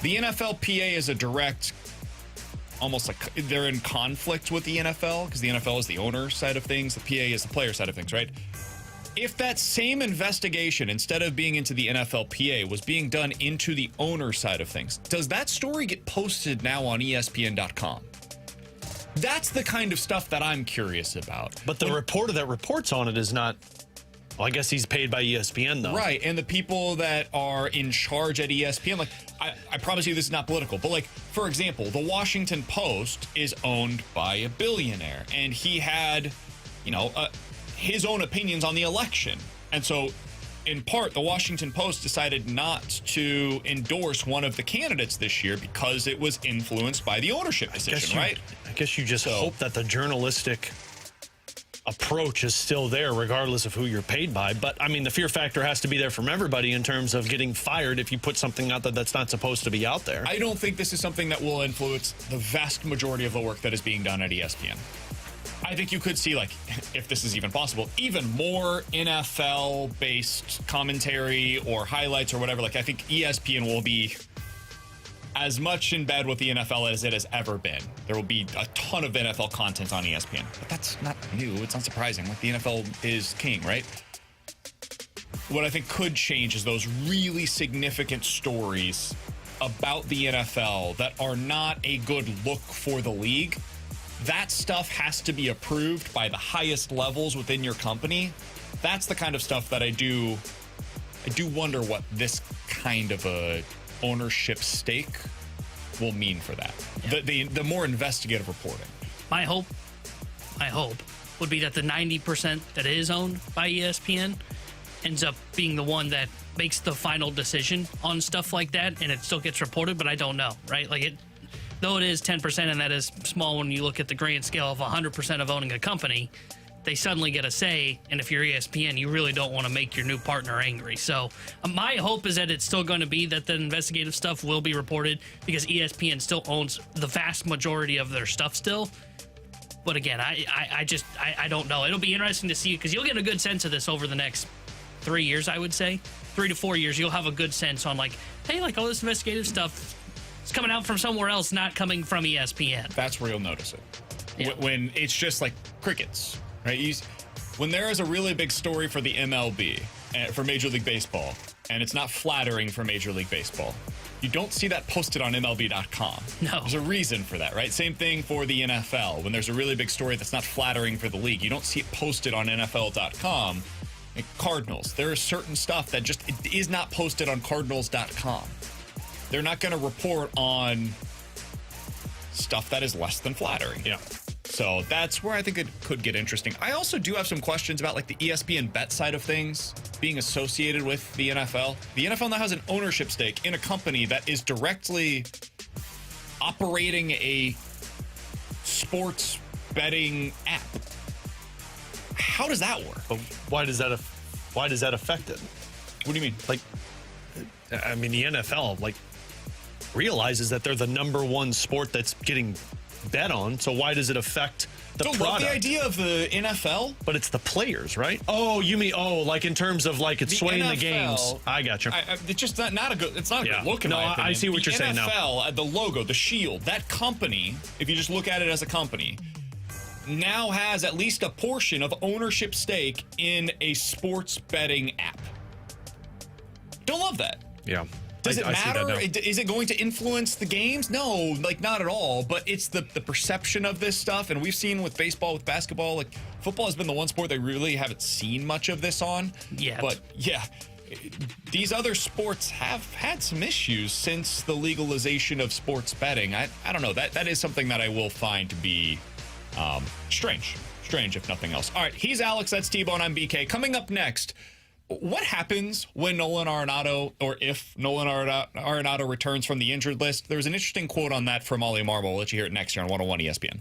The NFLPA is a direct, almost like they're in conflict with the NFL because the NFL is the owner side of things. The PA is the player side of things, right? If that same investigation, instead of being into the NFLPA, was being done into the owner side of things, does that story get posted now on ESPN.com? That's the kind of stuff that I'm curious about. But the reporter that reports on it is not... Well, I guess he's paid by ESPN, though. Right, and the people that are in charge at ESPN, like, I promise you this is not political, but, like, for example, the Washington Post is owned by a billionaire, and he had, his own opinions on the election. And so, in part, the Washington Post decided not to endorse one of the candidates this year because it was influenced by the ownership decision, right? I guess you just hope that the journalistic approach is still there regardless of who you're paid by. But I mean, the fear factor has to be there from everybody in terms of getting fired if you put something out that's not supposed to be out there. I don't think this is something that will influence the vast majority of the work that is being done at ESPN. I think you could see, like, if this is even possible, even more NFL-based commentary or highlights or whatever. Like, I think ESPN will be as much in bed with the NFL as it has ever been. There will be a ton of NFL content on ESPN. But that's not new. It's not surprising. Like, the NFL is king, right? What I think could change is those really significant stories about the NFL that are not a good look for the league. That stuff has to be approved by the highest levels within your company. That's the kind of stuff that I do wonder what this kind of a ownership stake will mean for that. Yeah. The more investigative reporting. My hope would be that the 90% that is owned by ESPN ends up being the one that makes the final decision on stuff like that, and it still gets reported, but I don't know, right? Like, though it is 10%, and that is small when you look at the grand scale of 100% of owning a company, they suddenly get a say, and if you're ESPN, you really don't want to make your new partner angry. So my hope is that it's still going to be that the investigative stuff will be reported, because ESPN still owns the vast majority of their stuff still. But again, I don't know. It'll be interesting to see, because you'll get a good sense of this over the next 3 years, I would say. 3 to 4 years, you'll have a good sense on, like, hey, like, all this investigative stuff is coming out from somewhere else, not coming from ESPN. That's where you'll notice it. Yeah. When it's just like crickets, right? When there is a really big story for the MLB, for Major League Baseball, and it's not flattering for Major League Baseball, you don't see that posted on MLB.com. No. There's a reason for that, right? Same thing for the NFL. When there's a really big story that's not flattering for the league, you don't see it posted on NFL.com. Like Cardinals, there is certain stuff that just is not posted on Cardinals.com. They're not going to report on stuff that is less than flattering. Yeah. So that's where I think it could get interesting. I also do have some questions about, like, the ESPN bet side of things being associated with the NFL. The NFL now has an ownership stake in a company that is directly operating a sports betting app. How does that work? But why does that affect it? What do you mean? Like, I mean, the NFL, like, realizes that they're the number one sport that's getting bet on. So why does it affect the product? Love the idea of the NFL, but it's the players, right? Oh, you mean like in terms of, like, it's swaying the games. I got you. It's just not a good. It's not a good look. In my opinion. I see what you're saying now. The NFL, the logo, the shield, that company. If you just look at it as a company, now has at least a portion of ownership stake in a sports betting app. Don't love that. Yeah. Does it matter? Is it going to influence the games? No, like, not at all. But it's the perception of this stuff. And we've seen with baseball, with basketball, like, football has been the one sport they really haven't seen much of this on. Yeah. But yeah, these other sports have had some issues since the legalization of sports betting. I don't know. That is something that I will find to be strange if nothing else. All right, he's Alex, that's T-Bone, I'm BK. Coming up next, what happens when Nolan Arenado, or if Nolan Arenado returns from the injured list? There was an interesting quote on that from Ollie Marmol. We'll let you hear it next here on 101 ESPN.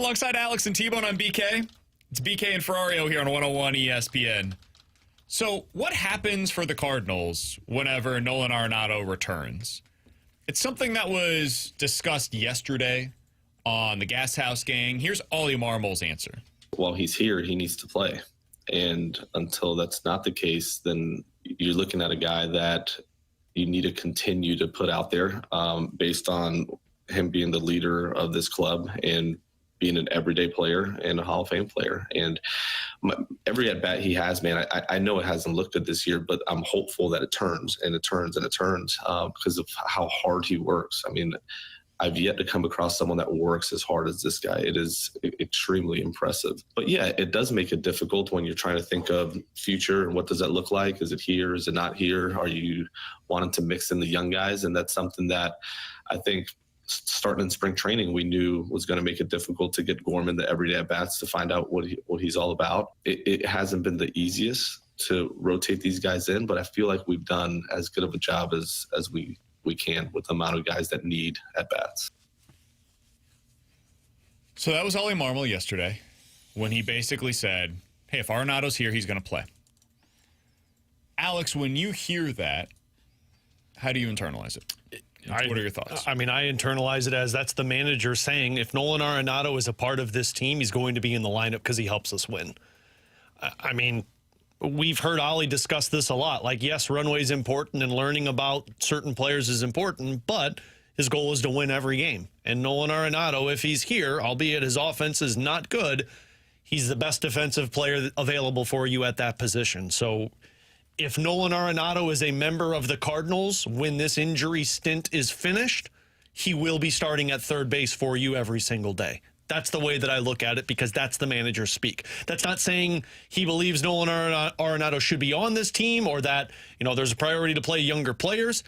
Alongside Alex and T-Bone on BK, it's BK and Ferrario here on 101 ESPN. So what happens for the Cardinals whenever Nolan Arenado returns? It's something that was discussed yesterday on the Gas House Gang. Here's Ollie Marmol's answer. While he's here, he needs to play. And until that's not the case, then you're looking at a guy that you need to continue to put out there based on him being the leader of this club and being an everyday player and a Hall of Fame player. And every at-bat he has, man, I know it hasn't looked good this year, but I'm hopeful that it turns and it turns and it turns because of how hard he works. I mean, I've yet to come across someone that works as hard as this guy. It is extremely impressive. But yeah, it does make it difficult when you're trying to think of future and what does that look like? Is it here? Is it not here? Are you wanting to mix in the young guys? And that's something that I think starting in spring training, we knew was going to make it difficult to get Gorman the everyday at-bats to find out what he's all about. It hasn't been the easiest to rotate these guys in, but I feel like we've done as good of a job as we can with the amount of guys that need at-bats. So that was Ollie Marmol yesterday when he basically said, hey, if Arenado's here, he's going to play. Alex, when you hear that, how do you internalize it? What are your thoughts? I mean, I internalize it as that's the manager saying if Nolan Arenado is a part of this team, he's going to be in the lineup because he helps us win. I mean, we've heard Ollie discuss this a lot. Like, yes, runway is important and learning about certain players is important, but his goal is to win every game. And Nolan Arenado, if he's here, albeit his offense is not good, he's the best defensive player available for you at that position. So if Nolan Arenado is a member of the Cardinals when this injury stint is finished, he will be starting at third base for you every single day. That's the way that I look at it because that's the manager speak. That's not saying he believes Nolan Arenado should be on this team or that, there's a priority to play younger players.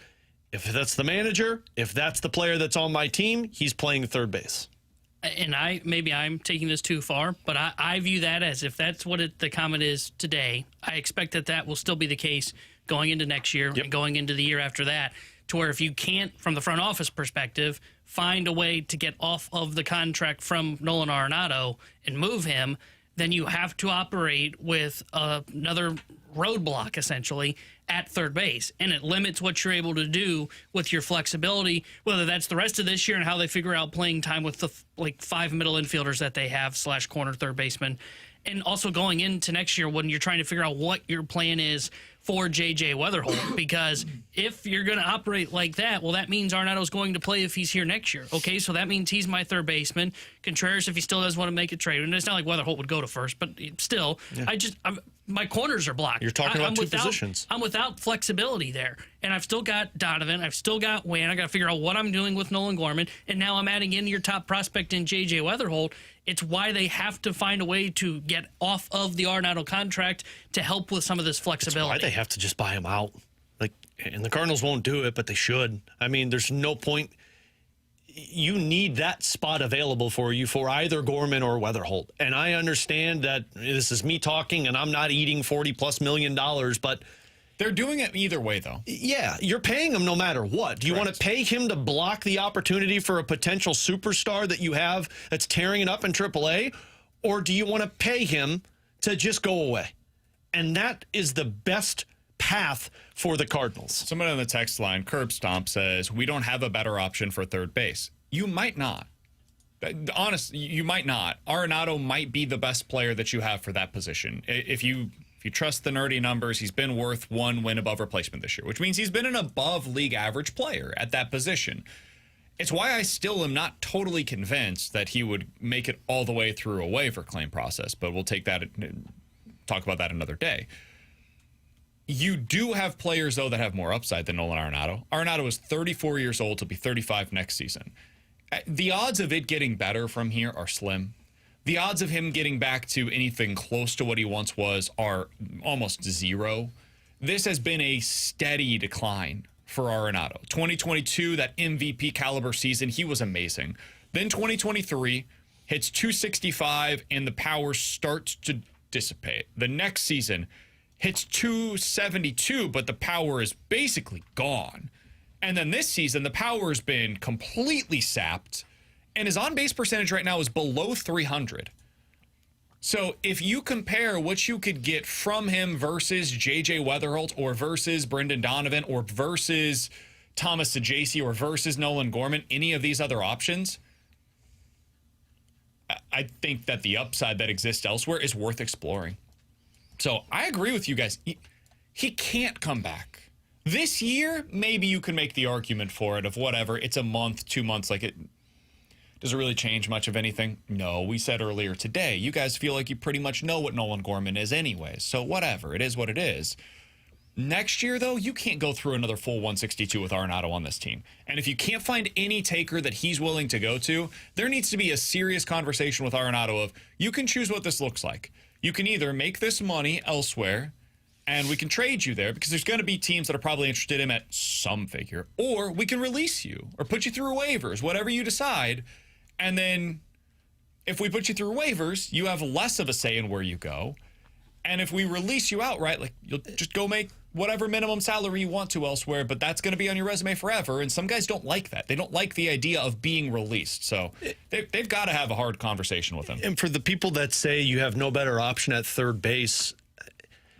If that's the manager, if that's the player that's on my team, he's playing third base. And maybe I'm taking this too far, but I view that as if that's what the comment is today, I expect that will still be the case going into next year and going into the year after that, to where if you can't, from the front office perspective, find a way to get off of the contract from Nolan Arenado and move him, then you have to operate with another roadblock, essentially, at third base. And it limits what you're able to do with your flexibility, whether that's the rest of this year and how they figure out playing time with the 5 middle infielders that they have / corner third baseman. And also going into next year when you're trying to figure out what your plan is for J.J. Weatherholt, because if you're going to operate like that, well, that means Arenado's going to play if he's here next year. Okay, so that means he's my third baseman. Contreras, if he still does want to make a trade, and it's not like Weatherholt would go to first, but still, my corners are blocked. You're talking about two positions. I'm without flexibility there, and I've still got Donovan. I've still got Wayne. I got to figure out what I'm doing with Nolan Gorman, and now I'm adding in your top prospect in J.J. Weatherholt. It's why they have to find a way to get off of the Arenado contract to help with some of this flexibility. It's why they have to just buy him out. And the Cardinals won't do it, but they should. I mean, there's no point. You need that spot available for you for either Gorman or Weatherholt. And I understand that this is me talking, and I'm not eating $40+ million, but they're doing it either way, though. Yeah, you're paying him no matter what. Do you want to pay him to block the opportunity for a potential superstar that you have that's tearing it up in AAA? Or do you want to pay him to just go away? And that is the best path for the Cardinals. Someone on the text line, Curb Stomp, says, we don't have a better option for third base. You might not. Honestly, you might not. Arenado might be the best player that you have for that position. If you trust the nerdy numbers, he's been worth 1 win above replacement this year, which means he's been an above league average player at that position. It's why I still am not totally convinced that he would make it all the way through a waiver claim process, but we'll talk about that another day. You do have players, though, that have more upside than Nolan Arenado. Arenado is 34 years old. He'll be 35 next season. The odds of it getting better from here are slim. The odds of him getting back to anything close to what he once was are almost zero. This has been a steady decline for Arenado. 2022, that MVP caliber season, he was amazing. Then 2023 hits 265 and the power starts to dissipate. The next season hits 272, but the power is basically gone. And then this season, the power has been completely sapped, And his on-base percentage right now is below 300. So if you compare what you could get from him versus J.J. Weatherholt or versus Brendan Donovan or versus Thomas Saggese or versus Nolan Gorman, any of these other options, I think that the upside that exists elsewhere is worth exploring. So I agree with you guys. He can't come back. This year, maybe you can make the argument for it of whatever. It's a month, 2 months, like it. Does it really change much of anything? No. We said earlier today, you guys feel like you pretty much know what Nolan Gorman is anyways. So whatever. It is what it is. Next year, though, you can't go through another full 162 with Arenado on this team. And if you can't find any taker that he's willing to go to, there needs to be a serious conversation with Arenado of, you can choose what this looks like. You can either make this money elsewhere, and we can trade you there because there's going to be teams that are probably interested in him at some figure, or we can release you or put you through waivers, whatever you decide. And then if we put you through waivers, you have less of a say in where you go. And if we release you outright, like, you'll just go make whatever minimum salary you want to elsewhere, but that's going to be on your resume forever. And some guys don't like that. They don't like the idea of being released. So they've got to have a hard conversation with him. And for the people that say you have no better option at third base,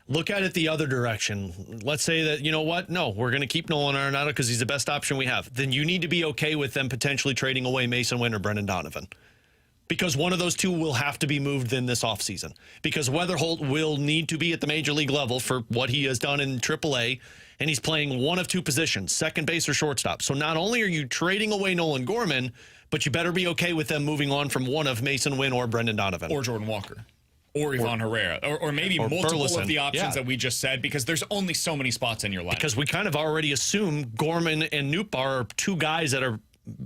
look at it the other direction. Let's say that, you know what? No, we're going to keep Nolan Arenado because he's the best option we have. Then you need to be okay with them potentially trading away Mason Wynn or Brendan Donovan. Because one of those two will have to be moved in this offseason. Because Weatherholt will need to be at the major league level for what he has done in AAA, and he's playing one of two positions, second base or shortstop. So not only are you trading away Nolan Gorman, but you better be okay with them moving on from one of Mason Wynn or Brendan Donovan. Or Jordan Walker. Or Ivan Herrera, or maybe multiple Burleson. of the options that we just said, because there's only so many spots in your lineup. Because we kind of already assume Gorman and Nootbaar are two guys that are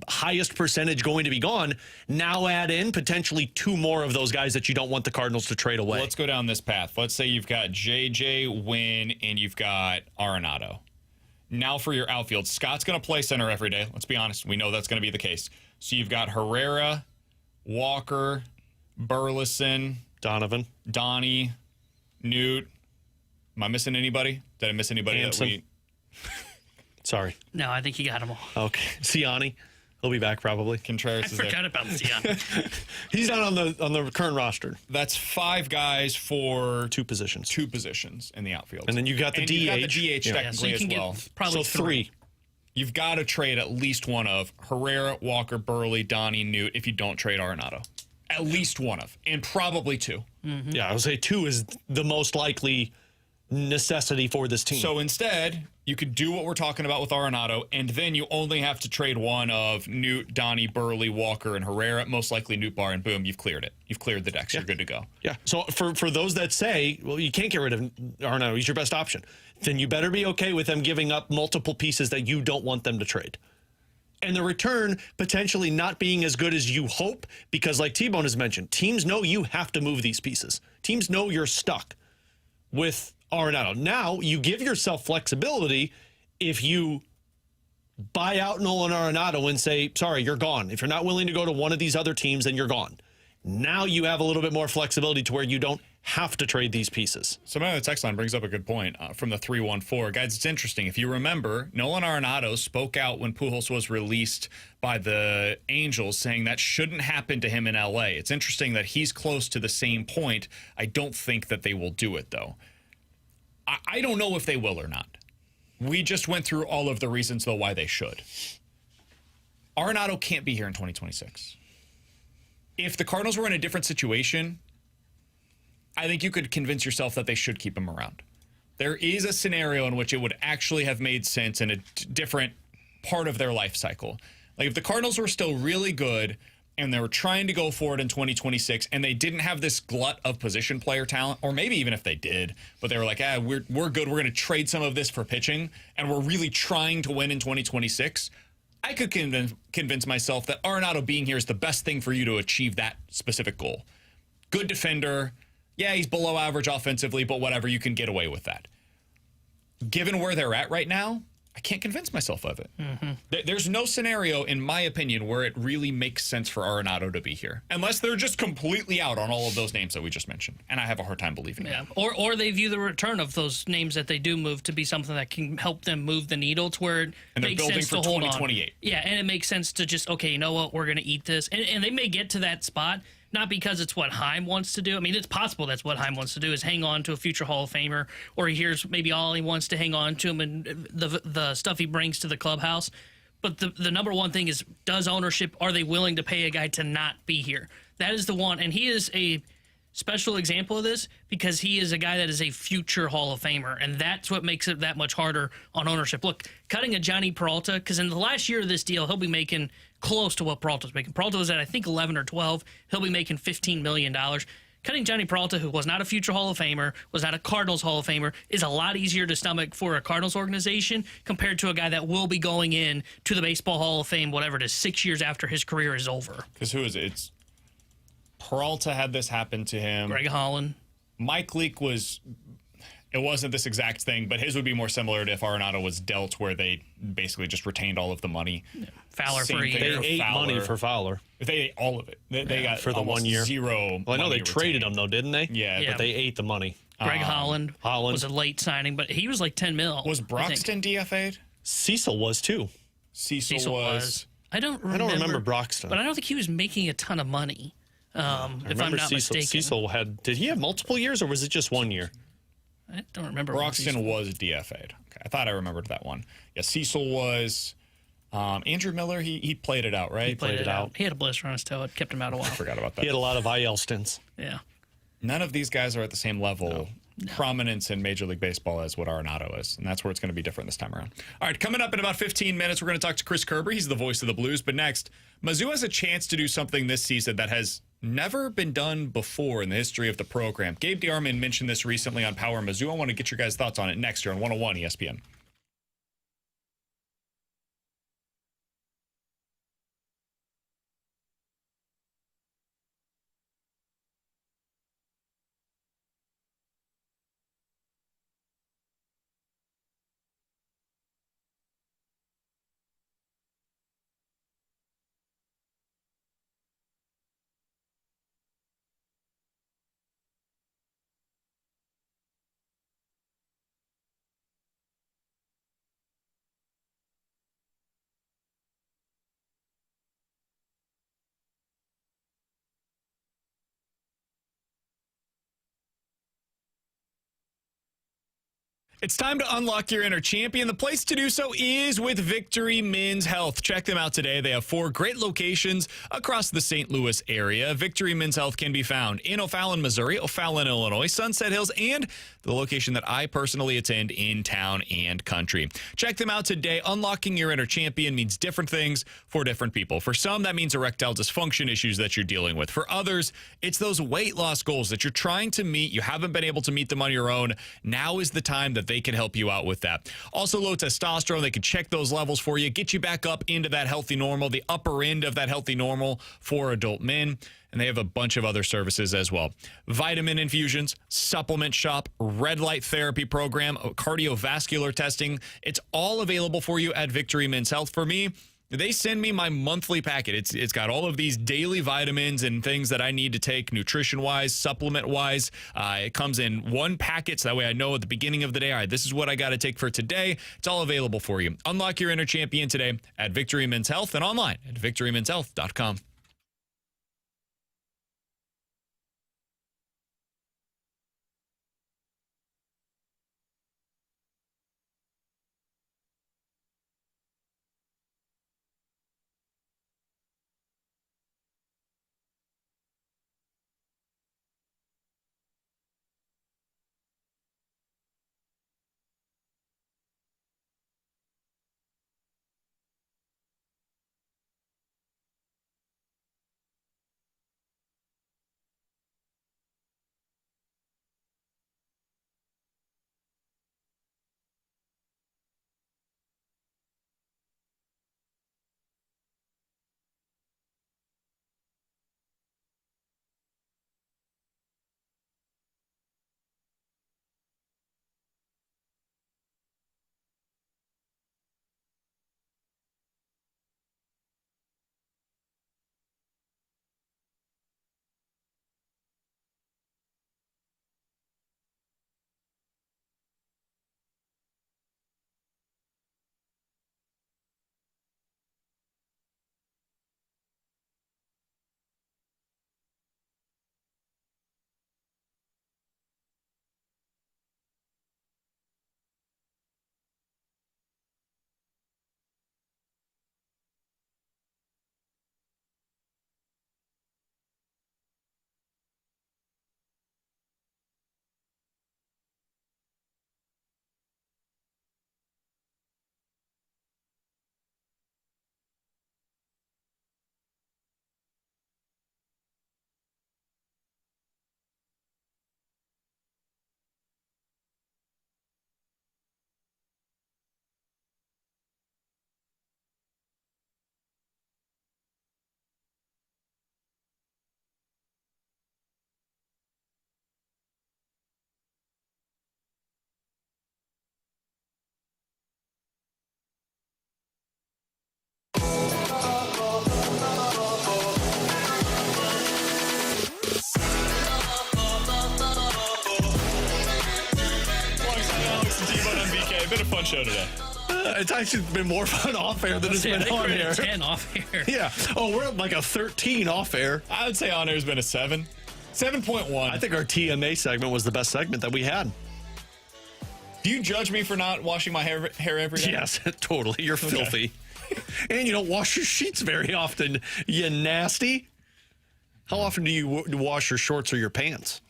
highest percentage going to be gone. Now add in potentially two more of those guys that you don't want the Cardinals to trade away. Let's go down this path. Let's say you've got JJ, Wynn, and you've got Arenado. Now for your outfield, Scott's going to play center every day. Let's be honest. We know that's going to be the case. So you've got Herrera, Walker, Burleson, Donovan, Donnie, Newt. Am I missing anybody? Did I miss anybody? Hampson. Sorry. No, I think he got them all. Okay. Ciani. He'll be back probably. Contreras I is forgot about Ciani. He's not on the current roster. That's five guys for two positions in the outfield. And then you got the DH. You got the DH technically so you can as well. Get probably so three. You've got to trade at least one of Herrera, Walker, Burley, Donnie, Newt if you don't trade Arenado. At least one of, and probably two. Mm-hmm. Yeah, I would say two is the most likely necessity for this team. So instead, you could do what we're talking about with Arenado, and then you only have to trade one of Newt, Donnie, Burley, Walker, and Herrera, most likely Nootbaar, and boom, you've cleared it. You've cleared the decks. Yeah. You're good to go. Yeah. So for those that say, well, you can't get rid of Arenado, he's your best option, then you better be okay with them giving up multiple pieces that you don't want them to trade. And the return potentially not being as good as you hope, because like T-Bone has mentioned, teams know you have to move these pieces. Teams know you're stuck with Arenado. Now, you give yourself flexibility if you buy out Nolan Arenado and say, sorry, you're gone. If you're not willing to go to one of these other teams, then you're gone. Now you have a little bit more flexibility to where you don't have to trade these pieces. Somebody on the text line brings up a good point from the 314. Guys, it's interesting. If you remember, Nolan Arenado spoke out when Pujols was released by the Angels saying that shouldn't happen to him in L.A. It's interesting that he's close to the same point. I don't think that they will do it, though. I don't know if they will or not. We just went through all of the reasons, though, why they should. Arenado can't be here in 2026. If the Cardinals were in a different situation, I think you could convince yourself that they should keep him around. There is a scenario in which it would actually have made sense in a different part of their life cycle. Like if the Cardinals were still really good and they were trying to go for it in 2026 and they didn't have this glut of position player talent, or maybe even if they did, but they were like, we're good, we're going to trade some of this for pitching, and we're really trying to win in 2026, I could convince myself that Arenado being here is the best thing for you to achieve that specific goal. Good defender. Yeah, he's below average offensively, but whatever, you can get away with that. Given where they're at right now, I can't convince myself of it. There's no scenario, in my opinion, where it really makes sense for Arenado to be here, unless they're just completely out on all of those names that we just mentioned, and I have a hard time believing Yeah, that. or they view the return of those names that they do move to be something that can help them move the needle to where it And they're makes building sense for to hold 2028. on. Yeah, and it makes sense to just, okay, you know what, we're going to eat this. And they may get to that spot, not because it's what Heim wants to do. I mean, it's possible that's what Heim wants to do, is hang on to a future Hall of Famer, or he hears maybe all he wants to hang on to him and the stuff he brings to the clubhouse. But the number one thing is, does ownership, are they willing to pay a guy to not be here? That is the one. And he is a special example of this because he is a guy that is a future Hall of Famer, and that's what makes it that much harder on ownership. Look, cutting a Johnny Peralta, because in the last year of this deal, he'll be making close to what Peralta's making. Peralta was at, I think, 11 or 12. He'll be making $15 million. Cutting Johnny Peralta, who was not a future Hall of Famer, was not a Cardinals Hall of Famer, is a lot easier to stomach for a Cardinals organization compared to a guy that will be going in to the Baseball Hall of Fame, whatever it is, 6 years after his career is over. Because who is it? It's Peralta had this happen to him. Greg Holland. Mike Leake it wasn't this exact thing, but his would be more similar to if Arenado was dealt, where they basically just retained all of the money. Fowler Same for a thing year. for They ate Fowler. money for Fowler. They ate all of it. They got for the almost 1 year. zero. Well, I know money they traded retained. him, though, didn't they? Yeah, Yeah. But they ate the money. Greg Holland was a late signing, but he was like 10 mil. Was I think. Broxton DFA'd? Cecil was, too. Cecil was. I don't remember Broxton. but I don't think he was making a ton of money. If I'm not mistaken. Cecil did he have multiple years, or was it just 1 year? I don't remember. Broxton was DFA'd. Okay, I thought I remembered that one. Yeah, Cecil was. Andrew Miller, he played it out, right? He played it out. He had a blister on his toe. It kept him out a while. I forgot about that. He had a lot of IL stints. Yeah. None of these guys are at the same level, prominence in Major League Baseball as what Arenado is, and that's where it's going to be different this time around. All right, coming up in about 15 minutes, we're going to talk to Chris Kerber. He's the voice of the Blues. But next, Mizzou has a chance to do something this season that has never been done before in the history of the program. Gabe DeArmond mentioned this recently on Power Mizzou. I want to get your guys' thoughts on it next year on 101 ESPN. It's time to unlock your inner champion. The place to do so is with Victory Men's Health. Check them out today. They have 4 great locations across the St. Louis area. Victory Men's Health can be found in O'Fallon, Missouri, O'Fallon, Illinois, Sunset Hills, and the location that I personally attend in Town and Country. Check them out today. Unlocking your inner champion means different things for different people. For some, that means erectile dysfunction issues that you're dealing with. For others, it's those weight loss goals that you're trying to meet. You haven't been able to meet them on your own. Now is the time that they can help you out with that. Also, low testosterone, they can check those levels for you, get you back up into that healthy normal, the upper end of that healthy normal for adult men. And they have a bunch of other services as well. Vitamin infusions, supplement shop, red light therapy program, cardiovascular testing. It's all available for you at Victory Men's Health. For me, they send me my monthly packet. It's got all of these daily vitamins and things that I need to take nutrition-wise, supplement-wise. It comes in one packet, so that way I know at the beginning of the day, all right, this is what I got to take for today. It's all available for you. Unlock your inner champion today at Victory Men's Health and online at victorymenshealth.com. fun show today. It's actually been more fun off air than it's been on air. 10 off air. Yeah. Oh, we're at like a 13 off air. I would say on air has been a 7. 7.1. I think our TMA segment was the best segment that we had. Do you judge me for not washing my hair every day? Yes, totally. You're filthy. And you don't wash your sheets very often, you nasty. How often do you wash your shorts or your pants?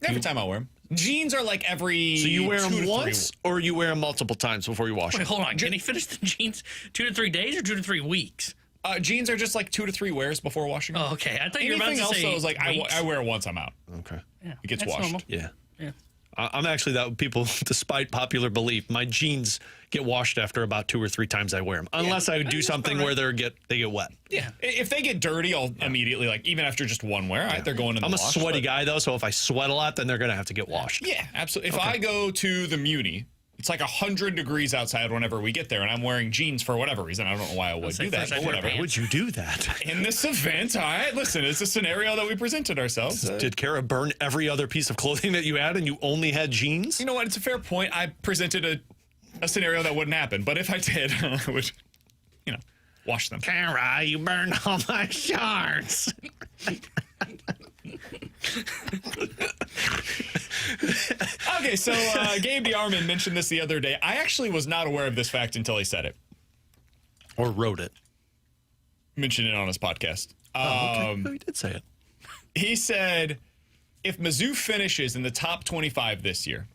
Every time I wear them. Jeans are like every. So you wear 2 them to 3 once or you wear them multiple times before you wash Wait, them? hold on. Can he finish the jeans 2 to 3 days or 2 to 3 weeks? Jeans are just like 2 to 3 wears before washing them. Oh, okay. I thought you were about Anything to else, say though, is like weeks. I wear it once I'm out. Okay. Yeah, It gets that's washed. normal. Yeah. Yeah. I'm actually that people, despite popular belief, my jeans get washed after about 2 or 3 times I wear them. Unless I do something where they get wet. Yeah. If they get dirty, I'll immediately, like, even after just one wear, all right, they're going in the I'm a wash, sweaty but- guy, though, so if I sweat a lot, then they're going to have to get washed. Yeah, absolutely. If I go to the Muni, it's like 100 degrees outside whenever we get there, and I'm wearing jeans for whatever reason. I don't know why I would do that, but whatever. Why would you do that? In this event, all right, listen, it's a scenario that we presented ourselves. Did Kara burn every other piece of clothing that you had and you only had jeans? You know what? It's a fair point. I presented a scenario that wouldn't happen, but if I did, I would, wash them. Kara, you burned all my shorts. Okay, so Gabe DeArmond mentioned this the other day. I actually was not aware of this fact until he said it. Or wrote it. Mentioned it on his podcast. Okay. No, he did say it. He said, if Mizzou finishes in the top 25 this year,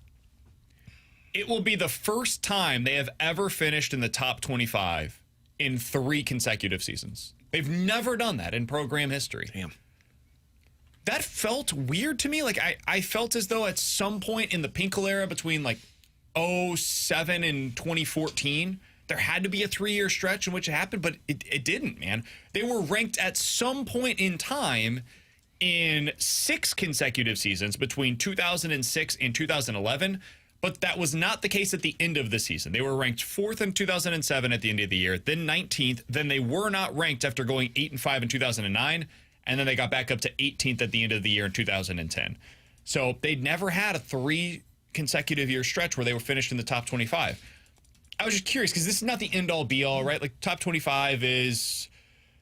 it will be the first time they have ever finished in the top 25 in 3 consecutive seasons. They've never done that in program history. Damn. That felt weird to me. Like, I felt as though at some point in the Pinkel era between, like, 07 and 2014, there had to be a 3-year stretch in which it happened, but it didn't, man. They were ranked at some point in time in 6 consecutive seasons between 2006 and 2011, but that was not the case at the end of the season. They were ranked 4th in 2007 at the end of the year, then 19th, then they were not ranked after going 8-5 in 2009, and then they got back up to 18th at the end of the year in 2010. So they'd never had a 3 consecutive year stretch where they were finished in the top 25. I was just curious because this is not the end-all be-all, right? Like, top 25 is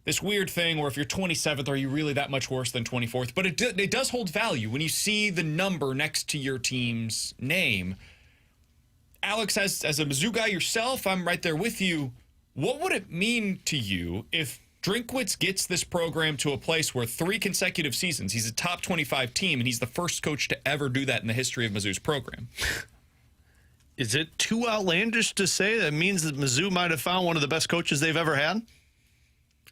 this weird thing where if you're 27th, are you really that much worse than 24th? But it does hold value when you see the number next to your team's name. Alex, as a Mizzou guy yourself, I'm right there with you. What would it mean to you if Drinkwitz gets this program to a place where 3 consecutive seasons, he's a top 25 team, and he's the first coach to ever do that in the history of Mizzou's program? Is it too outlandish to say that means that Mizzou might have found one of the best coaches they've ever had?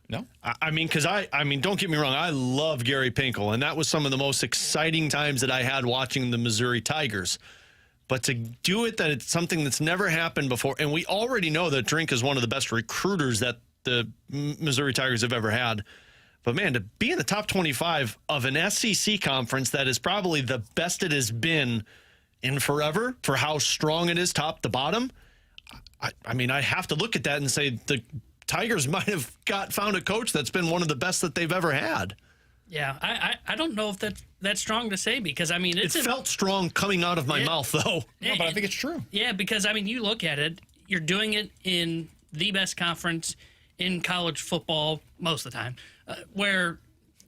No. I mean, because I mean, don't get me wrong. I love Gary Pinkel, and that was some of the most exciting times that I had watching the Missouri Tigers. But to do it, that it's something that's never happened before, and we already know that Drink is one of the best recruiters that the Missouri Tigers have ever had. But, man, to be in the top 25 of an SEC conference that is probably the best it has been in forever for how strong it is top to bottom, I mean, I have to look at that and say the Tigers might have found a coach that's been one of the best that they've ever had. Yeah, I don't know if that's strong to say because, I mean, it felt strong coming out of my mouth, though. No, but I think it's true. Yeah, because, I mean, you look at it, you're doing it in the best conference in college football most of the time, where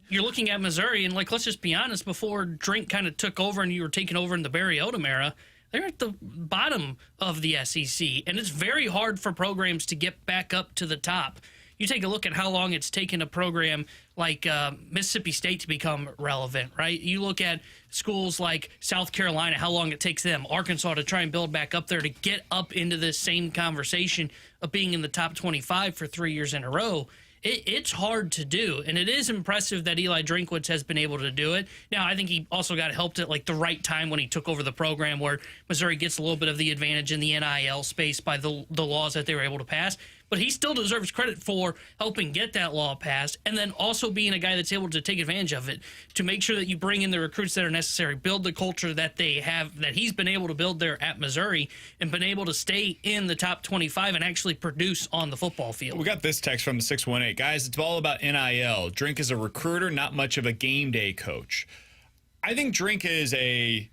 you're looking at Missouri, and, like, let's just be honest, before Drink kind of took over and you were taking over in the Barry Odom era, they're at the bottom of the SEC, and it's very hard for programs to get back up to the top. You take a look at how long it's taken a program like Mississippi State to become relevant, right? You look at schools like South Carolina, how long it takes them, Arkansas to try and build back up there to get up into this same conversation of being in the top 25 for 3 years in a row. It's hard to do, and it is impressive that Eli Drinkwitz has been able to do it. Now, I think he also got helped at like the right time when he took over the program where Missouri gets a little bit of the advantage in the NIL space by the laws that they were able to pass. But he still deserves credit for helping get that law passed and then also being a guy that's able to take advantage of it to make sure that you bring in the recruits that are necessary, build the culture that they have, that he's been able to build there at Missouri and been able to stay in the top 25 and actually produce on the football field. We got this text from the 618. Guys, it's all about NIL. Drink is a recruiter, not much of a game day coach. I think Drink is a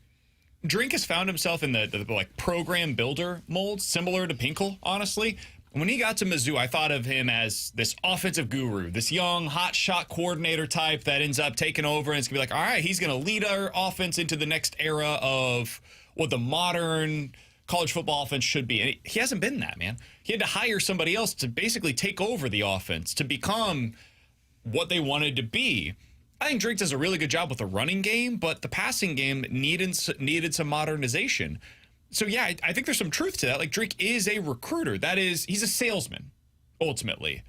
Drink has found himself in the like program builder mold, similar to Pinkel, honestly. When he got to Mizzou, I thought of him as this offensive guru, this young hot shot coordinator type that ends up taking over, and it's going to be like, all right, he's going to lead our offense into the next era of what the modern college football offense should be. And he hasn't been that, man. He had to hire somebody else to basically take over the offense, to become what they wanted to be. I think Drake does a really good job with the running game, but the passing game needed some modernization. So, yeah, I think there's some truth to that. Like, Drake is a recruiter. That is, he's a salesman, ultimately.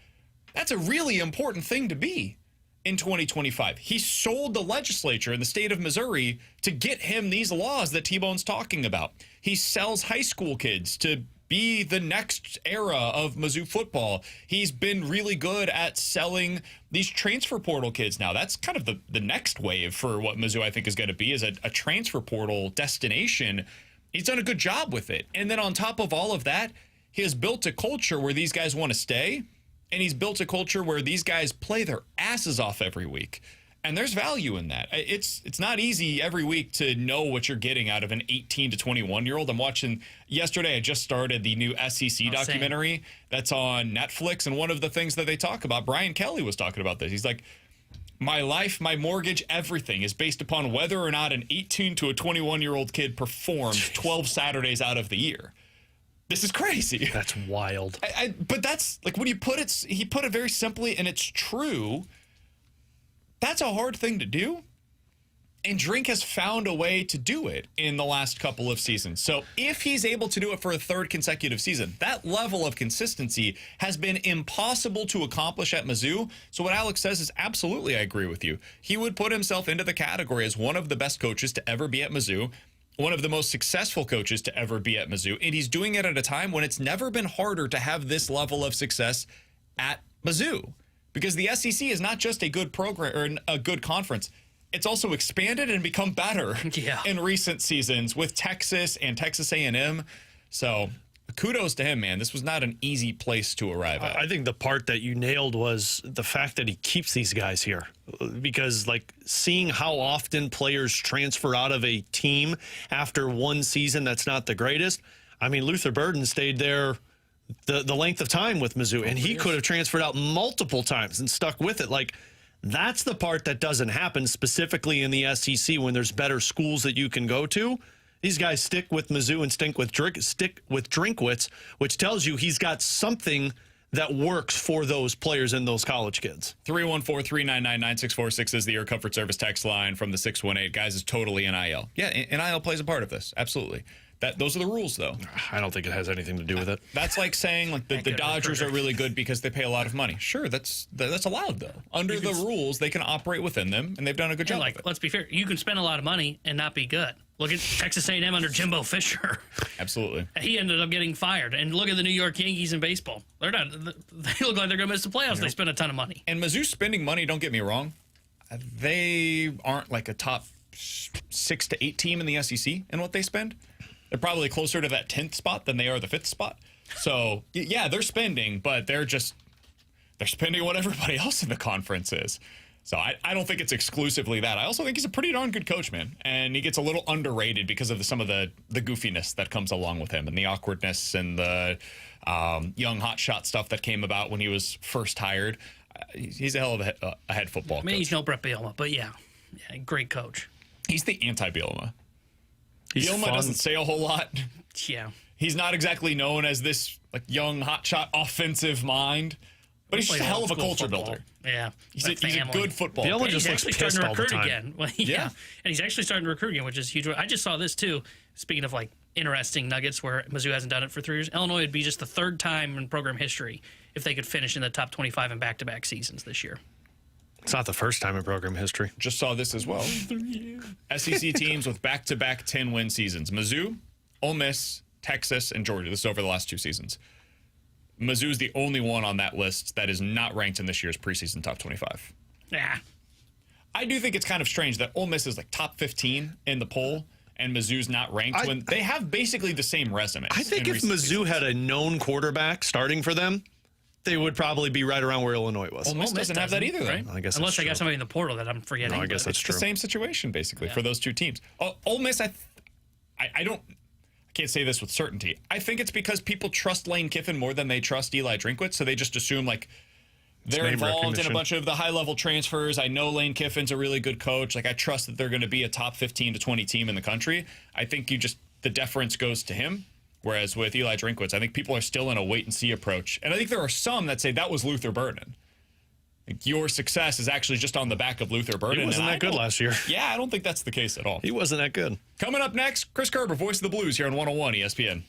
That's a really important thing to be in 2025. He sold the legislature in the state of Missouri to get him these laws that T-Bone's talking about. He sells high school kids to be the next era of Mizzou football. He's been really good at selling these transfer portal kids now. That's kind of the next wave for what Mizzou, I think, is going to be, is a transfer portal destination. He's done a good job with it. And then on top of all of that, he has built a culture where these guys want to stay, and he's built a culture where these guys play their asses off every week. And there's value in that. It's not easy every week to know what you're getting out of an 18 to 21-year-old. I'm watching, yesterday I just started the new SEC documentary that's on Netflix, and one of the things that they talk about, Brian Kelly was talking about this. He's like, my life, my mortgage, everything is based upon whether or not an 18 to a 21-year-old kid performs 12 Saturdays out of the year. This is crazy. That's wild. But that's, like, when you put it, he put it very simply, and it's true. That's a hard thing to do, and Drink has found a way to do it in the last couple of seasons. So if he's able to do it for a third consecutive season, that level of consistency has been impossible to accomplish at Mizzou. So what Alex says is absolutely, I agree with you. He would put himself into the category as one of the best coaches to ever be at Mizzou, one of the most successful coaches to ever be at Mizzou, and he's doing it at a time when it's never been harder to have this level of success at Mizzou. Because the SEC is not just a good program or a good conference. It's also expanded and become better in recent seasons with Texas and Texas A&M. So kudos to him, man. This was not an easy place to arrive at. I think the part that you nailed was the fact that he keeps these guys here. Because, like, seeing how often players transfer out of a team after one season that's not the greatest. I mean, Luther Burden stayed there the length of time with Mizzou, and he could have transferred out multiple times and stuck with it. Like, that's the part that doesn't happen specifically in the SEC when there's better schools that you can go to. These guys stick with Mizzou and stick with Drinkwitz, which tells you he's got something that works for those players and those college kids. 314-399-9646 is the Air Comfort Service text line from the 618. Guys, is totally NIL. Yeah, NIL plays a part of this. Absolutely. Those are the rules, though. I don't think it has anything to do with it. That's like saying like the Dodgers are really good because they pay a lot of money. Sure, that's allowed, though. Under the rules, they can operate within them, and they've done a good job. Like, let's be fair. You can spend a lot of money and not be good. Look at Texas A&M under Jimbo Fisher. Absolutely. He ended up getting fired. And look at the New York Yankees in baseball. They look like they're going to miss the playoffs. They spend a ton of money. And Mizzou spending money, don't get me wrong, they aren't like a top 6 to 8 team in the SEC in what they spend. They're probably closer to that 10th spot than they are the 5th spot. So, yeah, they're spending, but they're spending what everybody else in the conference is. So I don't think it's exclusively that. I also think he's a pretty darn good coach, man. And he gets a little underrated because of some of the goofiness that comes along with him and the awkwardness and the young hotshot stuff that came about when he was first hired. He's a hell of a head football coach. I mean, he's no Brett Bielema, but yeah, great coach. He's the anti-Bielema. Bielema fun. doesn't say a whole lot. Yeah. He's not exactly known as this like young hotshot offensive mind, but he's just a hell of a culture builder. Yeah. He's a good football Bielema player. just looks pissed all the time. Again. Well, yeah. And he's actually starting to recruit again, which is huge. I just saw this too. Speaking of like interesting nuggets where Mizzou hasn't done it for 3 years, Illinois would be just the third time in program history if they could finish in the top 25 in back-to-back seasons this year. It's not the first time in program history. Just saw this as well. SEC teams with back-to-back 10-win seasons. Mizzou, Ole Miss, Texas, and Georgia. This is over the last 2 seasons. Mizzou's the only one on that list that is not ranked in this year's preseason top 25. Yeah. I do think it's kind of strange that Ole Miss is like top 15 in the poll and Mizzou's not ranked when they have basically the same resume. I think if Mizzou had a known quarterback starting for them, they would probably be right around where Illinois was. Ole Miss doesn't have that either, right? though. I guess unless they got somebody in the portal that I'm forgetting. No, I guess that's It's true. the same situation, basically, for those two teams. Ole Miss, I can't say this with certainty. I think it's because people trust Lane Kiffin more than they trust Eli Drinkwitz, so they just assume like they're involved in a bunch of the high-level transfers. I know Lane Kiffin's a really good coach. Like, I trust that they're going to be a top 15 to 20 team in the country. I think the deference goes to him. Whereas with Eli Drinkwitz, I think people are still in a wait-and-see approach. And I think there are some that say that was Luther Burden. Like, your success is actually just on the back of Luther Burden. He wasn't that good last year. Yeah, I don't think that's the case at all. He wasn't that good. Coming up next, Chris Kerber, voice of the Blues here on 101 ESPN.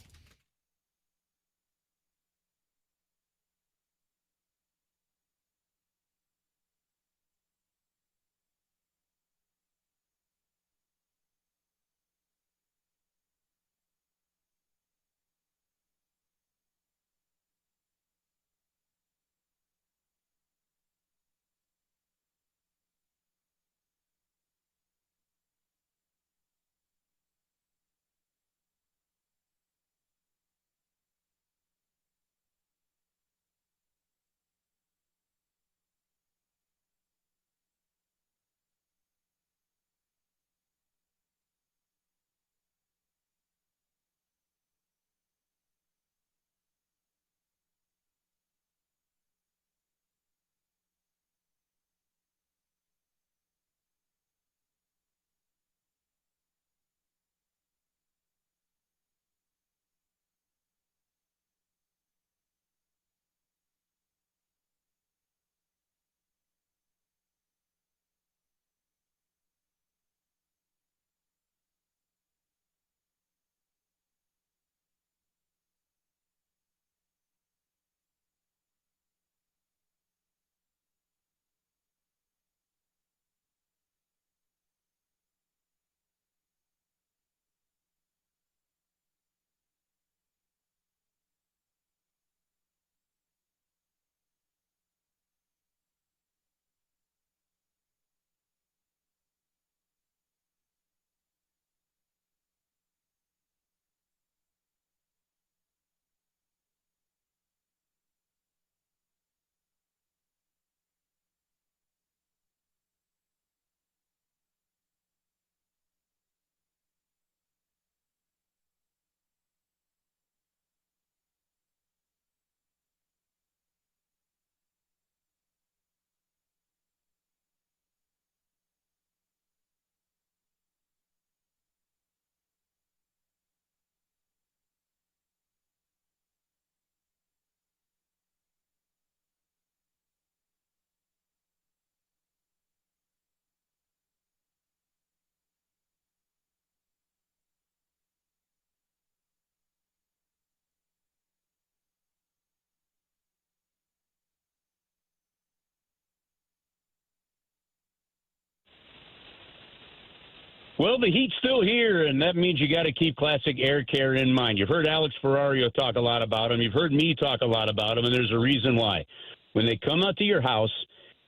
Well, the heat's still here, and that means you got to keep Classic Air Care in mind. You've heard Alex Ferrario talk a lot about him. You've heard me talk a lot about him, and there's a reason why. When they come out to your house,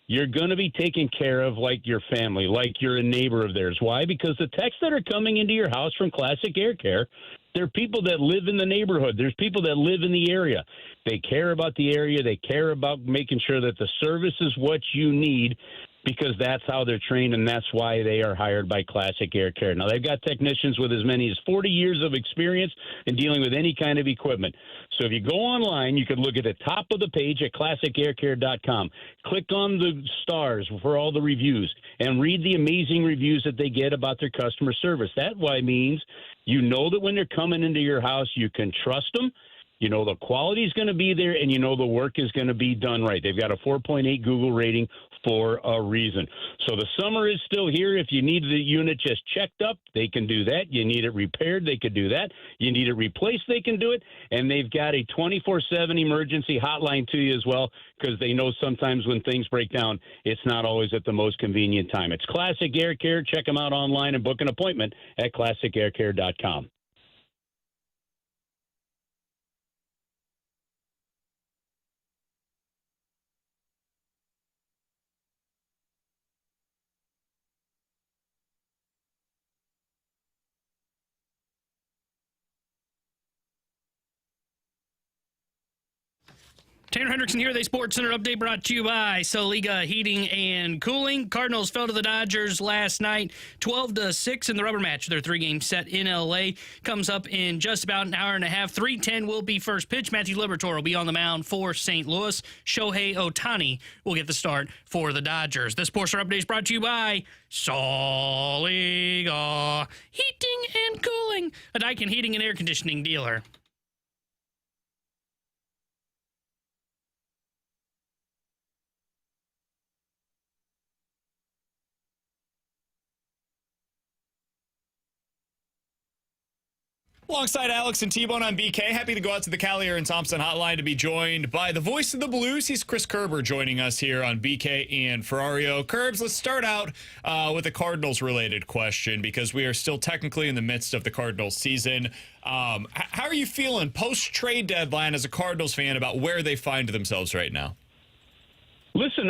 you're going to be taken care of like your family, like you're a neighbor of theirs. Why? Because the techs that are coming into your house from Classic Air Care, they're people that live in the neighborhood. There's people that live in the area. They care about the area. They care about making sure that the service is what you need, because that's how they're trained, and that's why they are hired by Classic Air Care. Now, they've got technicians with as many as 40 years of experience in dealing with any kind of equipment. So if you go online, you could look at the top of the page at classicaircare.com. Click on the stars for all the reviews and read the amazing reviews that they get about their customer service. That means you know that when they're coming into your house, you can trust them. You know the quality is going to be there, and you know the work is going to be done right. They've got a 4.8 Google rating for a reason. So the summer is still here. If you need the unit just checked up, they can do that. You need it repaired, they could do that. You need it replaced, they can do it. And they've got a 24/7 emergency hotline to you as well, because they know sometimes when things break down, it's not always at the most convenient time. It's Classic Air Care. Check them out online and book an appointment at classicaircare.com. Tanner Hendrickson here. The Sports Center update brought to you by Soliga Heating and Cooling. Cardinals fell to the Dodgers last night, 12-6 in the rubber match. Their 3-game set in L.A. comes up in just about an hour and a half. 3:10 will be first pitch. Matthew Liberatore will be on the mound for St. Louis. Shohei Ohtani will get the start for the Dodgers. The Sports Center update is brought to you by Soliga Heating and Cooling, a Daikin heating and air conditioning dealer. Alongside Alex and T-Bone on BK, happy to go out to the Callier and Thompson hotline to be joined by the voice of the Blues. He's Chris Kerber joining us here on BK and Ferrario. Kerbs, let's start out with a Cardinals-related question because we are still technically in the midst of the Cardinals season. How are you feeling post-trade deadline as a Cardinals fan about where they find themselves right now? Listen,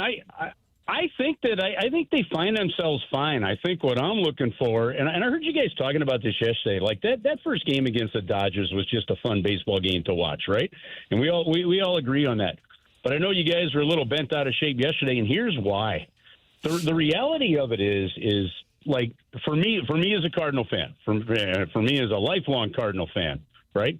I think they find themselves fine. I think what I'm looking for, and I heard you guys talking about this yesterday, like that first game against the Dodgers was just a fun baseball game to watch, right? And we all agree on that. But I know you guys were a little bent out of shape yesterday, and here's why. The reality of it is like for me as a Cardinal fan, for me as a lifelong Cardinal fan, right?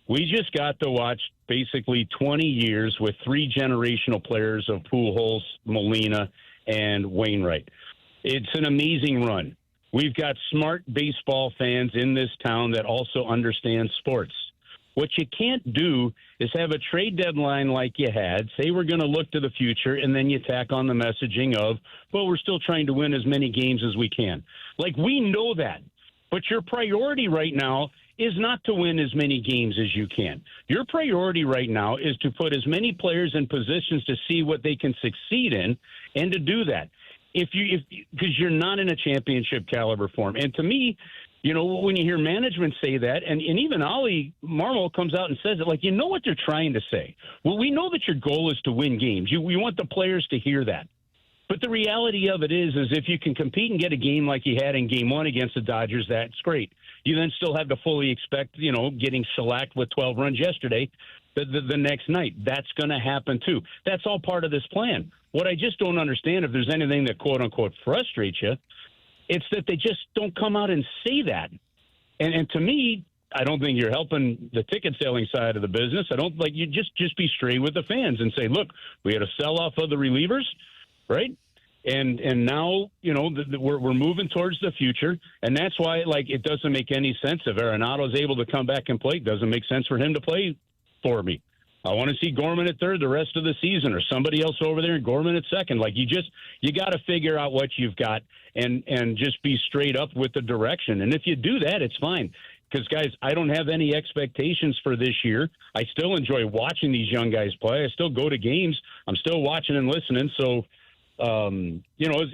We just got to watch basically 20 years with 3 generational players of Pujols, Molina, and Wainwright. It's an amazing run. We've got smart baseball fans in this town that also understand sports. What you can't do is have a trade deadline like you had, say we're going to look to the future, and then you tack on the messaging of, well, we're still trying to win as many games as we can. Like, we know that. But your priority right now is not to win as many games as you can. Your priority right now is to put as many players in positions to see what they can succeed in, and to do that. Because you're not in a championship caliber form. And to me, you know, when you hear management say that, and even Ollie Marmol comes out and says it, like, you know what they're trying to say. Well, we know that your goal is to win games. We want the players to hear that. But the reality of it is if you can compete and get a game like you had in Game 1 against the Dodgers, that's great. You then still have to fully expect, you know, getting shellacked with 12 runs yesterday the next night. That's going to happen, too. That's all part of this plan. What I just don't understand, if there's anything that, quote-unquote, frustrates you, it's that they just don't come out and say that. And to me, I don't think you're helping the ticket selling side of the business. I don't like you just be straight with the fans and say, look, we had a sell-off of the relievers, right? And now, you know, we're moving towards the future, and that's why, like, it doesn't make any sense if Arenado is able to come back and play. It doesn't make sense for him to play for me. I want to see Gorman at third the rest of the season, or somebody else over there and Gorman at second. Like, you got to figure out what you've got and just be straight up with the direction. And if you do that, it's fine. Because, guys, I don't have any expectations for this year. I still enjoy watching these young guys play. I still go to games. I'm still watching and listening. So, you know,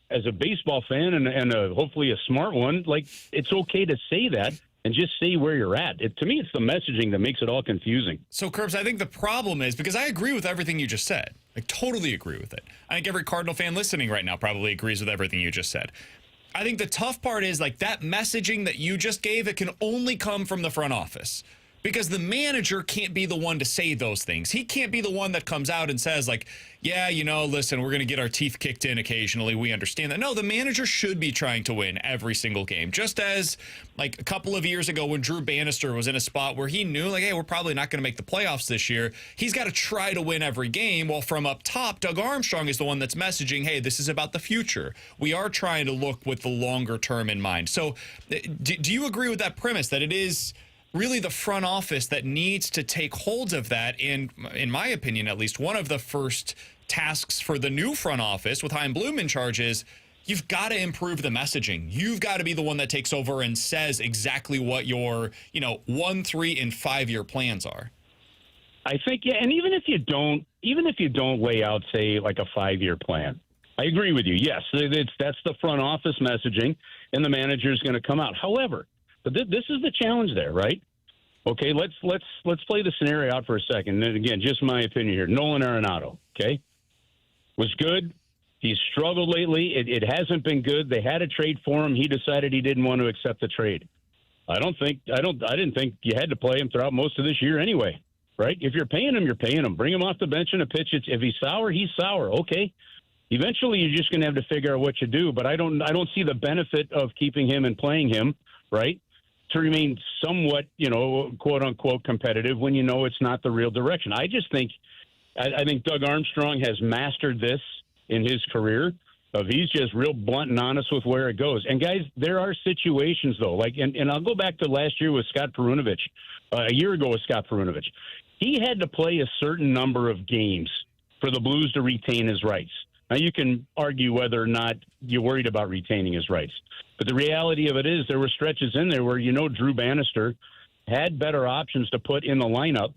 as a baseball fan and hopefully a smart one, like, it's okay to say that and just say where you're at. To me, it's the messaging that makes it all confusing. So, Kerbs, I think the problem is, because I agree with everything you just said. I totally agree with it. I think every Cardinal fan listening right now probably agrees with everything you just said. I think the tough part is, like, that messaging that you just gave, it can only come from the front office. Because the manager can't be the one to say those things. He can't be the one that comes out and says, like, yeah, you know, listen, we're going to get our teeth kicked in occasionally. We understand that. No, the manager should be trying to win every single game. Just as, like, a couple of years ago when Drew Bannister was in a spot where he knew, like, hey, we're probably not going to make the playoffs this year. He's got to try to win every game. While from up top, Doug Armstrong is the one that's messaging, hey, this is about the future. We are trying to look with the longer term in mind. So do you agree with that premise that it is really the front office that needs to take hold of that? And in my opinion, at least, one of the first tasks for the new front office with Chaim Bloom in charge is you've got to improve the messaging. You've got to be the one that takes over and says exactly what your, 1, 3, and 5 year plans are. I think, yeah, and even if you don't lay out, say, like a 5-year plan, I agree with you. Yes, that's the front office messaging, and the manager is going to come out. However, but this is the challenge there, right? Okay, let's play the scenario out for a second. And again, just my opinion here. Nolan Arenado, okay, was good. He's struggled lately. It hasn't been good. They had a trade for him. He decided he didn't want to accept the trade. I didn't think you had to play him throughout most of this year anyway, right? If you're paying him, you're paying him. Bring him off the bench in a pitch. If he's sour, he's sour. Okay. Eventually, you're just going to have to figure out what you do. But I don't see the benefit of keeping him and playing him, right, to remain somewhat, quote unquote competitive when you know it's not the real direction. I just think, I think Doug Armstrong has mastered this in his career. He's just real blunt and honest with where it goes. And guys, there are situations though, like, and I'll go back to last year with Scott Perunovich, a year ago with Scott Perunovich. He had to play a certain number of games for the Blues to retain his rights. Now, you can argue whether or not you're worried about retaining his rights. But the reality of it is there were stretches in there where, Drew Bannister had better options to put in the lineup,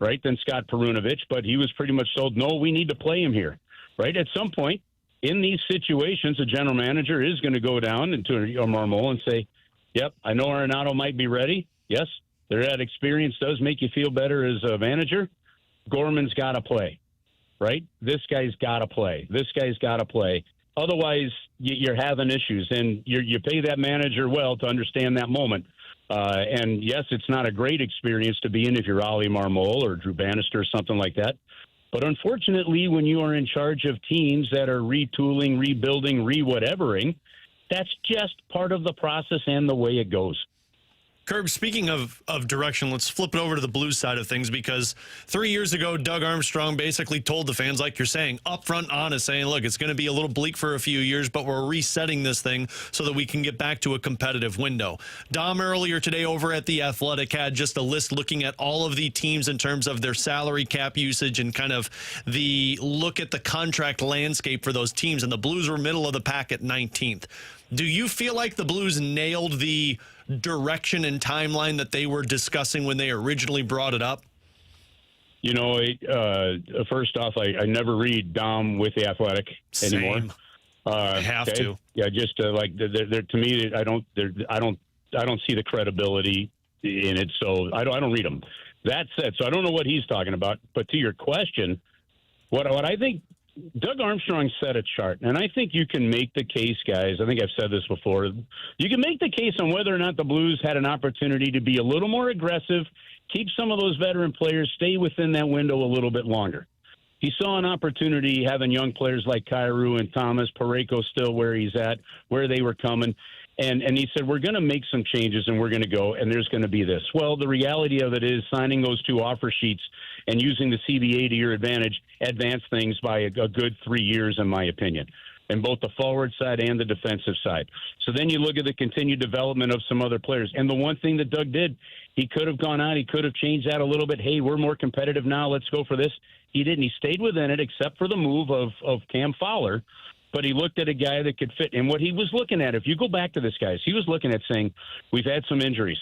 right, than Scott Perunovich, but he was pretty much told, no, we need to play him here, right? At some point in these situations, a general manager is going to go down into a Marmol and say, yep, I know Arenado might be ready. Yes, that experience does make you feel better as a manager. Gorman's got to play. Right? This guy's got to play. This guy's got to play. Otherwise, you're having issues, and you pay that manager well to understand that moment. And, yes, it's not a great experience to be in if you're Ollie Marmol or Drew Bannister or something like that. But unfortunately, when you are in charge of teams that are retooling, rebuilding, re-whatevering, that's just part of the process and the way it goes. Kerb, speaking of direction, let's flip it over to the Blues side of things, because 3 years ago, Doug Armstrong basically told the fans, like you're saying, upfront, honest, saying, look, it's going to be a little bleak for a few years, but we're resetting this thing so that we can get back to a competitive window. Dom earlier today over at The Athletic had just a list looking at all of the teams in terms of their salary cap usage and kind of the look at the contract landscape for those teams, and the Blues were middle of the pack at 19th. Do you feel like the Blues nailed the direction and timeline that they were discussing when they originally brought it up? First off, I never read Dom with The Athletic anymore. I have to. Yeah, just to me, I don't see the credibility in it, so I don't read them. That said, so I don't know what he's talking about. But to your question, what I think. Doug Armstrong set a chart, and I think you can make the case, guys. I think I've said this before. You can make the case on whether or not the Blues had an opportunity to be a little more aggressive, keep some of those veteran players, stay within that window a little bit longer. He saw an opportunity having young players like Kyrou and Thomas, Parayko still where he's at, where they were coming. And he said, we're going to make some changes and we're going to go, and there's going to be this. Well, the reality of it is signing those two offer sheets and using the CBA to your advantage advanced things by a good 3 years, in my opinion, in both the forward side and the defensive side. So then you look at the continued development of some other players. And the one thing that Doug did, he could have gone out, he could have changed that a little bit. Hey, we're more competitive now, let's go for this. He didn't. He stayed within it, except for the move of Cam Fowler. But he looked at a guy that could fit. And what he was looking at, if you go back to this, guys, he was looking at saying, we've had some injuries.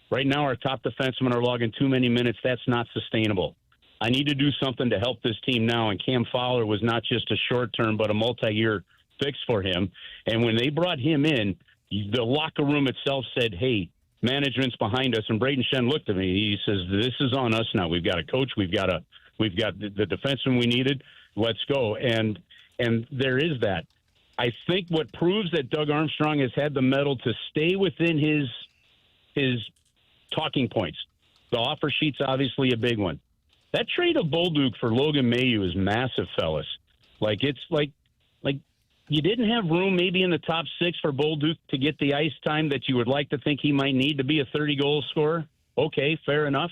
Right now, our top defensemen are logging too many minutes. That's not sustainable. I need to do something to help this team now. And Cam Fowler was not just a short-term, but a multi-year fix for him. And when they brought him in, the locker room itself said, hey, management's behind us. And Braden Shen looked at me. He says, this is on us now. We've got a coach. We've got the defenseman we needed. Let's go. And there is that. I think what proves that Doug Armstrong has had the mettle to stay within his talking points. The offer sheet's obviously a big one. That trade of Bolduc for Logan Mailloux is massive, fellas. It's like you didn't have room maybe in the top six for Bolduc to get the ice time that you would like to think he might need to be a 30-goal scorer. Okay, fair enough.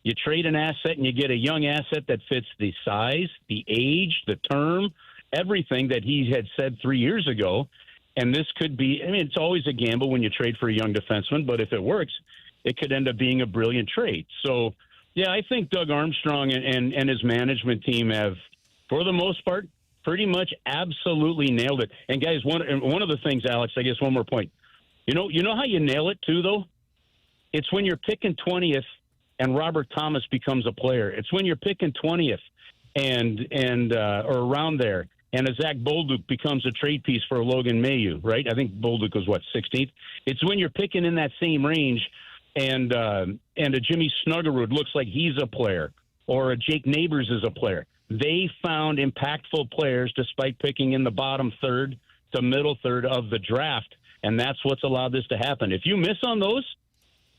You trade an asset and you get a young asset that fits the size, the age, the term, everything that he had said 3 years ago. And this could be, it's always a gamble when you trade for a young defenseman, but if it works, it could end up being a brilliant trade. So, yeah, I think Doug Armstrong and his management team have, for the most part, pretty much absolutely nailed it. And, guys, one of the things, Alex, I guess one more point. You know how you nail it, too, though? It's when you're picking 20th and Robert Thomas becomes a player. It's when you're picking 20th or around there, and a Zach Bolduc becomes a trade piece for a Logan Mailloux, right? I think Bolduc was, 16th? It's when you're picking in that same range and a Jimmy Snuggerud looks like he's a player, or a Jake Neighbors is a player. They found impactful players despite picking in the bottom third to middle third of the draft, and that's what's allowed this to happen. If you miss on those,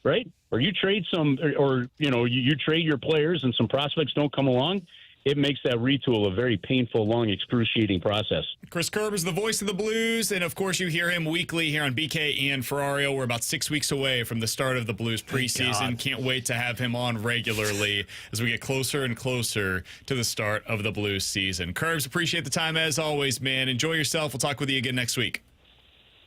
right? Or you trade you trade your players and some prospects don't come along. It makes that retool a very painful, long, excruciating process. Chris Kerber is the voice of the Blues, and of course you hear him weekly here on BK and Ferrario. We're about 6 weeks away from the start of the Blues preseason. Can't wait to have him on regularly as we get closer and closer to the start of the Blues season. Kerbs, appreciate the time as always, man. Enjoy yourself. We'll talk with you again next week.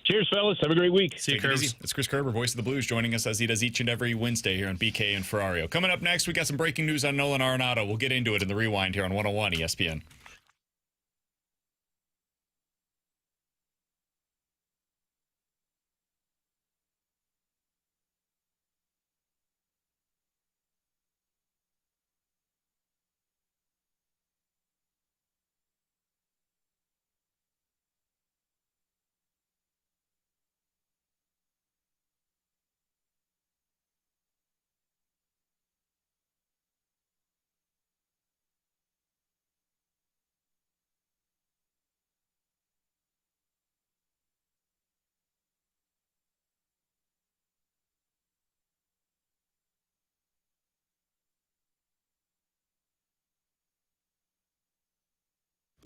Cheers, fellas. Have a great week. See you, Kerbs. It's Chris Kerber, voice of the Blues, joining us as he does each and every Wednesday here on BK and Ferrario. Coming up next, we got some breaking news on Nolan Arenado. We'll get into it in the Rewind here on 101 ESPN.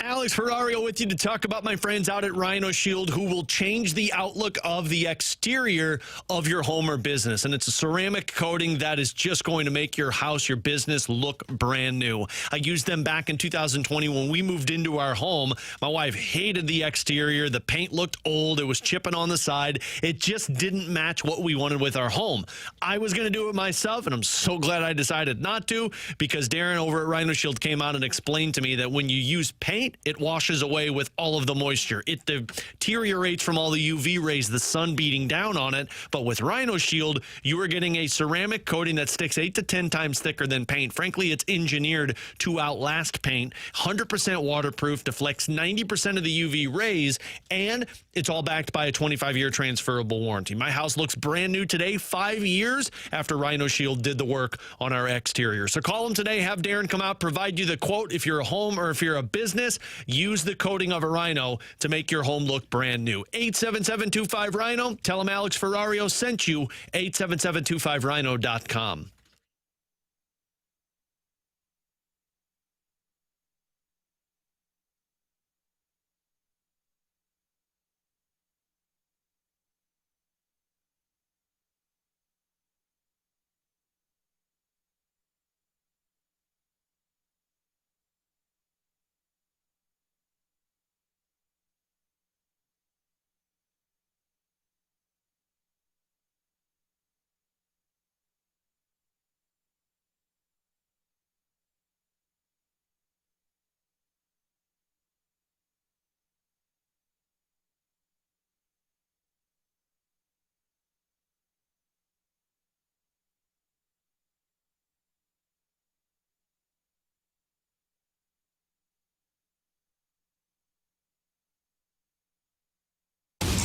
Alex Ferrario with you to talk about my friends out at Rhino Shield who will change the outlook of the exterior of your home or business. And it's a ceramic coating that is just going to make your house, your business look brand new. I used them back in 2020 when we moved into our home. My wife hated the exterior. The paint looked old. It was chipping on the side. It just didn't match what we wanted with our home. I was going to do it myself, and I'm so glad I decided not to, because Darren over at Rhino Shield came out and explained to me that when you use paint, it washes away with all of the moisture. It deteriorates from all the UV rays, the sun beating down on it. But with Rhino Shield, you are getting a ceramic coating that sticks 8 to 10 times thicker than paint. Frankly, it's engineered to outlast paint. 100% waterproof, deflects 90% of the UV rays, and it's all backed by a 25-year transferable warranty. My house looks brand new today, 5 years after Rhino Shield did the work on our exterior. So call them today, have Darren come out, provide you the quote. If you're a home or if you're a business, use the coating of a Rhino to make your home look brand new. 877-25-RHINO. Tell them Alex Ferrario sent you. 877-25rhino.com.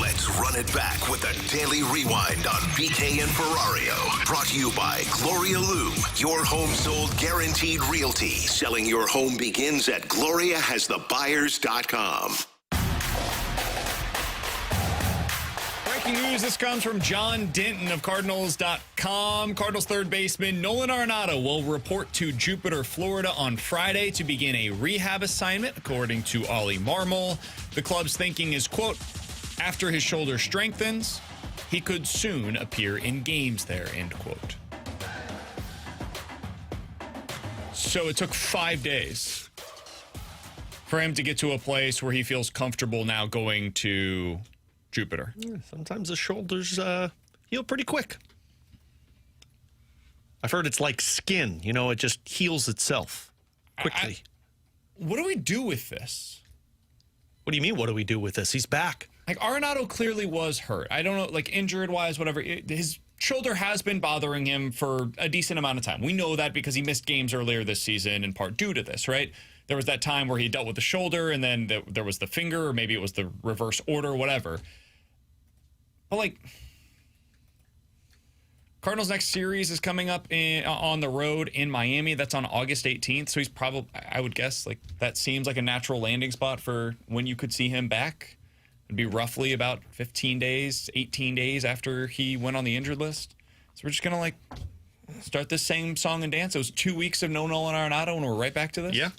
Let's run it back with a daily rewind on BK and Ferrario. Brought to you by Gloria Loom, your home sold guaranteed realty. Selling your home begins at GloriaHasTheBuyers.com. Breaking news, this comes from John Denton of Cardinals.com. Cardinals third baseman Nolan Arenado will report to Jupiter, Florida on Friday to begin a rehab assignment, according to Ollie Marmol. The club's thinking is, quote, after his shoulder strengthens, he could soon appear in games there, end quote. So it took 5 days for him to get to a place where he feels comfortable now going to Jupiter. Yeah, sometimes the shoulders heal pretty quick. I've heard it's like skin. You know, it just heals itself quickly. What do we do with this? What do you mean, what do we do with this? He's back. Like, Arenado clearly was hurt. I don't know, like, injured-wise, whatever. His shoulder has been bothering him for a decent amount of time. We know that because he missed games earlier this season, in part due to this, right? There was that time where he dealt with the shoulder, and then there was the finger, or maybe it was the reverse order, whatever. But, like, Cardinals' next series is coming up on the road in Miami. That's on August 18th, so he's probably, I would guess, like, that seems like a natural landing spot for when you could see him back. It'd be roughly about 15 days, 18 days after he went on the injured list. So we're just going to, like, start this same song and dance. It was 2 weeks of no Nolan Arenado, and we're right back to this? Yeah.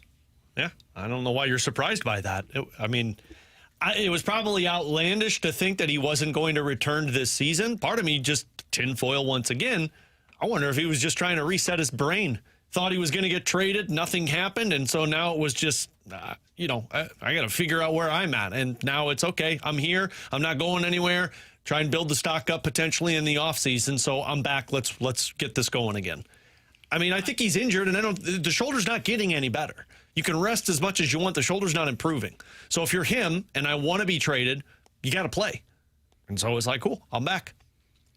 I don't know why you're surprised by that. It was probably outlandish to think that he wasn't going to return this season. Part of me just tinfoil once again. I wonder if he was just trying to reset his brain. Thought he was going to get traded. Nothing happened. And so now it was just, I got to figure out where I'm at. And now it's okay. I'm here. I'm not going anywhere. Try and build the stock up potentially in the offseason. So I'm back. Let's get this going again. I mean, I think he's injured, and the shoulder's not getting any better. You can rest as much as you want. The shoulder's not improving. So if you're him and I want to be traded, you got to play. And so it's like, cool, I'm back.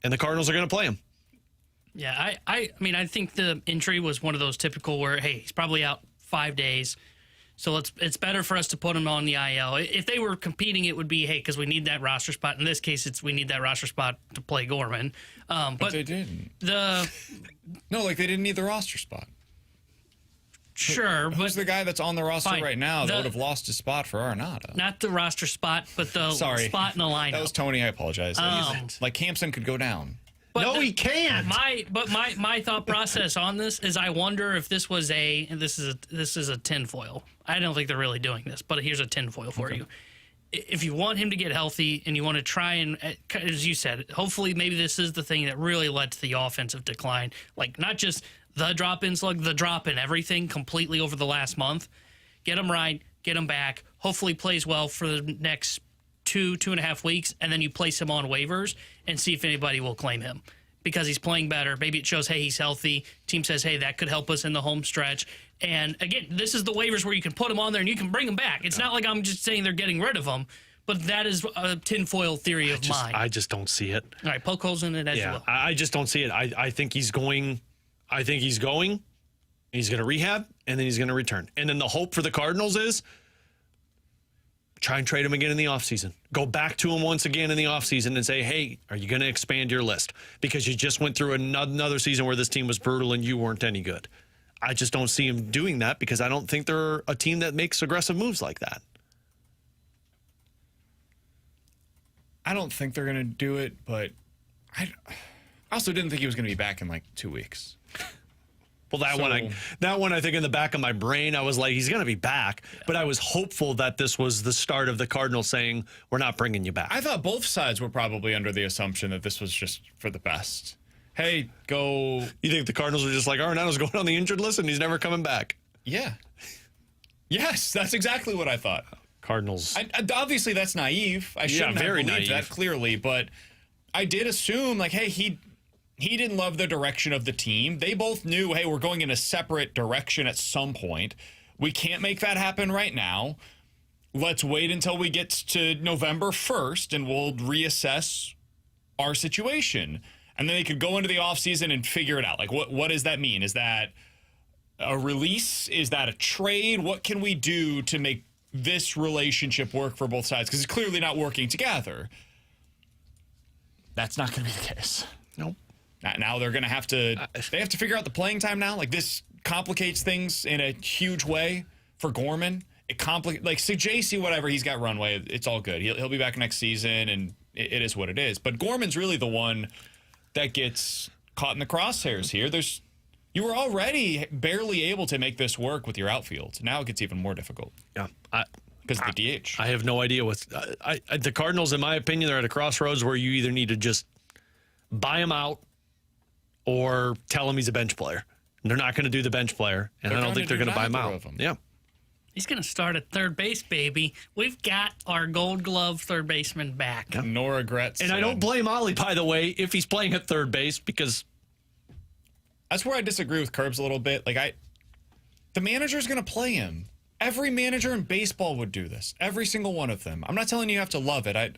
And the Cardinals are going to play him. Yeah, I mean, I think the injury was one of those typical where, hey, he's probably out 5 days. So it's better for us to put him on the IL. If they were competing, it would be, hey, because we need that roster spot. In this case, we need that roster spot to play Gorman. But they didn't. No, they didn't need the roster spot. Sure. Who's the guy that's on the roster fine. right now that would have lost his spot for Arenado? Not the roster spot, but the spot in the lineup. That was Tony. I apologize. Like Hampson could go down. No, he can't. My thought process on this is I wonder if this was this is a tinfoil. I don't think they're really doing this, but here's a tinfoil for you. If you want him to get healthy and you want to try and, as you said, hopefully maybe this is the thing that really led to the offensive decline. Like not just the drop in slug, the drop in everything completely over the last month. Get him right, get him back. Hopefully plays well for the next 2.5 weeks, and then you place him on waivers and see if anybody will claim him because he's playing better. Maybe it shows, hey, he's healthy. Team says, hey, that could help us in the home stretch. And again, this is the waivers where you can put him on there and you can bring him back. It's not like I'm just saying they're getting rid of him, but that is a tinfoil theory of mine. I just don't see it. All right, poke holes in it as well. I just don't see it. I think he's going. He's going to rehab, and then he's going to return. And then the hope for the Cardinals is try and trade him again in the offseason. Go back to him once again in the offseason and say, hey, are you going to expand your list? Because you just went through another season where this team was brutal and you weren't any good. I just don't see him doing that because I don't think they're a team that makes aggressive moves like that. I don't think they're going to do it, but I also didn't think he was going to be back in like 2 weeks. Well, that one, I think in the back of my brain, I was like, he's going to be back. Yeah. But I was hopeful that this was the start of the Cardinals saying, we're not bringing you back. I thought both sides were probably under the assumption that this was just for the best. Hey, go. You think the Cardinals were just like, Arenado's going on the injured list and he's never coming back? Yeah. Yes, that's exactly what I thought. Cardinals. Obviously, that's naive. I shouldn't have believed that clearly, but I did assume, like, hey, he didn't love the direction of the team. They both knew, hey, we're going in a separate direction at some point. We can't make that happen right now. Let's wait until we get to November 1st, and we'll reassess our situation. And then they could go into the offseason and figure it out. Like, what does that mean? Is that a release? Is that a trade? What can we do to make this relationship work for both sides? Because it's clearly not working together. That's not going to be the case. Nope. Now they're going to have to figure out the playing time now. Like, this complicates things in a huge way for Gorman. It complicates, like, so JC, whatever, he's got runway. It's all good. He'll be back next season, and it is what it is. But Gorman's really the one that gets caught in the crosshairs here. You were already barely able to make this work with your outfield. Now it gets even more difficult. Yeah. Because of the DH. I have no idea what the Cardinals, in my opinion, they're at a crossroads where you either need to just buy him out or tell him he's a bench player. They're not going to do the bench player, and I don't think they're going to buy him out. Yeah. He's going to start at third base, baby. We've got our Gold Glove third baseman back. Yeah. No regrets. And I don't blame Ollie, by the way, if he's playing at third base, because that's where I disagree with Kerbs a little bit. Like, the manager's going to play him. Every manager in baseball would do this. Every single one of them. I'm not telling you have to love it.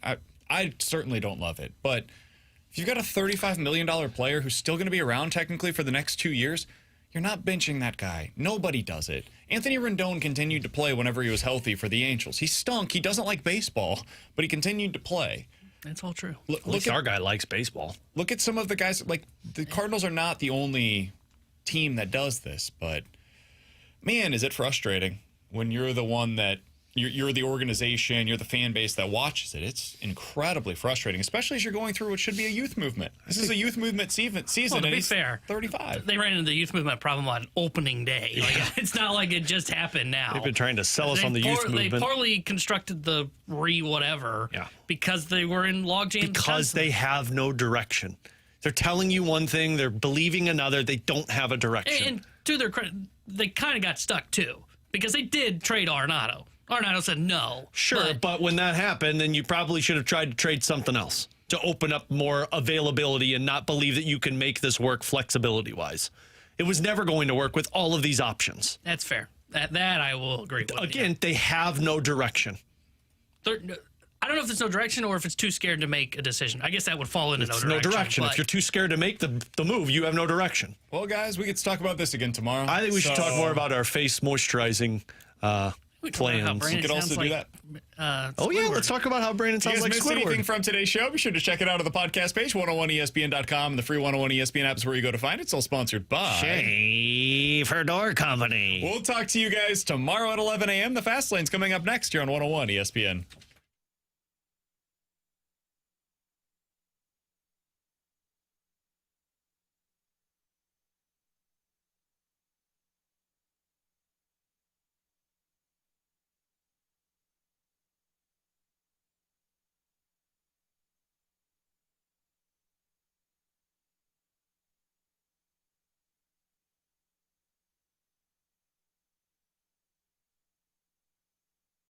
I certainly don't love it. But if you've got a $35 million player who's still going to be around technically for the next 2 years, you're not benching that guy. Nobody does it. Anthony Rendon continued to play whenever he was healthy for the Angels. He stunk. He doesn't like baseball, but he continued to play. That's all true. At least our guy likes baseball. Look at some of the guys. Like, the Cardinals are not the only team that does this, but man, is it frustrating when you're the one that you're the organization, you're the fan base that watches it. It's incredibly frustrating, especially as you're going through what should be a youth movement. This is a youth movement season, Well, to and be he's fair, 35. They ran into the youth movement problem on opening day. Like, it's not like it just happened now. They've been trying to sell us on the youth movement. They poorly constructed the whatever because they were in logjam. Because they have no direction. They're telling you one thing, they're believing another. They don't have a direction. And to their credit, they kind of got stuck too because they did trade Arenado. Arenado said no. Sure, but when that happened, then you probably should have tried to trade something else to open up more availability and not believe that you can make this work flexibility-wise. It was never going to work with all of these options. That's fair. That I will agree with. Again, they have no direction. I don't know if it's no direction or if it's too scared to make a decision. I guess that would fall into It's no direction. no direction. If you're too scared to make the move, you have no direction. Well, guys, we get to talk about this again tomorrow. I think we should talk more about our face moisturizing plans. We could also do that. Let's talk about how Brandon If you sounds guys like missed Squidward. anything from today's show, be sure to check it out on the podcast page, 101ESPN.com, and the free 101 ESPN app is where you go to find it. It's all sponsored by Schaefer Door Company. We'll talk to you guys tomorrow at 11 a.m. The Fast Lane's coming up next here on 101 ESPN.